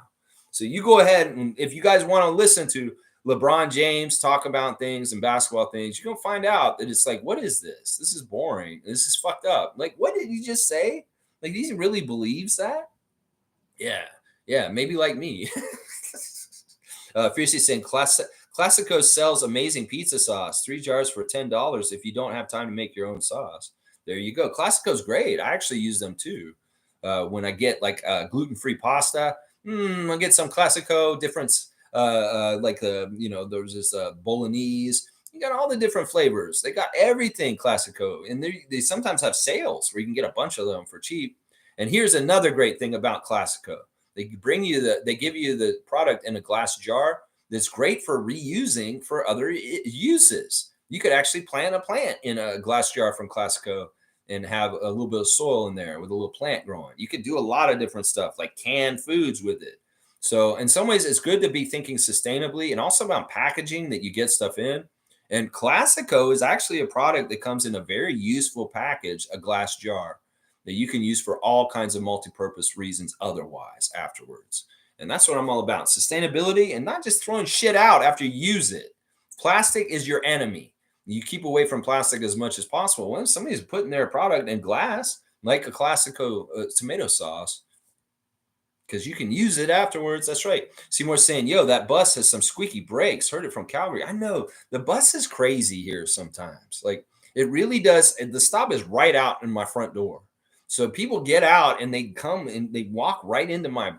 So you go ahead, and if you guys want to listen to LeBron James talk about things and basketball things, you're going to find out that it's like, what is this? This is boring. This is fucked up. Like, what did he just say? Like, he really believes that? Yeah, maybe like me. Fiercely saying, Classico sells amazing pizza sauce, 3 jars for $10 if you don't have time to make your own sauce. There you go. Classico's great. I actually use them too. When I get like gluten-free pasta, I get some Classico difference. There's this bolognese. You got all the different flavors. They got everything Classico, and they sometimes have sales where you can get a bunch of them for cheap. And here's another great thing about Classico: they give you the product in a glass jar that's great for reusing for other uses. You could actually plant a plant in a glass jar from Classico and have a little bit of soil in there with a little plant growing. You could do a lot of different stuff like canned foods with it. So in some ways, it's good to be thinking sustainably and also about packaging that you get stuff in. And Classico is actually a product that comes in a very useful package, a glass jar that you can use for all kinds of multi-purpose reasons otherwise afterwards. And that's what I'm all about. Sustainability and not just throwing shit out after you use it. Plastic is your enemy. You keep away from plastic as much as possible. When somebody's putting their product in glass, like a Classico tomato sauce, because you can use it afterwards. That's right. Seymour's saying, yo, that bus has some squeaky brakes. Heard it from Calgary. I know. The bus is crazy here sometimes. Like, it really does. And the stop is right out in my front door. So people get out and they come and they walk right into my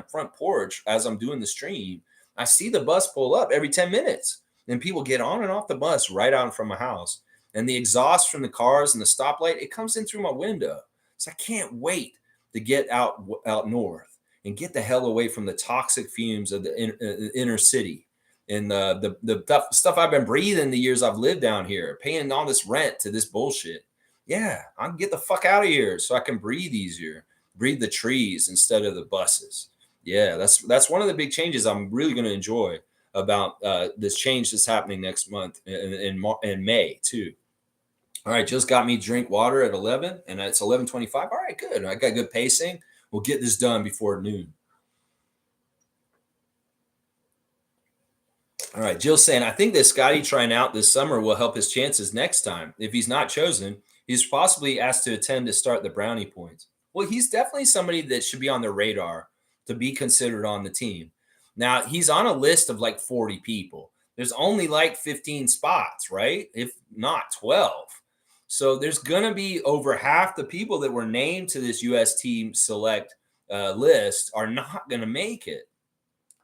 front porch as I'm doing the stream. I see the bus pull up every 10 minutes. And people get on and off the bus right out in front of my house. And the exhaust from the cars and the stoplight, it comes in through my window. So I can't wait to get out north and get the hell away from the toxic fumes of the inner city and the stuff I've been breathing the years I've lived down here, paying all this rent to this bullshit. Yeah, I can get the fuck out of here so I can breathe easier, breathe the trees instead of the buses. Yeah, that's one of the big changes I'm really going to enjoy about this change that's happening next month in May too. All right, just got me drink water at 11, and it's 11:25. All right, good. I got good pacing. We'll get this done before noon. All right, Jill's saying, I think that Scotty trying out this summer will help his chances next time. If he's not chosen, he's possibly asked to attend to start the brownie points. Well, he's definitely somebody that should be on the radar to be considered on the team. Now, he's on a list of like 40 people. There's only like 15 spots, right? If not 12. So there's going to be over half the people that were named to this U.S. team select list are not going to make it.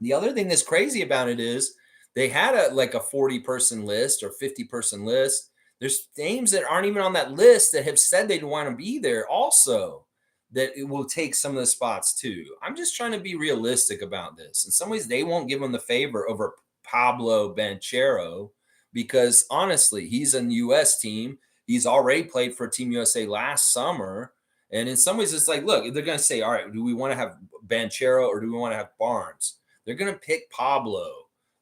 The other thing that's crazy about it is they had a 40-person list or 50-person list. There's names that aren't even on that list that have said they'd want to be there also, that it will take some of the spots too. I'm just trying to be realistic about this. In some ways, they won't give him the favor over Pablo Banchero because honestly, he's a U.S. team. He's already played for Team USA last summer. And in some ways, it's like, look, they're going to say, all right, do we want to have Banchero or do we want to have Barnes? They're going to pick Pablo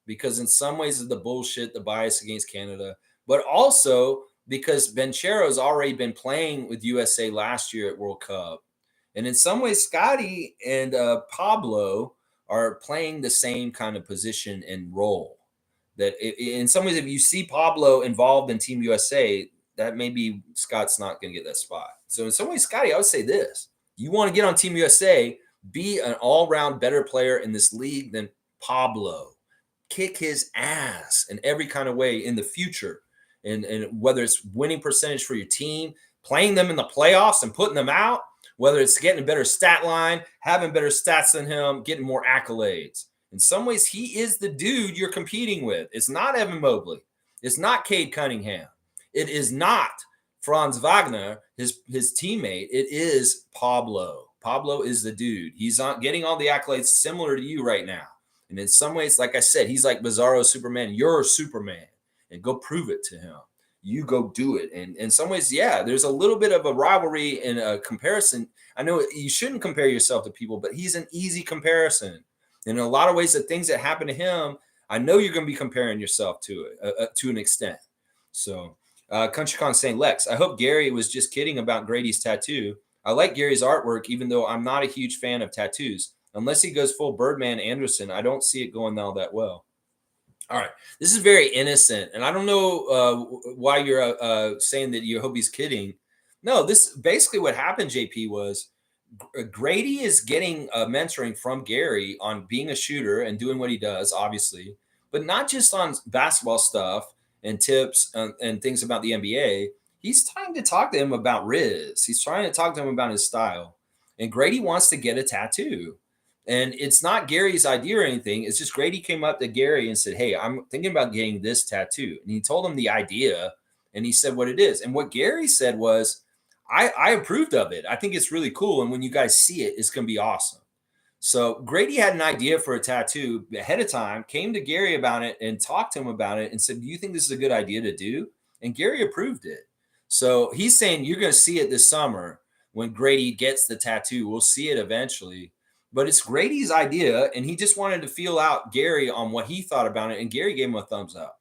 because in some ways of the bullshit, the bias against Canada, but also because Banchero has already been playing with USA last year at World Cup. And in some ways, Scotty and Pablo are playing the same kind of position and role. That in some ways, if you see Pablo involved in Team USA, that maybe Scott's not going to get that spot. So in some ways, Scotty, I would say this. You want to get on Team USA, be an all-round better player in this league than Pablo. Kick his ass in every kind of way in the future. And whether it's winning percentage for your team, playing them in the playoffs and putting them out, whether it's getting a better stat line, having better stats than him, getting more accolades. In some ways, he is the dude you're competing with. It's not Evan Mobley. It's not Cade Cunningham. It is not Franz Wagner, his teammate. It is Pablo. Pablo is the dude. He's not getting all the accolades similar to you right now. And in some ways, like I said, he's like Bizarro Superman. You're Superman. And go prove it to him. You go do it. And in some ways, yeah, there's a little bit of a rivalry and a comparison. I know you shouldn't compare yourself to people, but he's an easy comparison. And in a lot of ways, the things that happen to him, I know you're going to be comparing yourself to it to an extent. So CountryCon saying, Lex, I hope Gary was just kidding about Grady's tattoo. I like Gary's artwork, even though I'm not a huge fan of tattoos. Unless he goes full Birdman Anderson, I don't see it going all that well. All right. This is very innocent. And I don't know why you're saying that you hope he's kidding. No, this basically what happened, JP, was Grady is getting mentoring from Gary on being a shooter and doing what he does, obviously, but not just on basketball stuff and tips and things about the NBA. He's trying to talk to him about Riz. He's trying to talk to him about his style. And Grady wants to get a tattoo. And it's not Gary's idea or anything. It's just Grady came up to Gary and said, hey, I'm thinking about getting this tattoo. And he told him the idea and he said what it is. And what Gary said was, I approved of it. I think it's really cool. And when you guys see it, it's going to be awesome. So Grady had an idea for a tattoo ahead of time, came to Gary about it and talked to him about it and said, do you think this is a good idea to do? And Gary approved it. So he's saying you're going to see it this summer when Grady gets the tattoo. We'll see it eventually. But it's Grady's idea, and he just wanted to feel out Gary on what he thought about it, and Gary gave him a thumbs up.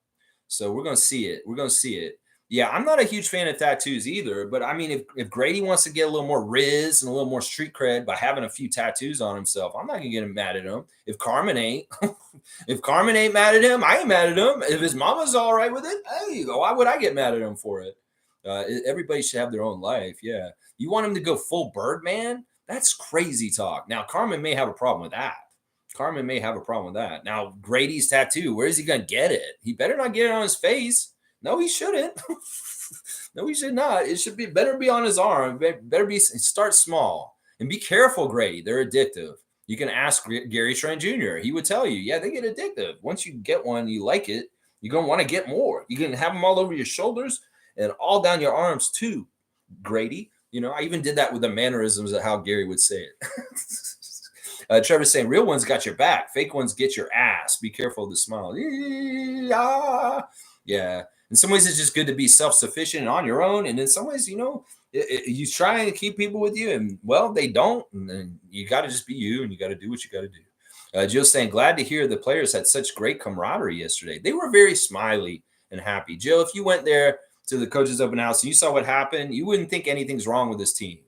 So we're going to see it. We're going to see it. Yeah, I'm not a huge fan of tattoos either, but I mean, if Grady wants to get a little more Riz and a little more street cred by having a few tattoos on himself, I'm not going to get him mad at him. If Carmen ain't, if Carmen ain't mad at him, I ain't mad at him. If his mama's all right with it, there you go. Why would I get mad at him for it? Everybody should have their own life. Yeah. You want him to go full Birdman? That's crazy talk. Now, Carmen may have a problem with that. Carmen may have a problem with that. Now, Grady's tattoo, where is he going to get it? He better not get it on his face. No, he shouldn't. No, he should not. It should be better be on his arm. Better be start small and be careful, Grady. They're addictive. You can ask Gary Trent Jr. He would tell you, yeah, they get addictive. Once you get one, you like it, you're going to want to get more. You can have them all over your shoulders and all down your arms too, Grady. You know, I even did that with the mannerisms of how Gary would say it. Trevor's saying, real ones got your back. Fake ones get your ass. Be careful of the smile. Yeah. In some ways, it's just good to be self-sufficient and on your own. And in some ways, you try and keep people with you, and well, they don't. And then you got to just be you, and you got to do what you got to do. Jill's saying, glad to hear the players had such great camaraderie yesterday. They were very smiley and happy. Jill, if you went there to the coaches open house and you saw what happened, you wouldn't think anything's wrong with this team.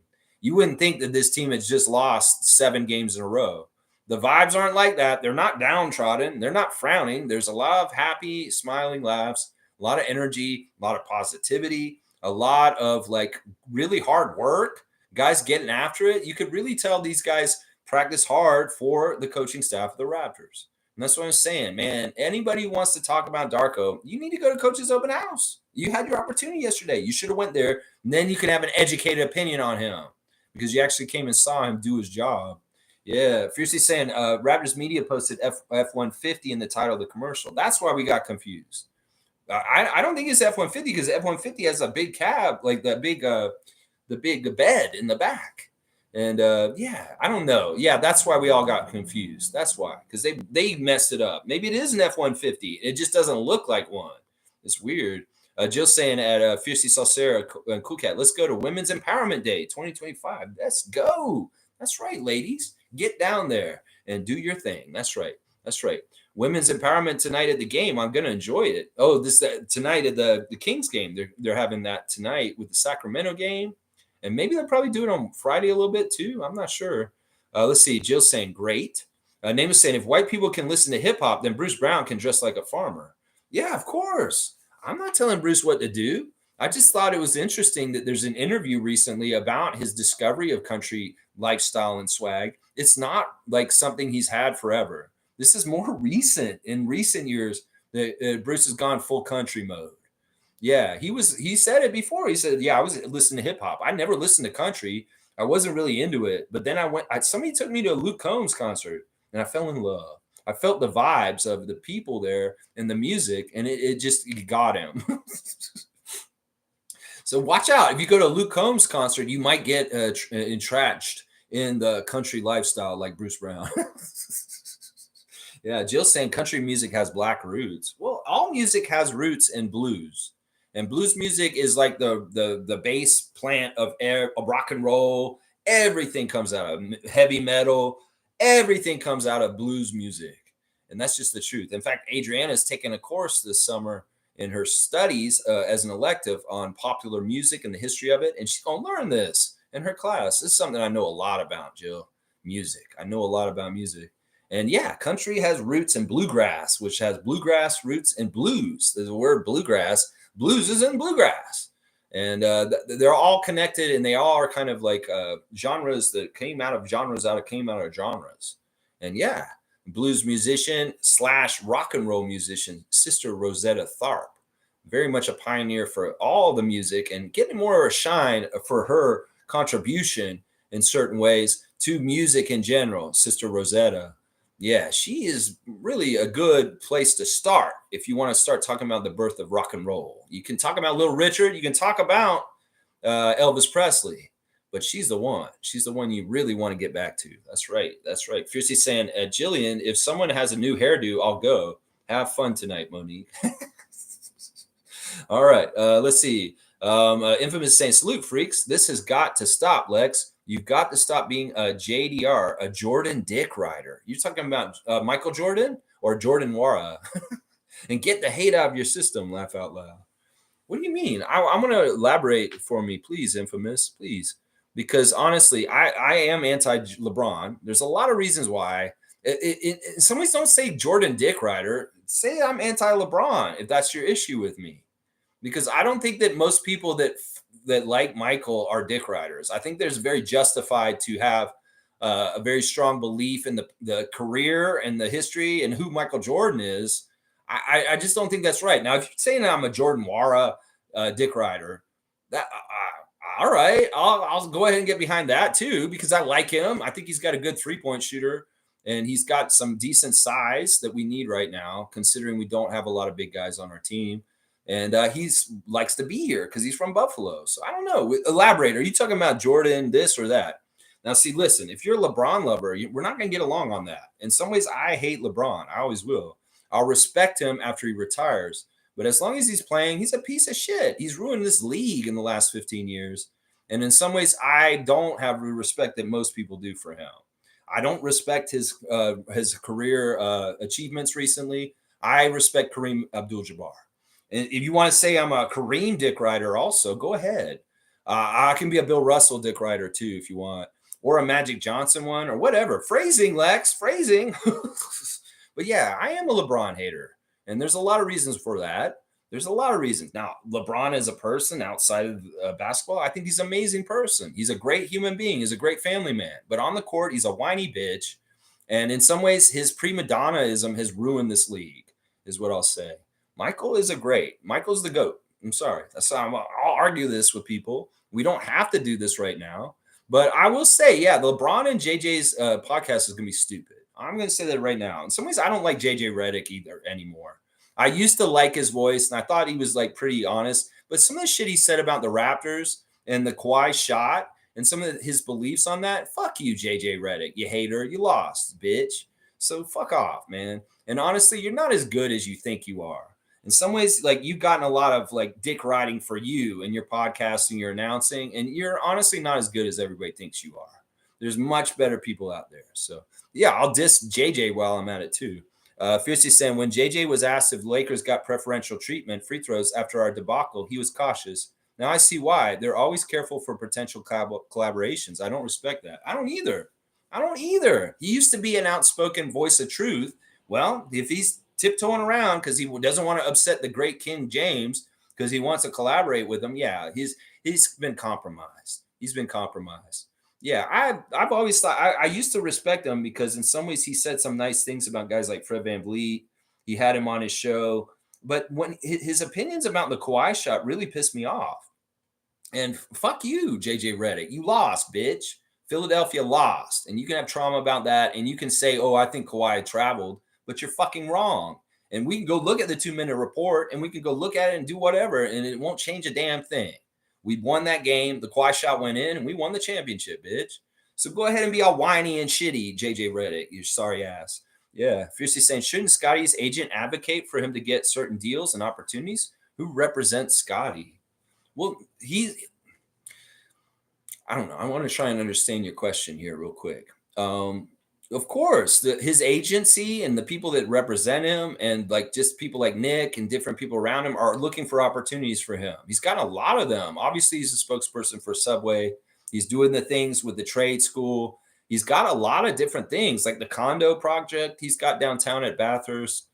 You wouldn't think that this team has just lost 7 games in a row. The vibes aren't like that. They're not downtrodden. They're not frowning. There's a lot of happy, smiling laughs, a lot of energy, a lot of positivity, a lot of like really hard work, guys getting after it. You could really tell these guys practice hard for the coaching staff of the Raptors. And that's what I'm saying, man. Anybody who wants to talk about Darko, you need to go to Coach's Open House. You had your opportunity yesterday. You should have went there, and then you can have an educated opinion on him because you actually came and saw him do his job. Yeah, Fiercely saying Raptors media posted F-150 in the title of the commercial. That's why we got confused. I don't think it's F-150 because F-150 has a big cab, like the big bed in the back. And yeah, I don't know. Yeah, that's why we all got confused. That's why, because they messed it up. Maybe it is an F-150. It just doesn't look like one. It's weird. Jill's saying at Fiercely Salsera and Cool Cat, let's go to Women's Empowerment Day 2025. Let's go. That's right, ladies. Get down there and do your thing. That's right. That's right. Women's empowerment tonight at the game. I'm going to enjoy it. Oh, tonight at the Kings game. They're having that tonight with the Sacramento game. And maybe they'll probably do it on Friday a little bit too. I'm not sure. Let's see. Jill's saying, great. Name is saying, if white people can listen to hip hop, then Bruce Brown can dress like a farmer. Yeah, of course. I'm not telling Bruce what to do. I just thought it was interesting that there's an interview recently about his discovery of country lifestyle and swag. It's not like something he's had forever. This is more recent. In recent years, Bruce has gone full country mode. Yeah, he said it before. He said, yeah, I was listening to hip hop. I never listened to country. I wasn't really into it. But then somebody took me to a Luke Combs concert and I fell in love. I felt the vibes of the people there and the music, and it got him. So watch out. If you go to a Luke Combs concert, you might get entrenched in the country lifestyle like Bruce Brown. Yeah, Jill's saying country music has black roots. Well, all music has roots in blues. And blues music is like the base plant of rock and roll. Everything comes out of heavy metal. Everything comes out of blues music. And that's just the truth. In fact, Adriana's taking a course this summer in her studies as an elective on popular music and the history of it. And she's going to learn this in her class. This is something I know a lot about, Jill. Music. I know a lot about music. And yeah, country has roots in bluegrass, which has bluegrass roots in blues. There's a word bluegrass. Blues is in bluegrass. And they're all connected, and they all are kind of like genres that came out of genres came out of genres. And yeah, blues musician / rock and roll musician, Sister Rosetta Tharpe, very much a pioneer for all the music and getting more of a shine for her contribution in certain ways to music in general. Sister Rosetta. Yeah, she is really a good place to start if you want to start talking about the birth of rock and roll. You can talk about Little Richard. You can talk about Elvis Presley, but she's the one. She's the one you really want to get back to. That's right. That's right. Fiercely saying, Jillian, if someone has a new hairdo, I'll go. Have fun tonight, Monique. All right. Let's see. Infamous saying, salute, freaks. This has got to stop, Lex. You've got to stop being a JDR, a Jordan Dick rider. You're talking about Michael Jordan or Jordan Wara. And get the hate out of your system, laugh out loud. What do you mean? I'm going to elaborate for me, please, Infamous, please. Because honestly, I am anti-LeBron. There's a lot of reasons why. Some ways don't say Jordan Dick rider. Say I'm anti-LeBron if that's your issue with me. Because I don't think that most people that like Michael are dick riders. I think there's very justified to have a very strong belief in the career and the history and who Michael Jordan is. I just don't think that's right. Now, if you're saying I'm a Jordan Wara dick rider, that all right, I'll go ahead and get behind that too because I like him. I think he's got a good 3-point shooter and he's got some decent size that we need right now, considering we don't have a lot of big guys on our team. And he likes to be here because he's from Buffalo. So I don't know. Elaborate. Are you talking about Jordan, this or that? Now, see, listen, if you're a LeBron lover, we're not going to get along on that. In some ways, I hate LeBron. I always will. I'll respect him after he retires. But as long as he's playing, he's a piece of shit. He's ruined this league in the last 15 years. And in some ways, I don't have the respect that most people do for him. I don't respect his career achievements recently. I respect Kareem Abdul-Jabbar. And if you want to say I'm a Kareem dick rider, also go ahead. I can be a Bill Russell dick rider too if you want, or a Magic Johnson one, or whatever. Phrasing, Lex, phrasing. But yeah, I am a LeBron hater, and there's a lot of reasons for that. There's a lot of reasons. Now, LeBron as a person outside of basketball, I think he's an amazing person. He's a great human being. He's a great family man. But on the court, he's a whiny bitch. And in some ways, his prima donnaism has ruined this league, is what I'll say. Michael is Michael's the GOAT. I'm sorry. I'll argue this with people. We don't have to do this right now. But I will say, yeah, the LeBron and JJ's podcast is going to be stupid. I'm going to say that right now. In some ways, I don't like JJ Redick either anymore. I used to like his voice, and I thought he was like pretty honest. But some of the shit he said about the Raptors and the Kawhi shot and some of his beliefs on that, fuck you, JJ Redick, you hater. You lost, bitch. So fuck off, man. And honestly, you're not as good as you think you are. In some ways, like you've gotten a lot of like dick riding for you and your podcasting, your announcing, and you're honestly not as good as everybody thinks you are. There's much better people out there. So yeah, I'll diss JJ while I'm at it too. Fiercely saying, when JJ was asked if Lakers got preferential treatment free throws after our debacle, he was cautious. Now I see why. They're always careful for potential collaborations. I don't respect that. I don't either. He used to be an outspoken voice of truth. Well, if he's tiptoeing around because he doesn't want to upset the great King James because he wants to collaborate with him, yeah, he's been compromised. He's been compromised. Yeah, I've always thought I used to respect him because in some ways he said some nice things about guys like Fred VanVleet. He had him on his show, but when his opinions about the Kawhi shot really pissed me off. And fuck you, JJ Redick. You lost, bitch. Philadelphia lost, and you can have trauma about that, and you can say, "Oh, I think Kawhi traveled," but you're fucking wrong. And we can go look at the 2-minute report, and we can go look at it and do whatever, and it won't change a damn thing. We won that game. The Kawhi shot went in, and we won the championship, bitch. So go ahead and be all whiny and shitty, JJ Redick, you sorry ass. Yeah, fiercely saying, shouldn't Scotty's agent advocate for him to get certain deals and opportunities? Who represents Scotty? Well, I don't know. I want to try and understand your question here real quick. Of course, his agency and the people that represent him and like just people like Nick and different people around him are looking for opportunities for him. He's got a lot of them. Obviously, he's a spokesperson for Subway. He's doing the things with the trade school. He's got a lot of different things like the condo project he's got downtown at Bathurst.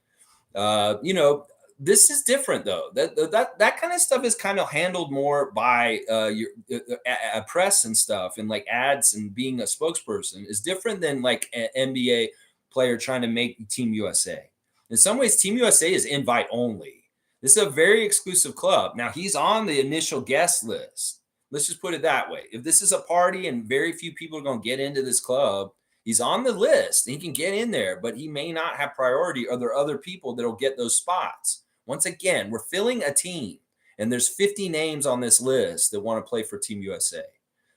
This is different though. That kind of stuff is kind of handled more by your press and stuff, and like ads and being a spokesperson is different than like an NBA player trying to make Team USA. In some ways, Team USA is invite only. This is a very exclusive club. Now he's on the initial guest list. Let's just put it that way. If this is a party and very few people are going to get into this club, he's on the list. He can get in there, but he may not have priority. Or there are other people that'll get those spots. Once again, we're filling a team, and there's 50 names on this list that want to play for Team USA.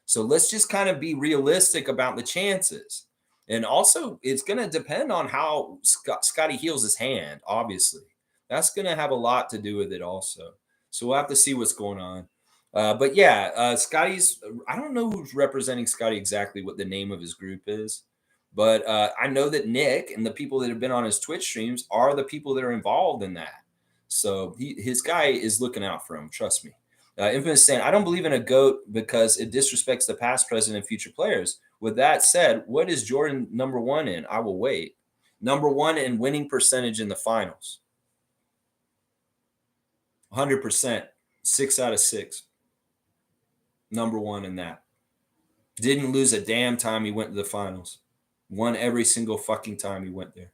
So let's just kind of be realistic about the chances. And also, it's going to depend on how Scotty heals his hand, obviously. That's going to have a lot to do with it also. So we'll have to see what's going on. But yeah, Scotty's, I don't know who's representing Scotty exactly, what the name of his group is. But I know that Nick and the people that have been on his Twitch streams are the people that are involved in that. So his guy is looking out for him. Trust me. Infamous saying, I don't believe in a GOAT because it disrespects the past, present, and future players. With that said, what is Jordan number one in? I will wait. Number one in winning percentage in the finals. 100%. 6 out of 6. Number one in that. Didn't lose a damn time he went to the finals. Won every single fucking time he went there.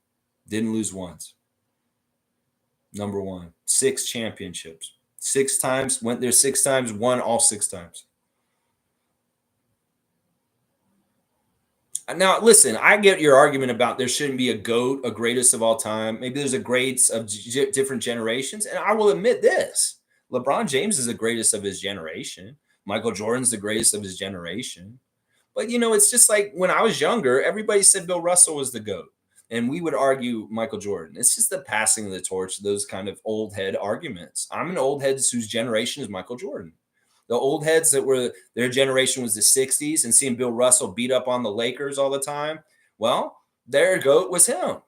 Didn't lose once. Number one. 6 championships. 6 times. Went there 6 times. Won all 6 times. Now, listen, I get your argument about there shouldn't be a GOAT, a greatest of all time. Maybe there's a greats of different generations. And I will admit this. LeBron James is the greatest of his generation. Michael Jordan's the greatest of his generation. But, it's just like when I was younger, everybody said Bill Russell was the GOAT. and we would argue Michael Jordan. It's just the passing of the torch, those kind of old head arguments. I'm an old head whose generation is Michael Jordan. The old heads that were their generation was the 60s and seeing Bill Russell beat up on the Lakers all the time. Well, their GOAT was him.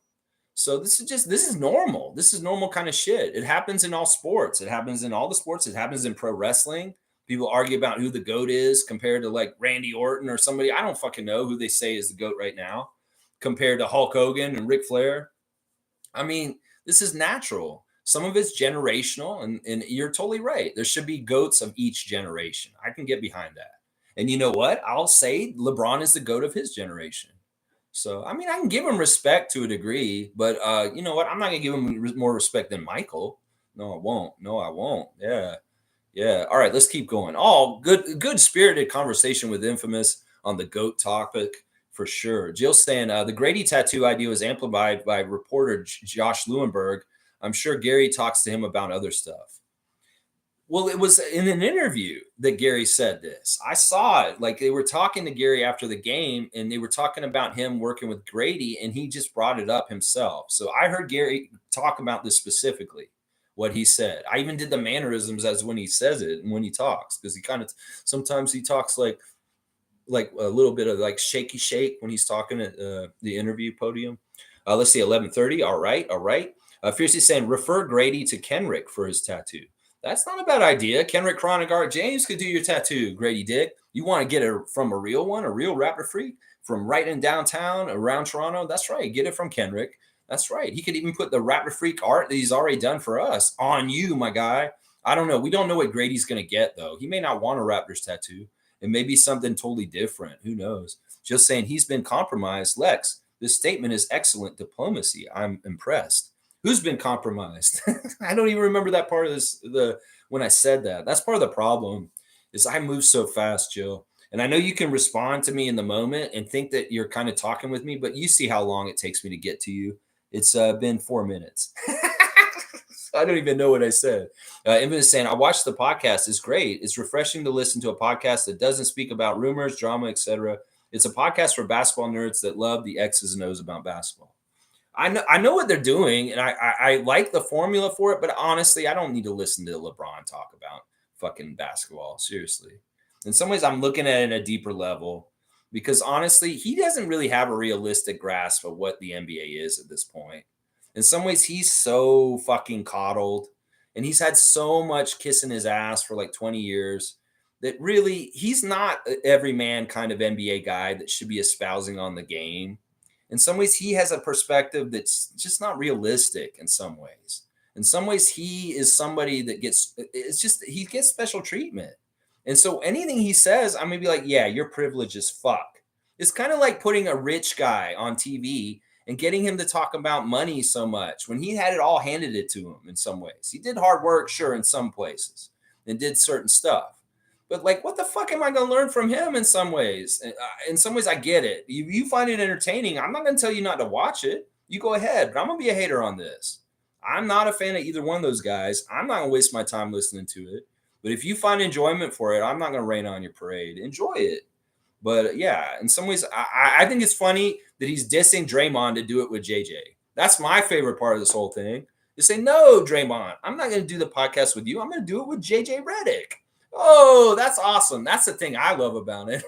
So this is normal. This is normal kind of shit. It happens in all sports. It happens in all the sports. It happens in pro wrestling. People argue about who the GOAT is compared to like Randy Orton or somebody. I don't fucking know who they say is the GOAT right now compared to Hulk Hogan and Ric Flair. I mean, this is natural. Some of it's generational, and you're totally right. There should be GOATs of each generation. I can get behind that. And you know what? I'll say LeBron is the GOAT of his generation. So, I mean, I can give him respect to a degree, but you know what? I'm not going to give him more respect than Michael. No, I won't. No, I won't. Yeah. Yeah. All right, let's keep going. Oh, good spirited conversation with Infamous on the GOAT topic for sure. Jill's saying the Grady tattoo idea was amplified by reporter Josh Lewenberg. I'm sure Gary talks to him about other stuff. Well, it was in an interview that Gary said this. I saw it. Like they were talking to Gary after the game, and they were talking about him working with Grady, and he just brought it up himself. So I heard Gary talk about this specifically, what he said. I even did the mannerisms as when he says it and when he talks, because he kind of sometimes he talks like a little bit of like shaky shake when he's talking at the interview podium. Let's see, 11:30. All right. Fiercely saying refer Grady to Kenrick for his tattoo. That's not a bad idea. Kenrick Chronic Art James could do your tattoo, Grady Dick. You want to get it from a real one, a real rapper freak from right in downtown around Toronto? That's right. Get it from Kenrick. That's right. He could even put the rapper freak art that he's already done for us on you, my guy. I don't know. We don't know what Grady's going to get, though. He may not want a Raptors tattoo. It may be something totally different. Who knows? Just saying he's been compromised. Lex, this statement is excellent diplomacy. I'm impressed. Who's been compromised? I don't even remember that part of this. When I said that, that's part of the problem. Is I move so fast, Jill, and I know you can respond to me in the moment and think that you're kind of talking with me, but you see how long it takes me to get to you. It's been 4 minutes. I don't even know what I said. Emma is saying, I watched the podcast. It's great. It's refreshing to listen to a podcast that doesn't speak about rumors, drama, etc. It's a podcast for basketball nerds that love the X's and O's about basketball. I know what they're doing, and I like the formula for it, but honestly, I don't need to listen to LeBron talk about fucking basketball. Seriously. In some ways, I'm looking at it at a deeper level because honestly, he doesn't really have a realistic grasp of what the NBA is at this point. In some ways, he's so fucking coddled, and he's had so much kissing his ass for like 20 years that really he's not every man kind of NBA guy that should be espousing on the game. In some ways, he has a perspective that's just not realistic in some ways. In some ways, he is somebody that he gets special treatment. And so anything he says, I'm going to be like, yeah, you're privileged as fuck. It's kind of like putting a rich guy on TV and getting him to talk about money so much when he had it all handed it to him in some ways. He did hard work, sure, in some places and did certain stuff. But like, what the fuck am I going to learn from him in some ways? In some ways, I get it. You find it entertaining. I'm not going to tell you not to watch it. You go ahead, but I'm going to be a hater on this. I'm not a fan of either one of those guys. I'm not going to waste my time listening to it. But if you find enjoyment for it, I'm not going to rain on your parade. Enjoy it. But yeah, in some ways, I think it's funny that he's dissing Draymond to do it with JJ. That's my favorite part of this whole thing. You say, no, Draymond, I'm not going to do the podcast with you. I'm going to do it with JJ Redick. Oh, that's awesome. That's the thing I love about it.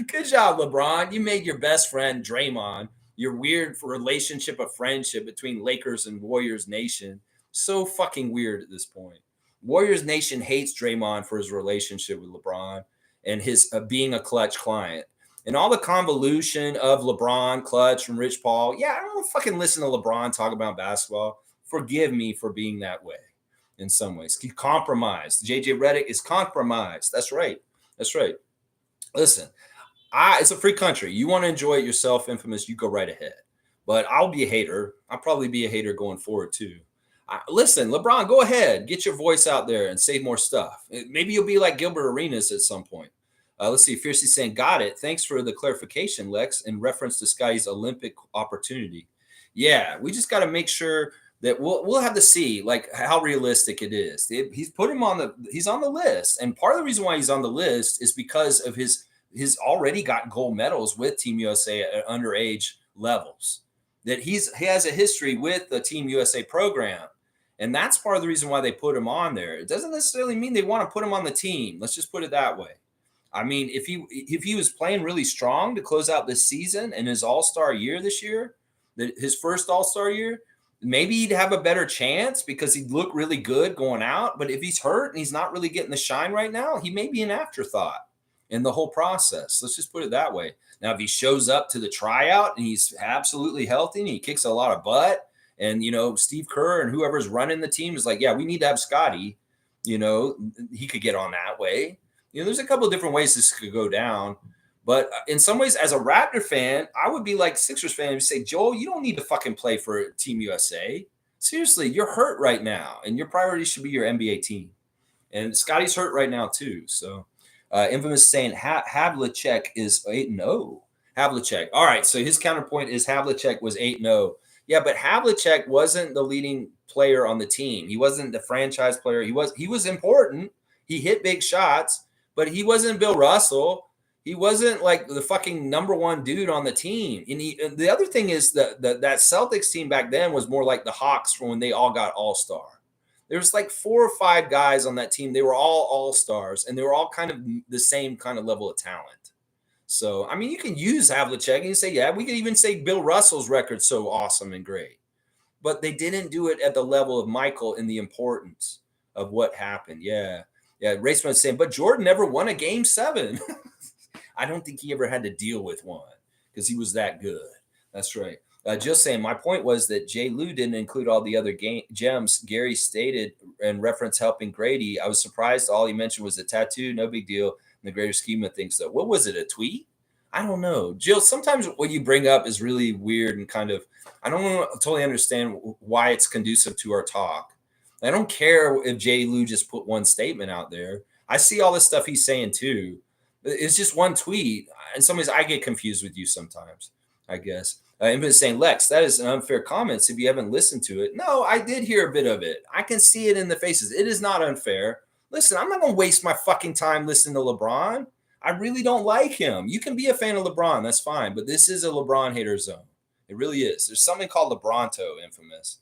Good job, LeBron. You made your best friend, Draymond, your weird relationship of friendship between Lakers and Warriors Nation. So fucking weird at this point. Warriors Nation hates Draymond for his relationship with LeBron and his being a Clutch client. And all the convolution of LeBron, Clutch, and Rich Paul. Yeah, I don't fucking listen to LeBron talk about basketball. Forgive me for being that way. In some ways, he compromised. JJ Redick is compromised. That's right. Listen, it's a free country. You want to enjoy it yourself, Infamous, you go right ahead. But I'll be a hater. I'll probably be a hater going forward too. Listen, LeBron, go ahead. Get your voice out there and say more stuff. Maybe you'll be like Gilbert Arenas at some point. Let's see. Fiercely saying, got it. Thanks for the clarification, Lex, in reference to Sky's Olympic opportunity. Yeah, we just got to make sure that we'll have to see like how realistic it is. He's put him he's on the list. And part of the reason why he's on the list is because of his already got gold medals with Team USA at underage levels. that he has a history with the Team USA program. And that's part of the reason why they put him on there. It doesn't necessarily mean they want to put him on the team. Let's just put it that way. I mean, if he was playing really strong to close out this season and his All-Star year this year, his first All-Star year, maybe he'd have a better chance because he'd look really good going out. But if he's hurt and he's not really getting the shine right now, he may be an afterthought in the whole process. Let's just put it that way. Now, if he shows up to the tryout and he's absolutely healthy and he kicks a lot of butt, and, Steve Kerr and whoever's running the team is like, yeah, we need to have Scotty, he could get on that way. There's a couple of different ways this could go down. But in some ways, as a Raptor fan, I would be like Sixers fan and say, Joel, you don't need to fucking play for Team USA. Seriously, you're hurt right now, and your priority should be your NBA team. And Scotty's hurt right now too. So Infamous saying Havlicek is 8-0. Havlicek. All right, so his counterpoint is Havlicek was 8-0. Yeah, but Havlicek wasn't the leading player on the team. He wasn't the franchise player. He was important. He hit big shots. But he wasn't Bill Russell. He wasn't like the fucking number one dude on the team. And the other thing is that Celtics team back then was more like the Hawks from when they all got all-star. There was like 4 or 5 guys on that team. They were all all-stars, and they were all kind of the same kind of level of talent. So, I mean, you can use Havlicek and you say, yeah, we could even say Bill Russell's record's so awesome and great. But they didn't do it at the level of Michael in the importance of what happened. Yeah. Yeah, Raceman was saying, but Jordan never won a game 7. I don't think he ever had to deal with one because he was that good. That's right. Just saying, my point was that J. Lou didn't include all the other gems Gary stated and reference helping Grady. I was surprised all he mentioned was a tattoo. No big deal in the greater scheme of things, though. What was it, a tweet? I don't know. Jill, sometimes what you bring up is really weird and kind of, I don't totally understand why it's conducive to our talk. I don't care if Jay Lou just put one statement out there. I see all this stuff he's saying too. It's just one tweet. In some ways, I get confused with you sometimes, I guess. Everybody's saying, Lex, that is an unfair comment if you haven't listened to it. No, I did hear a bit of it. I can see it in the faces. It is not unfair. Listen, I'm not going to waste my fucking time listening to LeBron. I really don't like him. You can be a fan of LeBron. That's fine. But this is a LeBron hater zone. It really is. There's something called LeBronto, infamous.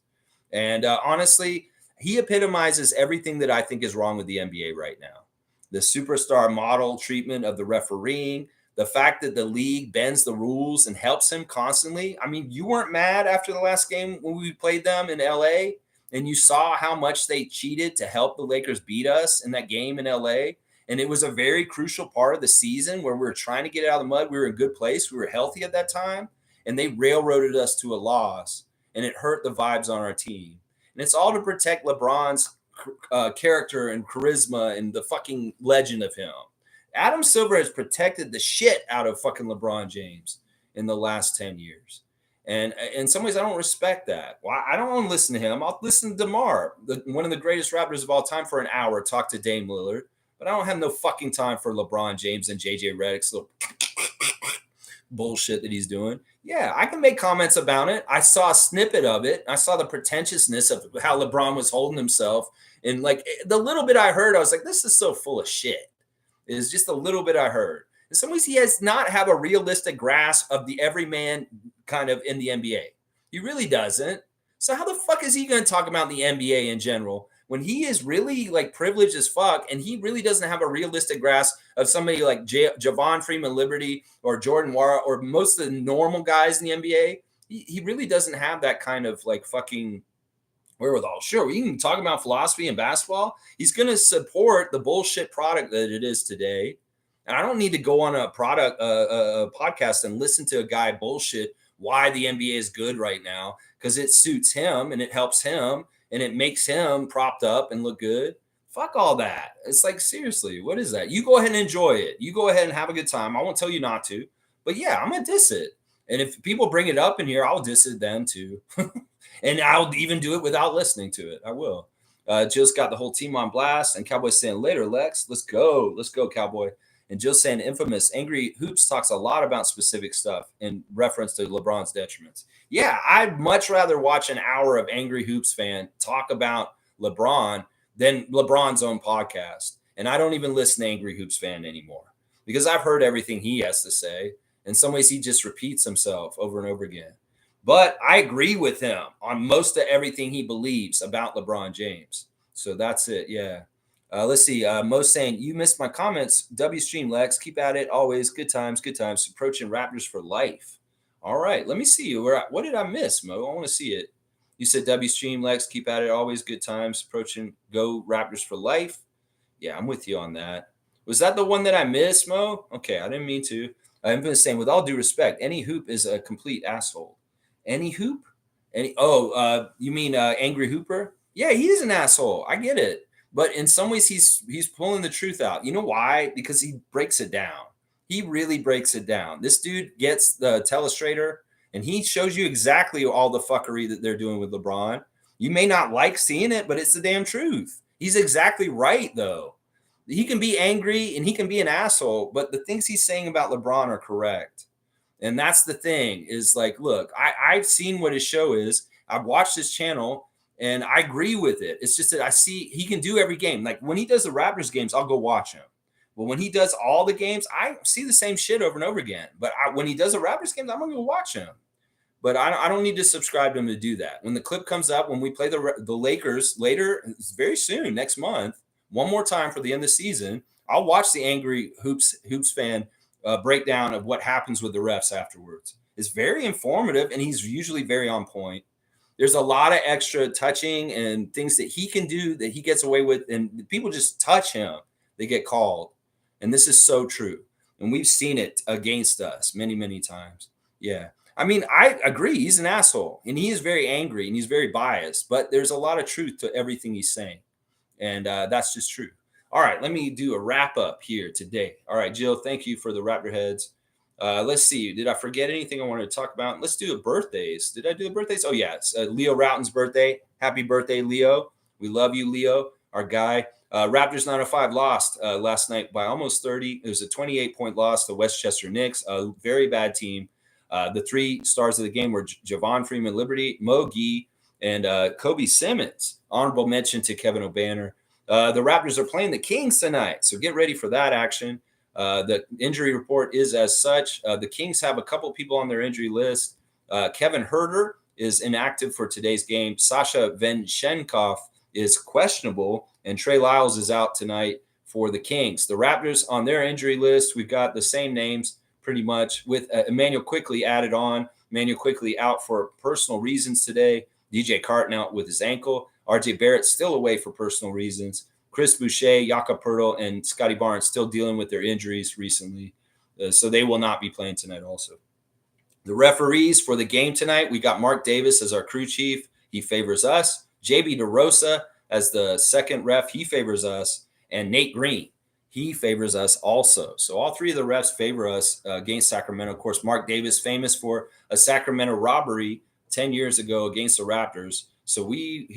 And honestly, he epitomizes everything that I think is wrong with the NBA right now. The superstar model treatment of the refereeing, the fact that the league bends the rules and helps him constantly. I mean, you weren't mad after the last game when we played them in LA and you saw how much they cheated to help the Lakers beat us in that game in LA. And it was a very crucial part of the season where we were trying to get out of the mud. We were in a good place. We were healthy at that time. And they railroaded us to a loss. And it hurt the vibes on our team. And it's all to protect LeBron's character and charisma and the fucking legend of him. Adam Silver has protected the shit out of fucking LeBron James in the last 10 years. And in some ways, I don't respect that. Well, I don't want to listen to him. I'll listen to DeMar, one of the greatest rappers of all time, for an hour, talk to Dame Lillard. But I don't have no fucking time for LeBron James and JJ Redick's little bullshit that he's doing. Yeah, I can make comments about it. I saw a snippet of it. I saw the pretentiousness of how LeBron was holding himself. And like the little bit I heard, I was like, this is so full of shit. It is just a little bit I heard. In some ways, he has not have a realistic grasp of the everyman kind of in the NBA. He really doesn't. So how the fuck is he going to talk about the NBA in general when he is really like privileged as fuck and he really doesn't have a realistic grasp of somebody like Javon Freeman Liberty or Jordan Wara or most of the normal guys in the NBA? He really doesn't have that kind of like fucking wherewithal. Sure, we can talk about philosophy and basketball. He's going to support the bullshit product that it is today. And I don't need to go on a podcast and listen to a guy bullshit why the NBA is good right now because it suits him and it helps him and it makes him propped up and look good. Fuck all that. It's like, seriously, what is that? You go ahead and enjoy it. You go ahead and have a good time. I won't tell you not to. But yeah, I'm going to diss it. And if people bring it up in here, I'll diss it then too. And I'll even do it without listening to it. I will. Jill's got the whole team on blast. And Cowboy's saying, later, Lex. Let's go. Let's go, Cowboy. And Jill's saying, infamous. Angry Hoops talks a lot about specific stuff in reference to LeBron's detriments. Yeah, I'd much rather watch an hour of Angry Hoops fan talk about LeBron than LeBron's own podcast. And I don't even listen to Angry Hoops fan anymore because I've heard everything he has to say. In some ways, he just repeats himself over and over again. But I agree with him on most of everything he believes about LeBron James. So that's it. Yeah. Let's see. Mo's saying, you missed my comments. W stream, Lex. Keep at it. Always. Good times. Good times. Approaching Raptors for life. All right. Let me see you. What did I miss, Mo? I want to see it. You said W stream, Lex. Keep at it. Always. Good times. Approaching. Go Raptors for life. Yeah, I'm with you on that. Was that the one that I missed, Mo? Okay. I didn't mean to. I'm going to say, with all due respect, any hoop is a complete asshole. Any hoop? You mean Angry Hooper? Yeah, he's an asshole. I get it. But in some ways he's pulling the truth out. You know why? Because he breaks it down. He really breaks it down. This dude gets the telestrator and he shows you exactly all the fuckery that they're doing with LeBron. You may not like seeing it, but it's the damn truth. He's exactly right though. He can be angry and he can be an asshole, but the things he's saying about LeBron are correct. And that's the thing is like, look, I've seen what his show is. I've watched his channel and I agree with it. It's just that I see he can do every game. Like when he does the Raptors games, I'll go watch him. But when he does all the games, I see the same shit over and over again. But when he does the Raptors games, I'm going to go watch him. But I don't need to subscribe to him to do that. When the clip comes up, when we play the Lakers later, it's very soon, next month, one more time for the end of the season, I'll watch the Angry Hoops fan breakdown of what happens with the refs afterwards. It's very informative, and he's usually very on point. There's a lot of extra touching and things that he can do that he gets away with, and people just touch him, they get called. And this is so true. And we've seen it against us many, many times. Yeah. I mean, I agree. He's an asshole, and he is very angry, and he's very biased, but there's a lot of truth to everything he's saying. And that's just true. All right, let me do a wrap up here today. All right, Jill, thank you for the Raptor heads. Let's see. Did I forget anything I wanted to talk about? Let's do the birthdays. Did I do the birthdays? Oh, yeah. It's Leo Routen's birthday. Happy birthday, Leo. We love you, Leo, our guy. Raptors 905 lost last night by almost 30. It was a 28-point loss to Westchester Knicks, a very bad team. The three stars of the game were Javon Freeman Liberty, Mo Gee, and Kobe Simmons. Honorable mention to Kevin O'Banner. The Raptors are playing the Kings tonight, so get ready for that action. The injury report is as such. The Kings have a couple people on their injury list. Kevin Herter is inactive for today's game. Sasha Venchenkoff is questionable, and Trey Lyles is out tonight for the Kings. The Raptors on their injury list, we've got the same names pretty much with Emmanuel Quickley added on. Emmanuel Quickley out for personal reasons today. DJ Carton out with his ankle. RJ Barrett still away for personal reasons. Chris Boucher, Jakob Poeltl, and Scotty Barnes still dealing with their injuries recently. So they will not be playing tonight also. The referees for the game tonight, we got Mark Davis as our crew chief. He favors us. JB DeRosa as the second ref. He favors us. And Nate Green, he favors us also. So all three of the refs favor us against Sacramento. Of course, Mark Davis, famous for a Sacramento robbery 10 years ago against the Raptors. So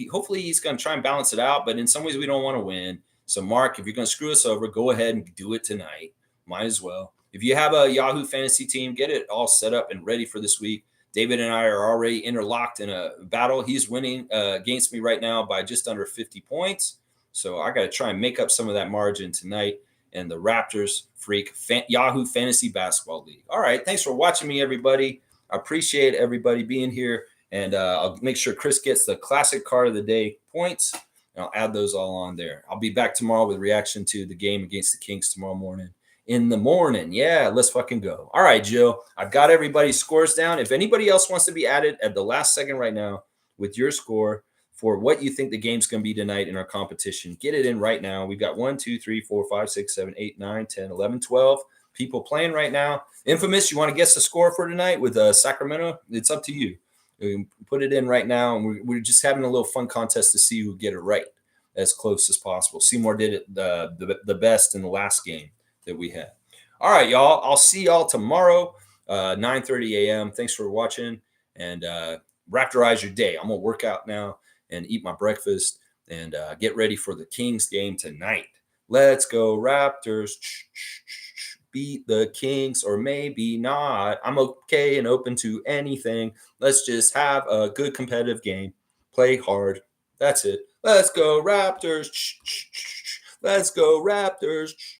hopefully he's going to try and balance it out, but in some ways we don't want to win. So Mark, if you're going to screw us over, go ahead and do it tonight. Might as well. If you have a Yahoo Fantasy team, get it all set up and ready for this week. David and I are already interlocked in a battle. He's winning against me right now by just under 50 points. So I got to try and make up some of that margin tonight. And the Raptors freak Yahoo Fantasy Basketball League. All right. Thanks for watching me, everybody. I appreciate everybody being here. And I'll make sure Chris gets the classic card of the day points. And I'll add those all on there. I'll be back tomorrow with reaction to the game against the Kings tomorrow morning. In the morning. Yeah, let's fucking go. All right, Jill. I've got everybody's scores down. If anybody else wants to be added at the last second right now with your score for what you think the game's going to be tonight in our competition, get it in right now. We've got 1, 2, 3, 4, 5, 6, 7, 8, 9, 10, 11, 12 people playing right now. Infamous, you want to guess the score for tonight with Sacramento? It's up to you. Put it in right now, and we're just having a little fun contest to see who get it right as close as possible. Seymour did it the best in the last game that we had. All right, y'all. I'll see y'all tomorrow, 9:30 a.m. Thanks for watching, and Raptorize your day. I'm going to work out now and eat my breakfast and get ready for the Kings game tonight. Let's go, Raptors. Beat the Kings, or maybe not. I'm okay and open to anything. Let's just have a good competitive game. Play hard. That's it. Let's go, Raptors. Let's go, Raptors.